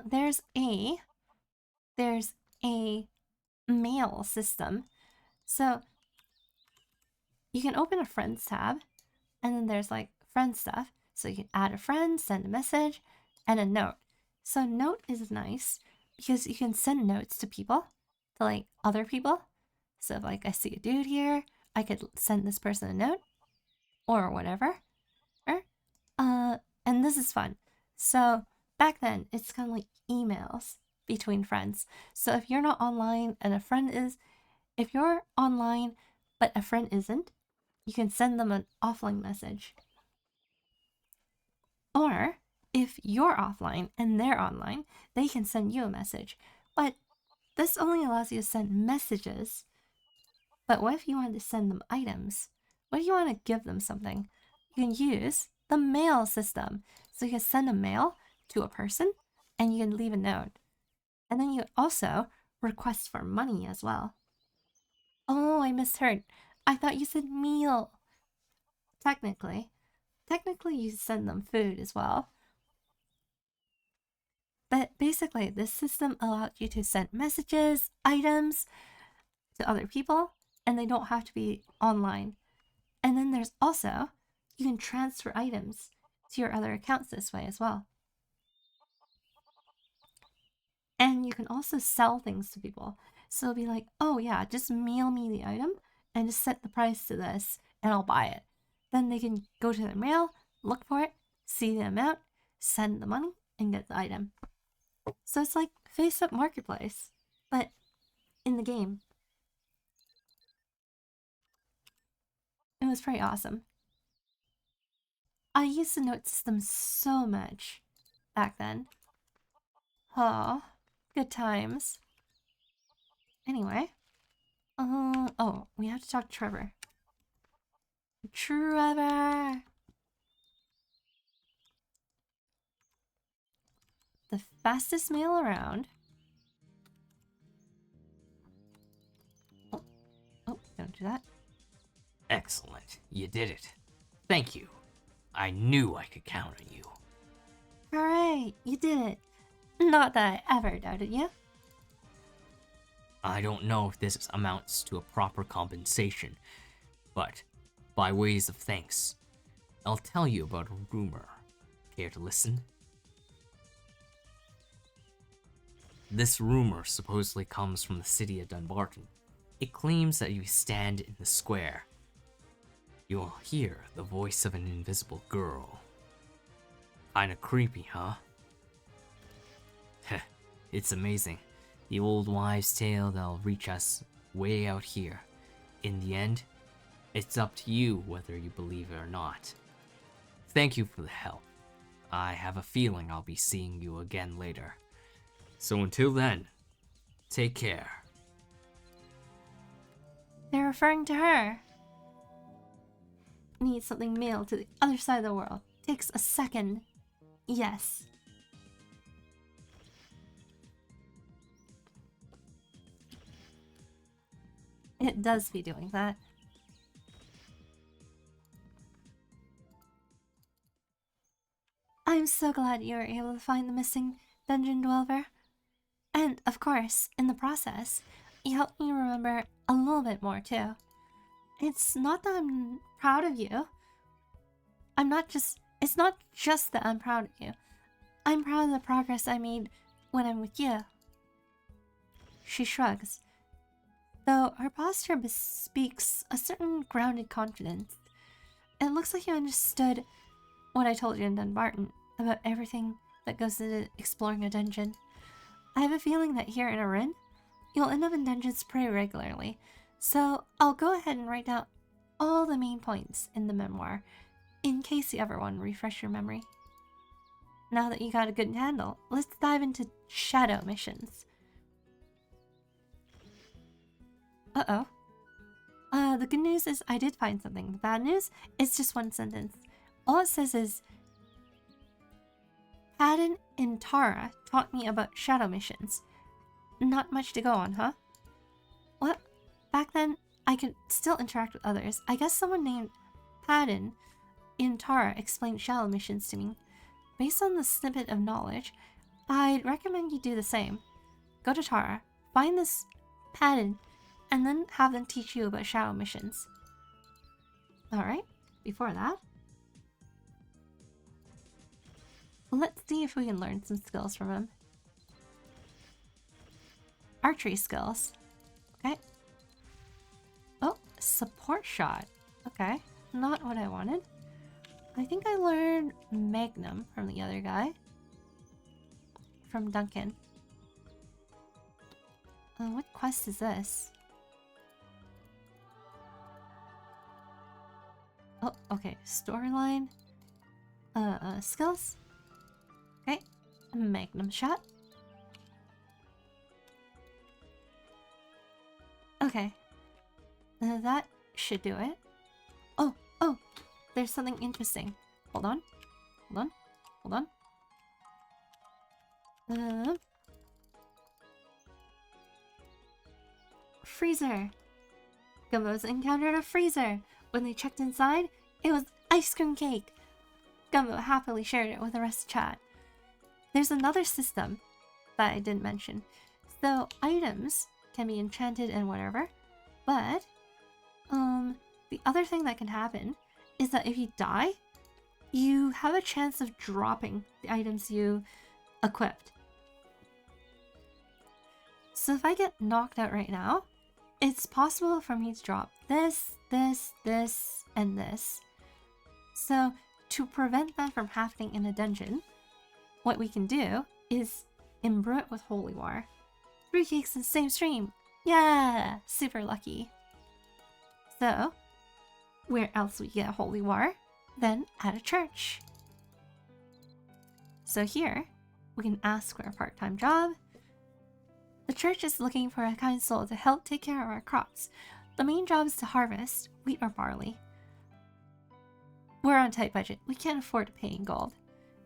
There's a mail system. So you can open a friends tab, and then there's friend stuff. So you can add a friend, send a message, and a note. So note is nice because you can send notes to people, to other people. So if I see a dude here, I could send this person a note or whatever. And this is fun. So back then, it's kind of like emails between friends. So if you're not online and a friend is, if you're online but a friend isn't, you can send them an offline message. Or if you're offline and they're online, they can send you a message. But this only allows you to send messages. But what if you wanted to send them items? What if you want to give them something? You can use the mail system. So you can send a mail to a person and you can leave a note. And then you also request for money as well. Oh, I misheard. I thought you said meal. Technically you send them food as well. But basically, this system allowed you to send messages, items to other people, and they don't have to be online. And then there's also, you can transfer items to your other accounts this way as well. And you can also sell things to people. So it'll be like, oh yeah, just mail me the item and just set the price to this and I'll buy it. then they can go to their mail, look for it, see the amount, send the money, and get the item. So it's like Facebook Marketplace, but in the game. It was pretty awesome. I used the note system so much back then. Oh, good times. Anyway. Oh, we have to talk to Trevor. Trevor! The fastest mail around. Oh, don't do that. Excellent. You did it. Thank you. I knew I could count on you. Hooray! You did it. Not that I ever doubted you. I don't know if this amounts to a proper compensation, but by ways of thanks, I'll tell you about a rumor. Care to listen? This rumor supposedly comes from the city of Dunbarton. It claims that if you stand in the square, you'll hear the voice of an invisible girl. Kinda creepy, huh? Heh, it's amazing. The old wives' tale that'll reach us way out here. In the end, it's up to you whether you believe it or not. Thank you for the help. I have a feeling I'll be seeing you again later. So until then, take care. They're referring to her. Need something mailed to the other side of the world. Takes a second. Yes. It does be doing that. I'm so glad you were able to find the missing dungeon dweller. And, of course, in the process, you helped me remember a little bit more, too. It's not that I'm proud of you. It's not just that I'm proud of you. I'm proud of the progress I made when I'm with you. She shrugs, though her posture bespeaks a certain grounded confidence. It looks like you understood what I told you in Dunbarton about everything that goes into exploring a dungeon. I have a feeling that here in Arin, you'll end up in dungeons pretty regularly, so I'll go ahead and write down all the main points in the memoir, in case you ever want to refresh your memory. Now that you got a good handle, let's dive into shadow missions. Uh-oh. The good news is I did find something. The bad news is just one sentence. All it says is, Haddon and Tara taught me about shadow missions. Not much to go on, huh? Well, back then, I could still interact with others. I guess someone named Haddon and Tara explained shadow missions to me. Based on the snippet of knowledge, I'd recommend you do the same. Go to Tara, find this Haddon, and then have them teach you about shadow missions. Alright, before that, let's see if we can learn some skills from him. Archery skills. Okay. Oh, support shot. Okay, not what I wanted. I think I learned Magnum from the other guy. From Duncan. What quest is this? Oh, okay. Storyline. Skills. Okay. Magnum shot. Okay. That should do it. Oh, there's something interesting. Hold on. Freezer. Gumbo's encountered a freezer. When they checked inside, it was ice cream cake. Gumbo happily shared it with the rest of chat. There's another system that I didn't mention. So items can be enchanted and whatever, but the other thing that can happen is that if you die, you have a chance of dropping the items you equipped. So if I get knocked out right now, it's possible for me to drop this, and this. So to prevent that from happening in a dungeon, what we can do is imbue it with holy water. 3 cakes in the same stream. Yeah, super lucky. So, where else we get holy water? Then at a church. So here, we can ask for a part-time job. The church is looking for a kind soul to help take care of our crops. The main job is to harvest wheat or barley. We're on a tight budget. We can't afford to pay in gold.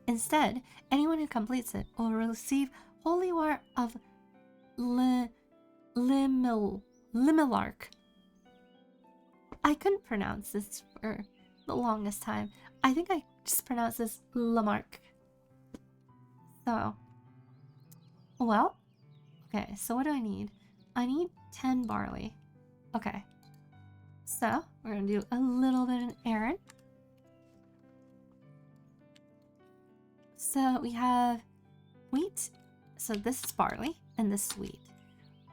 Instead, anyone who completes it will receive holy water of Limilark. I couldn't pronounce this for the longest time. I think I just pronounced this Lamarck. So, well, okay, so what do I need? I need 10 barley. Okay, so we're gonna do a little bit of an errand. So we have wheat, so this is barley, and this is wheat.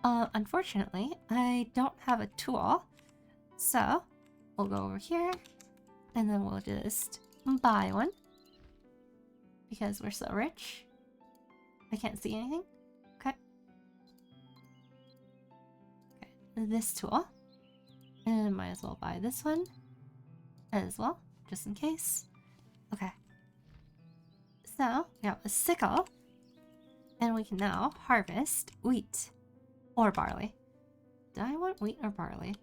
Unfortunately, I don't have a tool, so we'll go over here, and then we'll just buy one, because we're so rich. I can't see anything. Okay. Okay, this tool, and might as well buy this one as well, just in case. Okay. So, we have a sickle, and we can now harvest wheat or barley. Do I want wheat or barley?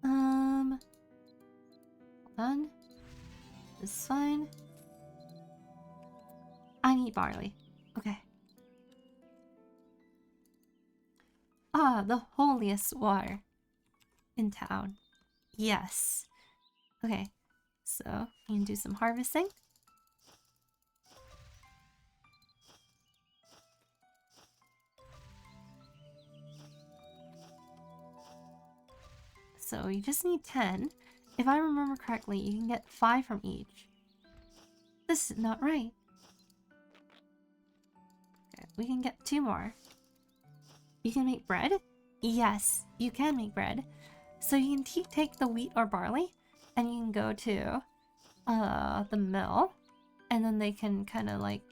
Hold on. This is fine. I need barley. Okay. Ah, the holiest water in town. Yes. Okay, so you can do some harvesting. So you just need 10. If I remember correctly, you can get 5 from each. This is not right. Okay, we can get 2 more. You can make bread? Yes, you can make bread. So you can take the wheat or barley, and you can go to the mill, and then they can kind of like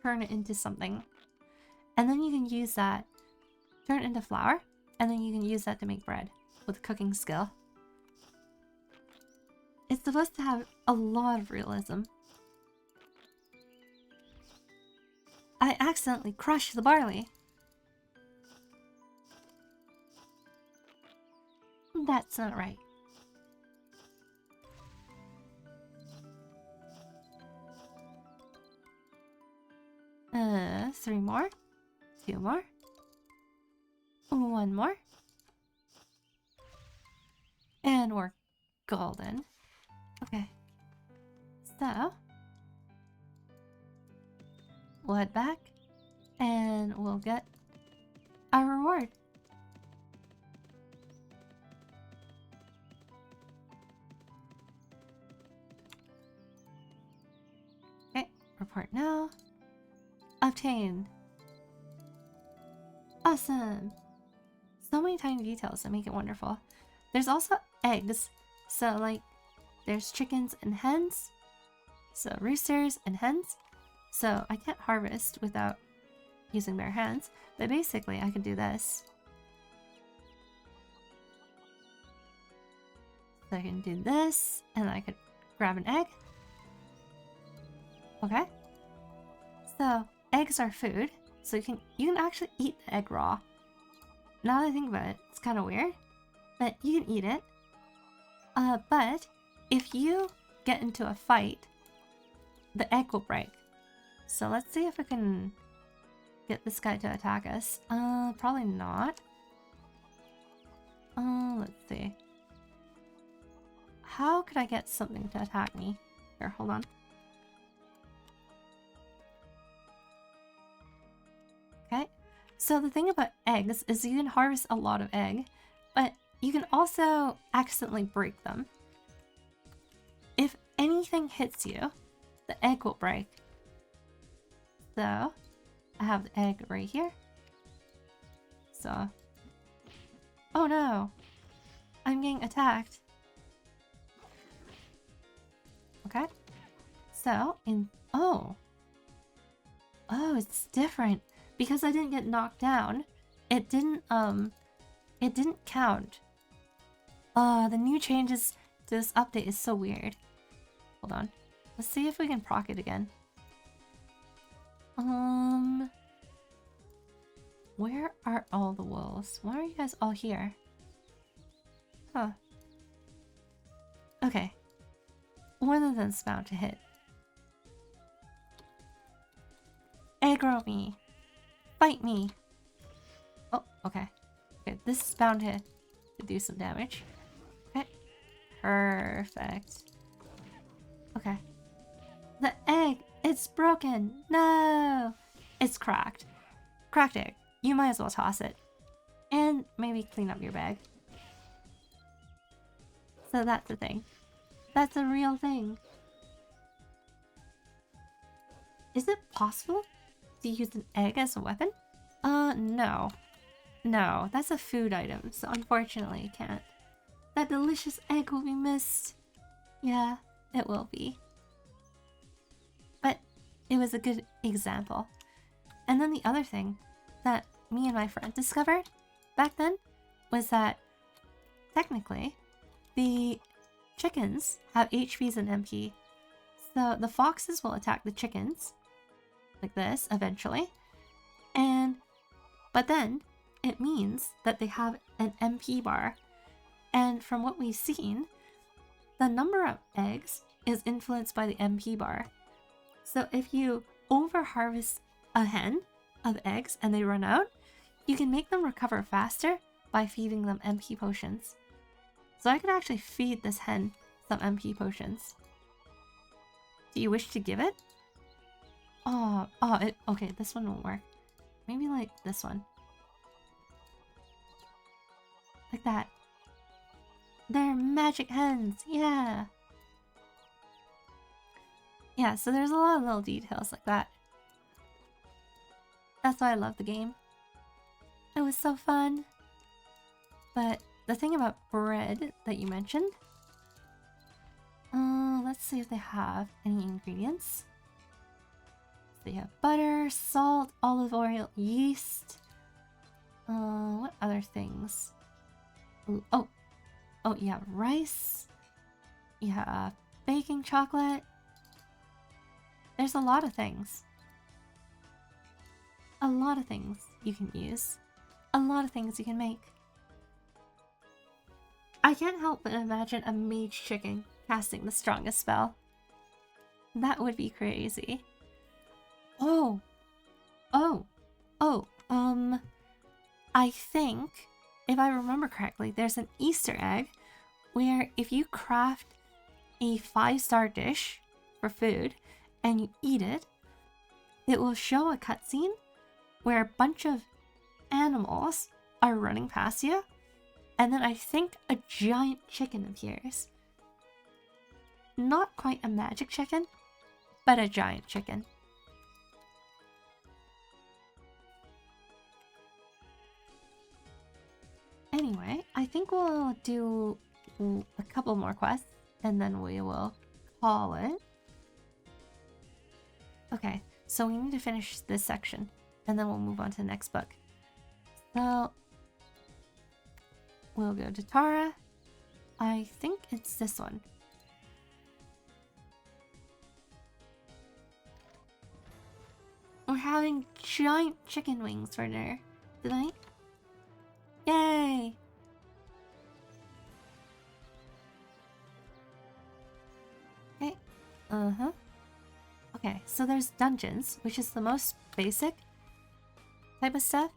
turn it into something. And then you can use that, turn it into flour, and then you can use that to make bread with cooking skill. It's supposed to have a lot of realism. I accidentally crushed the barley. That's not right. Three more, 2 more, 1 more, and we're golden. Okay, so we'll head back and we'll get our reward. Okay, report now. Obtain. Awesome. So many tiny details that make it wonderful. There's also eggs. So like there's chickens and hens. So roosters and hens. So I can't harvest without using bare hands. But basically I can do this. So I can do this and I could grab an egg. Okay. So eggs are food. So you can actually eat the egg raw. Now that I think about it, it's kind of weird, but you can eat it. But if you get into a fight, the egg will break. So let's see if we can get this guy to attack us. Probably not. Let's see. How could I get something to attack me? Here, hold on. Okay. So the thing about eggs is you can harvest a lot of egg, but you can also accidentally break them. If anything hits you, the egg will break. So I have the egg right here. So, oh no, I'm getting attacked. Okay. So, oh, it's different. Because I didn't get knocked down, it didn't count. The new changes to this update is so weird. Hold on. Let's see if we can proc it again. Where are all the wolves? Why are you guys all here? Huh. Okay. One of them's bound to hit. Aggro me. Fight me. Oh, okay. Okay, this is bound to do some damage. Okay. Perfect. Okay. The egg! It's broken! No! It's cracked. Cracked egg. You might as well toss it. And maybe clean up your bag. So that's the thing. That's a real thing. Is it possible to use an egg as a weapon? No. No, that's a food item, so unfortunately I can't. That delicious egg will be missed. Yeah, it will be. But it was a good example. And then the other thing that me and my friend discovered back then was that technically the chickens have HPs and MP. So the foxes will attack the chickens like this eventually. But then it means that they have an MP bar. And from what we've seen, the number of eggs is influenced by the MP bar. So if you over-harvest a hen of eggs and they run out, you can make them recover faster by feeding them MP potions. So I could actually feed this hen some MP potions. Do you wish to give it? Okay, this one won't work. Maybe like this one. Like that. They're magic hens, yeah! Yeah, so there's a lot of little details like that. That's why I love the game. It was so fun. But the thing about bread that you mentioned... let's see if they have any ingredients. They have butter, salt, olive oil, yeast. What other things? Ooh, oh, you have rice. You have baking chocolate. There's a lot of things. A lot of things you can use. A lot of things you can make. I can't help but imagine a mage chicken casting the strongest spell. That would be crazy. I think, if I remember correctly, there's an Easter egg where if you craft a 5-star dish for food and you eat it, it will show a cutscene where a bunch of animals are running past you, and then I think a giant chicken appears. Not quite a magic chicken, but a giant chicken. Anyway, I think we'll do a couple more quests, and then we will call it. Okay, so we need to finish this section, and then we'll move on to the next book. So, we'll go to Tara. I think it's this one. We're having giant chicken wings for dinner tonight. Yay! Okay. Okay, so there's dungeons, which is the most basic type of stuff.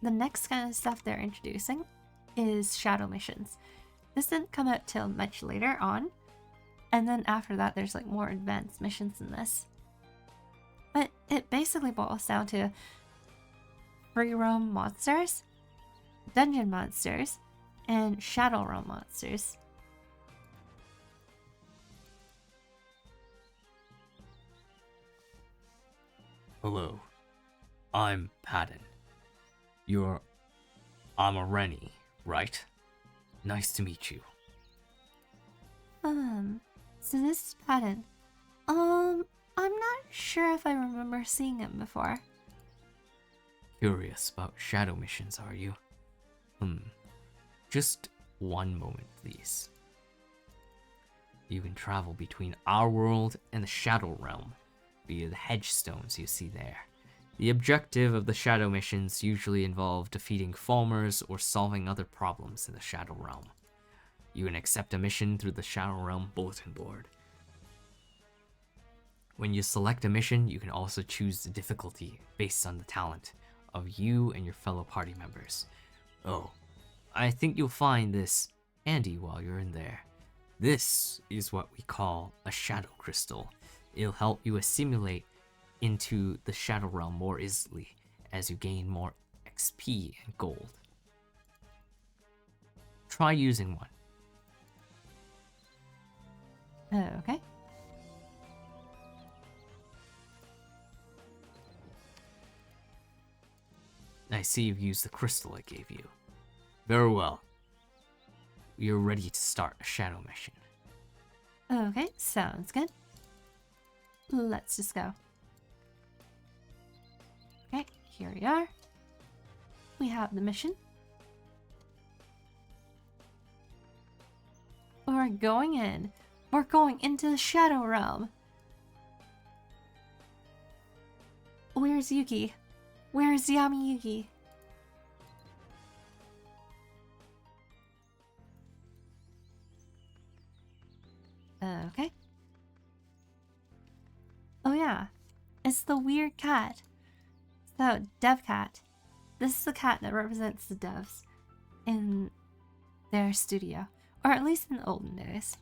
The next kind of stuff they're introducing is shadow missions. This didn't come out till much later on, and then after that there's like more advanced missions in this. But it basically boils down to free roam monsters, dungeon monsters, and shadow realm monsters. Hello, I'm Padden. You're Amareni, right? Nice to meet you. So this is Patton. I'm not sure if I remember seeing him before. Curious about shadow missions, are you? Just one moment, please. You can travel between our world and the Shadow Realm via the hedgestones you see there. The objective of the shadow missions usually involve defeating Falmers or solving other problems in the Shadow Realm. You can accept a mission through the Shadow Realm bulletin board. When you select a mission, you can also choose the difficulty based on the talent of you and your fellow party members. Oh, I think you'll find this handy while you're in there. This is what we call a shadow crystal. It'll help you assimilate into the Shadow Realm more easily as you gain more XP and gold. Try using one. Okay. I see you've used the crystal I gave you. Very well. You're ready to start a shadow mission. Okay, sounds good. Let's just go. Okay, here we are. We have the mission. We're going in. We're going into the Shadow Realm. Where's Yuki? Where's Yami Yuki? Okay. Oh yeah, it's the weird cat. So, dev cat. This is the cat that represents the devs in their studio, or at least in the olden days.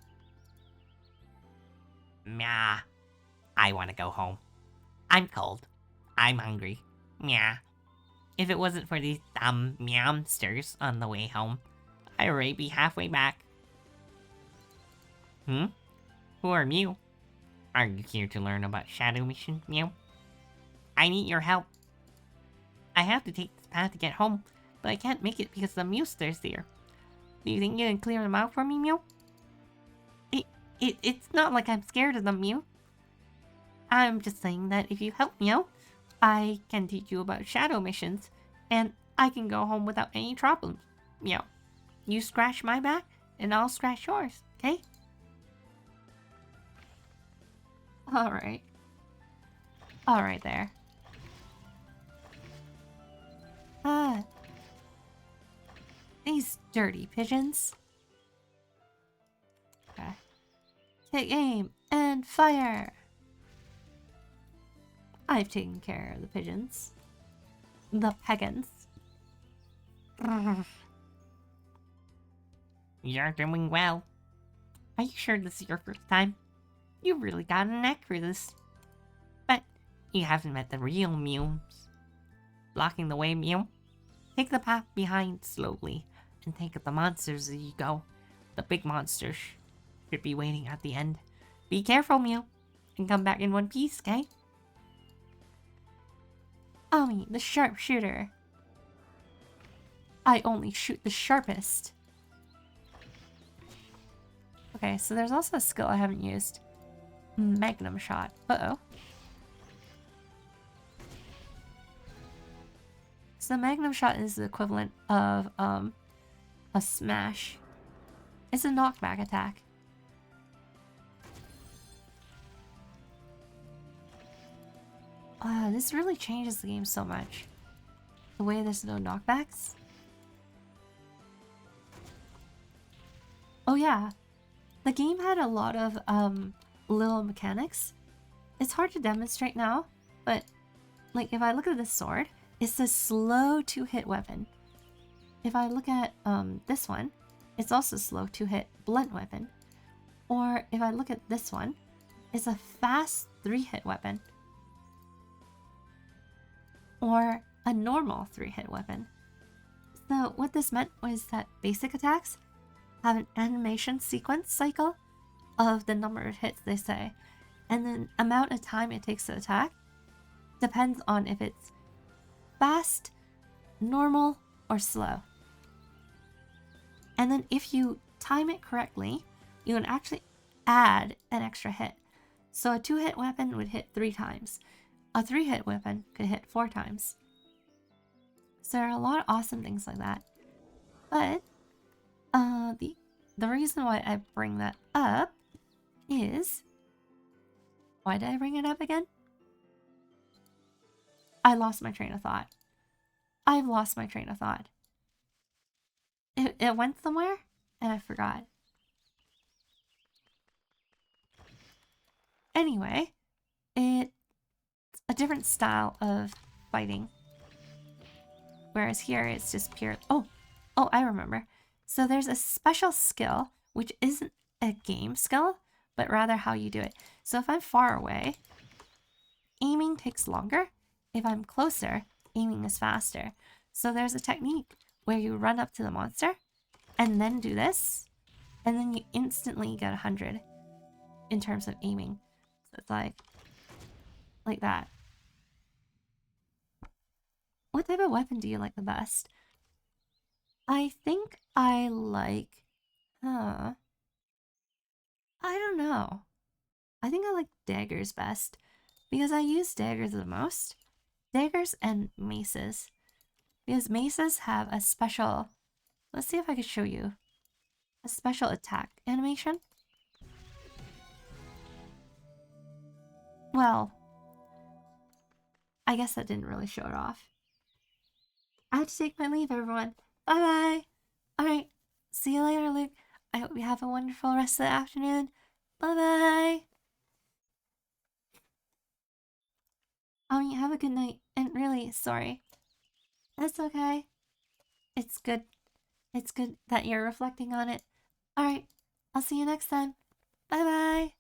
Meow. I want to go home. I'm cold. I'm hungry. Meow. If it wasn't for these dumb meowsters on the way home, I'd already be halfway back. Who are you? Are you here to learn about Shadow Mission, Mew? I need your help. I have to take this path to get home, but I can't make it because the Mewsters there. Do you think you can clear them out for me, Mew? It's not like I'm scared of them, Mew. I'm just saying that if you help me out, I can teach you about shadow missions, and I can go home without any problems. Meow. You scratch my back, and I'll scratch yours, okay? Alright. Alright there. These dirty pigeons. Okay. Take aim and fire! I've taken care of the pigeons. The pagans. You're doing well. Are you sure this is your first time? You really got a knack for this. But you haven't met the real Mews. Blocking the way, Mew. Take the path behind slowly and take out the monsters as you go. The big monsters should be waiting at the end. Be careful, Mew, and come back in one piece, okay? Ami, the sharpshooter. I only shoot the sharpest. Okay, so there's also a skill I haven't used. Magnum shot. Uh-oh. So the magnum shot is the equivalent of a smash. It's a knockback attack. This really changes the game so much. The way there's no knockbacks. Oh yeah, the game had a lot of little mechanics. It's hard to demonstrate now, but like if I look at this sword, it's a slow 2-hit weapon. If I look at this one, it's also slow 2-hit blunt weapon. Or if I look at this one, it's a fast 3-hit weapon. Or a normal 3-hit weapon. So what this meant was that basic attacks have an animation sequence cycle of the number of hits they say, and the amount of time it takes to attack depends on if it's fast, normal, or slow. And then if you time it correctly, you can actually add an extra hit. So a 2-hit weapon would hit 3 times. A 3-hit weapon could hit 4 times. So there are a lot of awesome things like that. But the reason why I bring that up is, why did I bring it up again? I lost my train of thought. I've lost my train of thought. It went somewhere and I forgot. Anyway, it's a different style of fighting. Whereas here it's just pure... Oh, I remember. So there's a special skill, which isn't a game skill, but rather how you do it. So if I'm far away, aiming takes longer. If I'm closer, aiming is faster. So there's a technique where you run up to the monster and then do this, and then you instantly get 100 in terms of aiming. So it's like that. What type of weapon do you like the best? I think I like... I don't know. I think I like daggers best, because I use daggers the most. Daggers and maces. Because maces have a special... Let's see if I can show you. A special attack animation. Well, I guess that didn't really show it off. I have to take my leave, everyone. Bye-bye. Alright, see you later, Luke. I hope you have a wonderful rest of the afternoon. Bye-bye. Have a good night. And really, sorry. That's okay. It's good. It's good that you're reflecting on it. Alright, I'll see you next time. Bye-bye.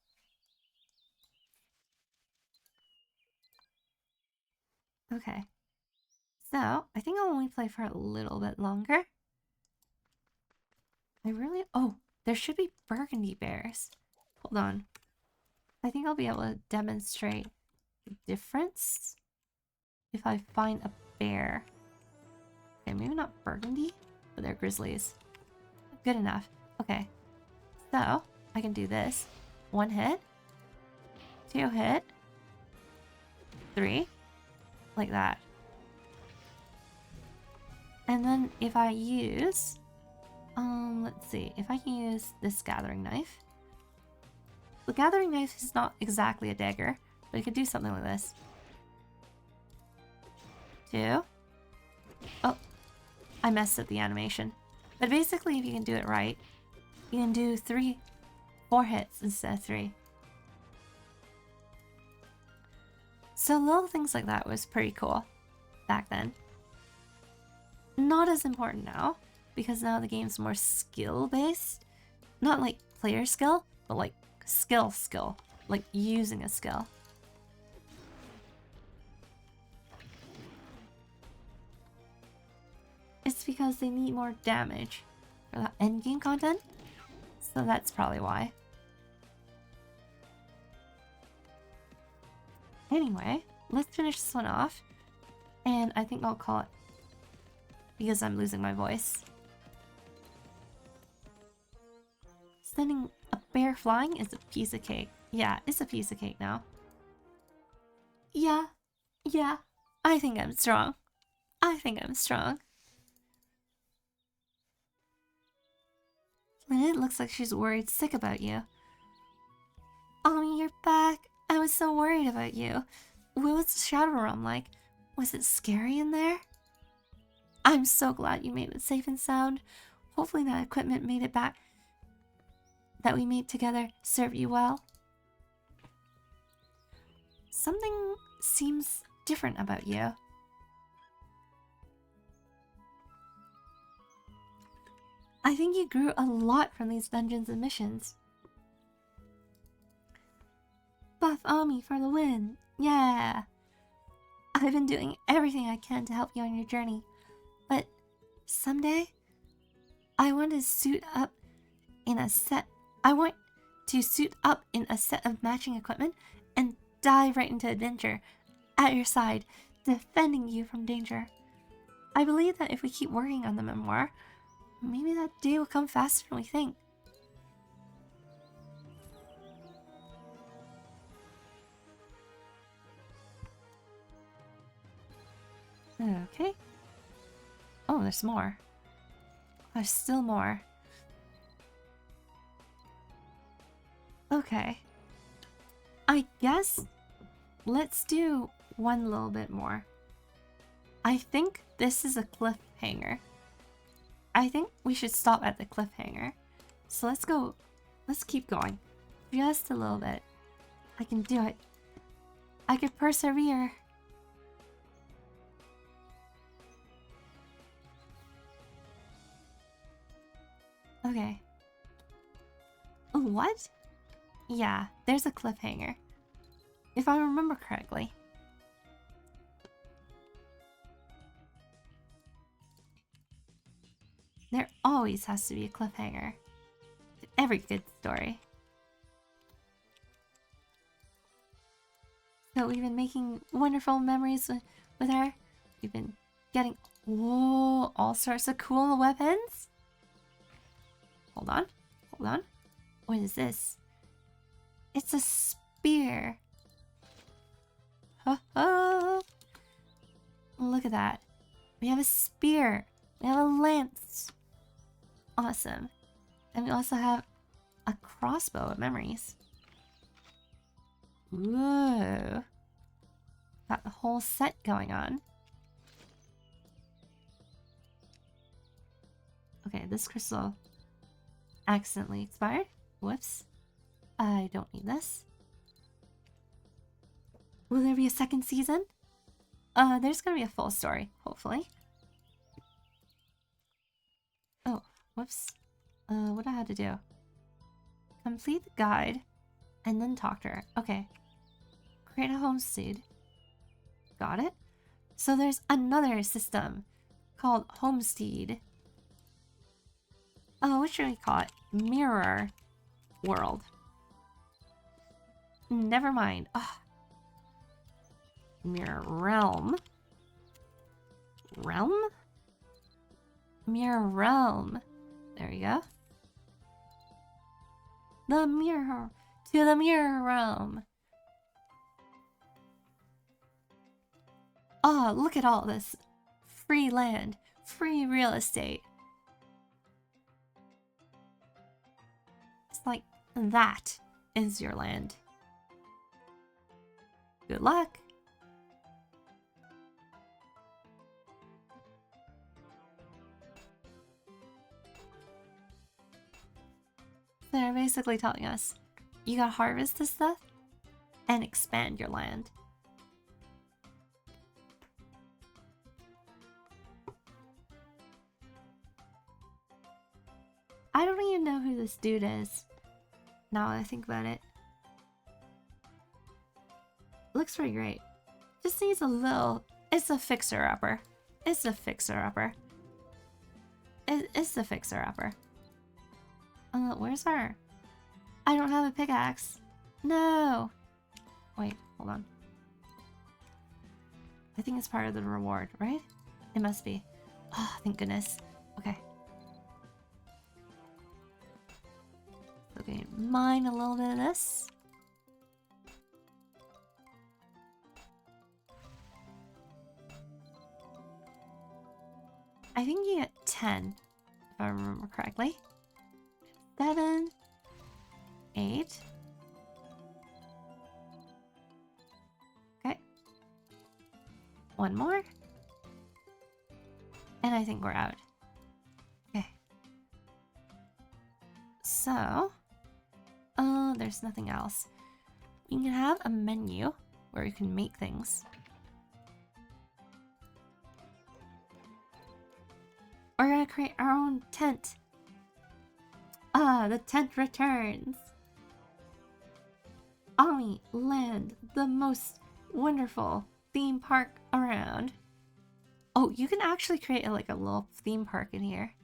Okay. So, I think I'll only play for a little bit longer. Oh, there should be burgundy bears. Hold on. I think I'll be able to demonstrate the difference if I find a bear. Okay, maybe not burgundy, but they're grizzlies. Good enough. Okay. So, I can do this. 1 hit. 2 hit. 3. Like that. And then if I use... let's see. If I can use this gathering knife. The gathering knife is not exactly a dagger, but it could do something like this. 2. Oh, I messed up the animation. But basically, if you can do it right, you can do 4 hits instead of 3. So little things like that was pretty cool back then. Not as important now, because now the game's more skill-based. Not like player skill, but like skill. Like using a skill. It's because they need more damage for the endgame content, so that's probably why. Anyway, let's finish this one off, and I think I'll call it, because I'm losing my voice. Sending a bear flying is a piece of cake. Yeah, it's a piece of cake now. Yeah, I think I'm strong. Blaanid looks like she's worried sick about you. You're back. I was so worried about you. What was the Shadow Realm like? Was it scary in there? I'm so glad you made it safe and sound. Hopefully that equipment made it back that we made together served you well. Something seems different about you. I think you grew a lot from these dungeons and missions. Buff Ami for the win! Yeah! I've been doing everything I can to help you on your journey, but someday I want to suit up in a set of matching equipment and dive right into adventure at your side, defending you from danger. I believe that if we keep working on the memoir, maybe that day will come faster than we think. Okay. Oh, there's more. There's still more. Okay. I guess let's do one little bit more. I think this is a cliffhanger. I think we should stop at the cliffhanger. So let's go. Let's keep going. Just a little bit. I can do it. I can persevere. Okay. What? Yeah, there's a cliffhanger. If I remember correctly. There always has to be a cliffhanger. To every good story. So we've been making wonderful memories with her. We've been getting, whoa, all sorts of cool weapons. Hold on. Hold on. What is this? It's a spear. Ho ho! Look at that. We have a spear. We have a lance. Awesome. And we also have a crossbow of memories. Whoa. Got the whole set going on. Okay, this crystal accidentally expired. Whoops. I don't need this. Will there be a second season? There's gonna be a full story, hopefully. Oh, whoops. What do I have to do? Complete the guide, and then talk to her. Okay. Create a homestead. Got it. So there's another system called homestead. Oh, what should we call it? Mirror world. Never mind. Ugh. Mirror realm. Realm? Mirror realm. There you go. The mirror. To the mirror realm. Oh, look at all this. Free land. Free real estate. It's like that is your land. Good luck. They're basically telling us, you gotta harvest this stuff and expand your land. I don't even know who this dude is, now that I think about it. Looks pretty great. Just needs a little... It's a fixer-upper. It's a fixer-upper. It's the fixer-upper. Where's her? I don't have a pickaxe. No! Wait, hold on. I think it's part of the reward, right? It must be. Oh, thank goodness. Okay. Okay, mine a little bit of this. I think you get 10, if I remember correctly. 7, 8. Okay. One more. And I think we're out. Okay. So, there's nothing else. You can have a menu where you can make things. We're gonna create our own tent. The tent returns. Ollie Land, the most wonderful theme park around. Oh, you can actually create a little theme park in here.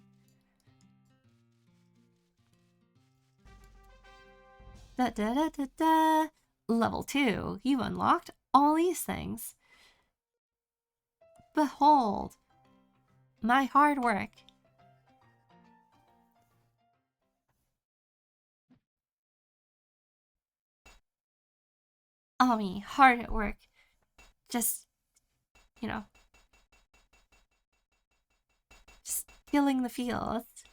Da da da da da. Level 2. You unlocked all these things. Behold my hard work. Ami, hard at work. Just, you know, tilling the fields,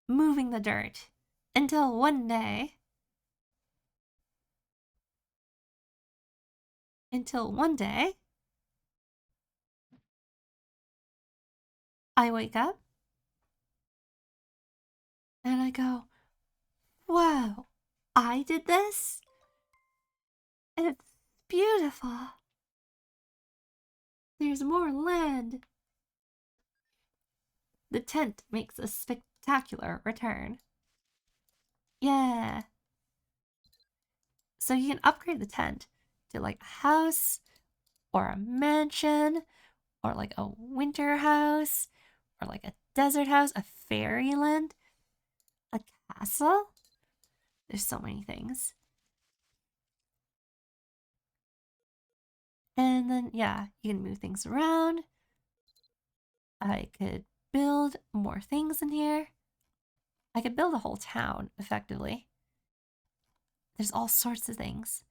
moving the dirt, until one day, I wake up and I go, "Whoa, I did this? It's beautiful. There's more land." The tent makes a spectacular return. Yeah. So you can upgrade the tent to like a house or a mansion or like a winter house or like a desert house, a fairyland, a castle. There's so many things. And then, yeah, you can move things around. I could build more things in here. I could build a whole town, effectively. There's all sorts of things.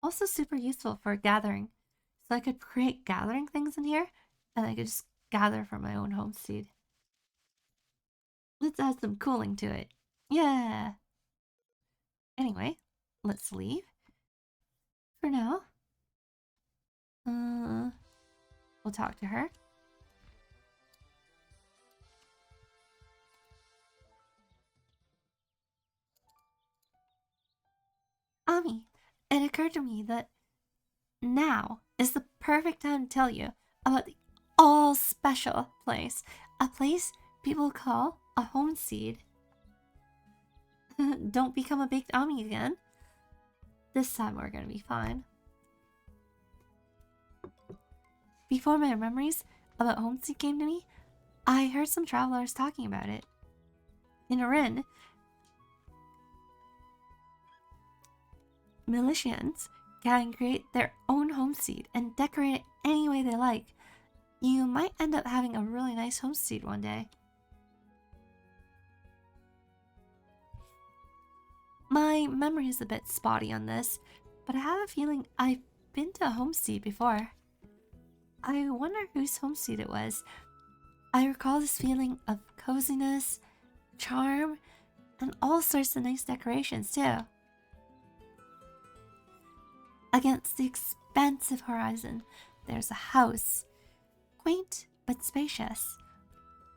Also super useful for gathering. So I could create gathering things in here, and I could just gather from my own homestead. Let's add some cooling to it. Yeah. Anyway, let's leave. For now. We'll talk to her. Ami, it occurred to me that now is the perfect time to tell you about the all special place. A place people call a homestead. Don't become a baked Ami again. This time we're gonna be fine. Before my memories about homestead came to me, I heard some travelers talking about it. In Arin, militians can create their own homestead and decorate it any way they like. You might end up having a really nice homestead one day. My memory is a bit spotty on this, but I have a feeling I've been to a homestead before. I wonder whose homestead it was. I recall this feeling of coziness, charm, and all sorts of nice decorations too. Against the expansive horizon, there's a house, quaint but spacious.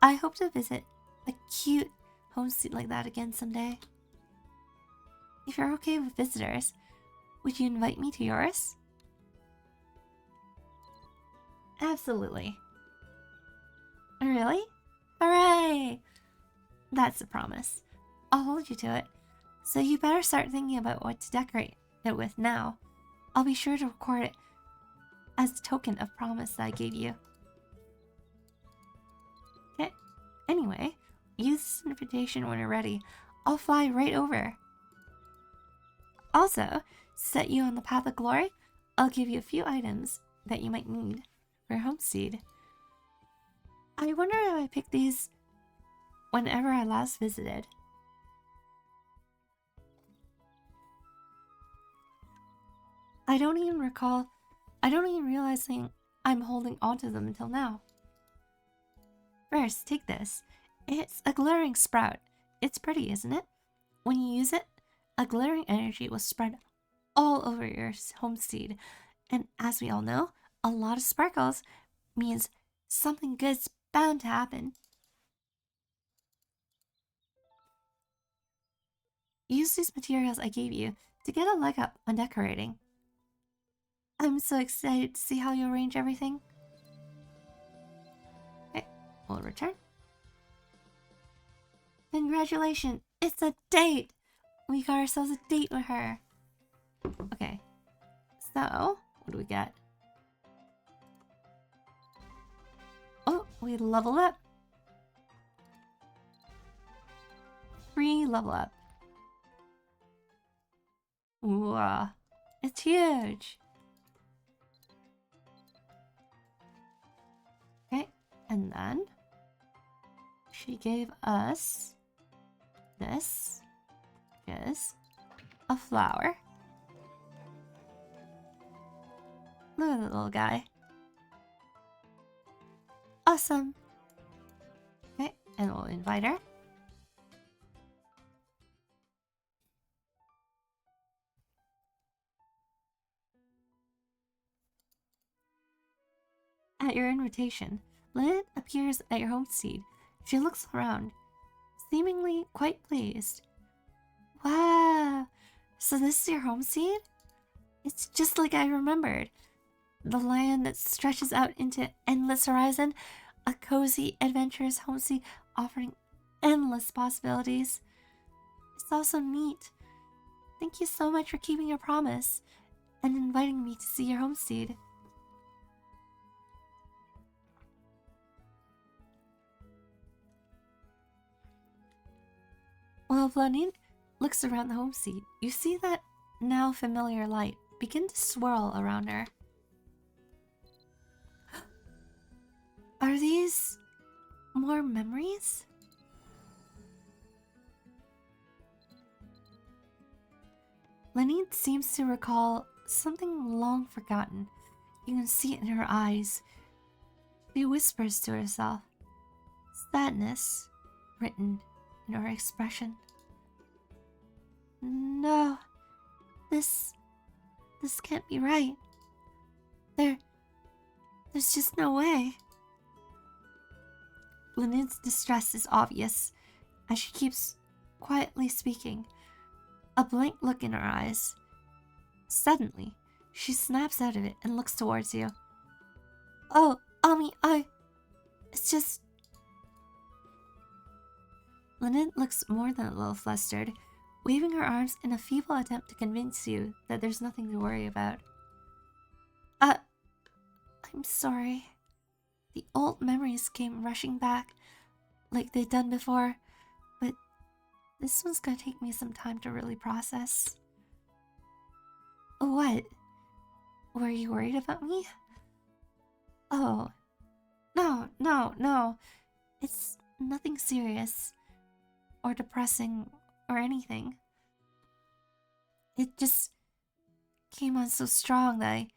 I hope to visit a cute homestead like that again someday. If you're okay with visitors, would you invite me to yours? Absolutely. Really? Hooray! That's a promise. I'll hold you to it. So you better start thinking about what to decorate it with now. I'll be sure to record it as a token of promise that I gave you. Okay. Anyway, use this invitation when you're ready. I'll fly right over. Also, to set you on the path of glory, I'll give you a few items that you might need for your homestead. I wonder if I picked these whenever I last visited. I don't even realize I'm holding onto them until now. First, take this. It's a glittering sprout. It's pretty, isn't it? When you use it, a glittering energy will spread all over your homestead. And as we all know, a lot of sparkles means something good's bound to happen. Use these materials I gave you to get a leg up on decorating. I'm so excited to see how you arrange everything. Okay, we'll return. Congratulations, it's a date! We got ourselves a date with her. Okay, so, what do we get? Oh, we leveled up. 3 level up. Wow, it's huge. Okay, and then she gave us this is a flower. Look at the little guy. Awesome. Okay, and we'll invite her. At your invitation, Blaanid appears at your homestead. She looks around, seemingly quite pleased. Wow, so this is your homestead? It's just like I remembered. The land that stretches out into endless horizon, a cozy, adventurous homestead offering endless possibilities. It's also neat. Thank you so much for keeping your promise and inviting me to see your homestead. While Blaanid looks around the homestead, you see that now familiar light begin to swirl around her. Are these more memories? Blaanid seems to recall something long forgotten. You can see it in her eyes. She whispers to herself, sadness written in her expression. No, this can't be right. There's just no way. Blaanid's distress is obvious as she keeps quietly speaking, a blank look in her eyes. Suddenly, she snaps out of it and looks towards you. Oh, Ami, it's just... Blaanid looks more than a little flustered, waving her arms in a feeble attempt to convince you that there's nothing to worry about. I'm sorry. The old memories came rushing back, like they'd done before, but this one's gonna take me some time to really process. What? Were you worried about me? Oh, no. It's nothing serious, or depressing, or anything. It just came on so strong that I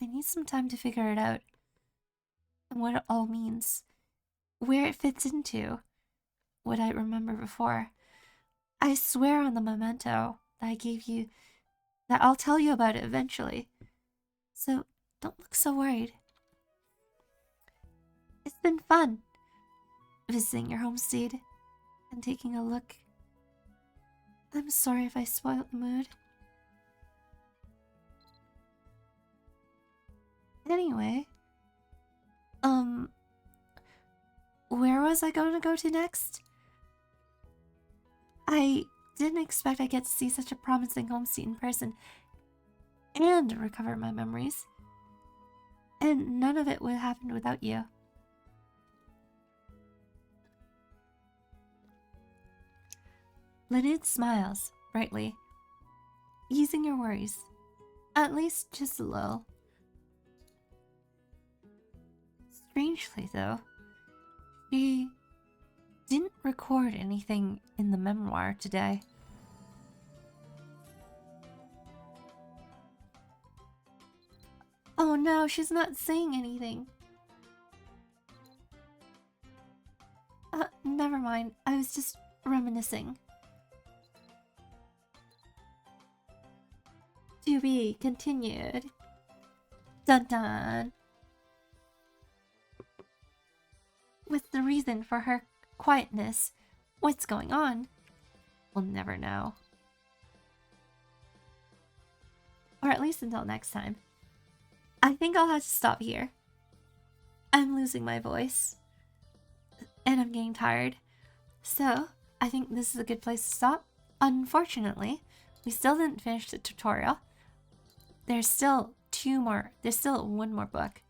need some time to figure it out. And what it all means. Where it fits into what I remember before. I swear on the memento that I gave you that I'll tell you about it eventually. So don't look so worried. It's been fun visiting your homestead and taking a look. I'm sorry if I spoiled the mood. Anyway, where was I going to go to next? I didn't expect I'd get to see such a promising homestead in person and recover my memories. And none of it would have happened without you. Blaanid smiles brightly, easing your worries, at least just a little. Strangely, though, she didn't record anything in the memoir today. Oh no, she's not saying anything. Never mind. I was just reminiscing. To be continued. Dun dun. What's the reason for her quietness? What's going on? We'll never know. Or at least until next time. I think I'll have to stop here. I'm losing my voice. And I'm getting tired. So, I think this is a good place to stop. Unfortunately, we still didn't finish the tutorial. There's still one more book.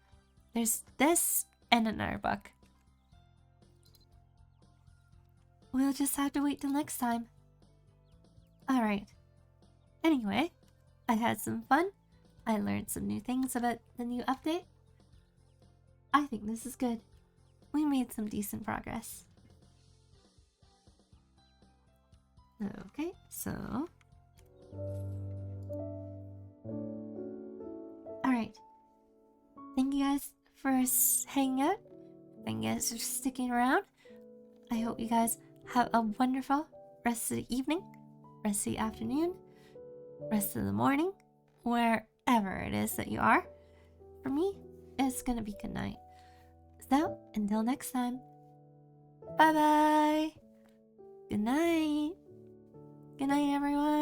There's this and another book. We'll just have to wait till next time. Alright. Anyway, I had some fun. I learned some new things about the new update. I think this is good. We made some decent progress. Okay, so... Alright. Thank you guys for hanging out. Thank you guys for sticking around. I hope you guys have a wonderful rest of the evening, rest of the afternoon, rest of the morning, wherever it is that you are. For me, it's gonna be good night. So, until next time, bye bye. Good night. Good night, everyone.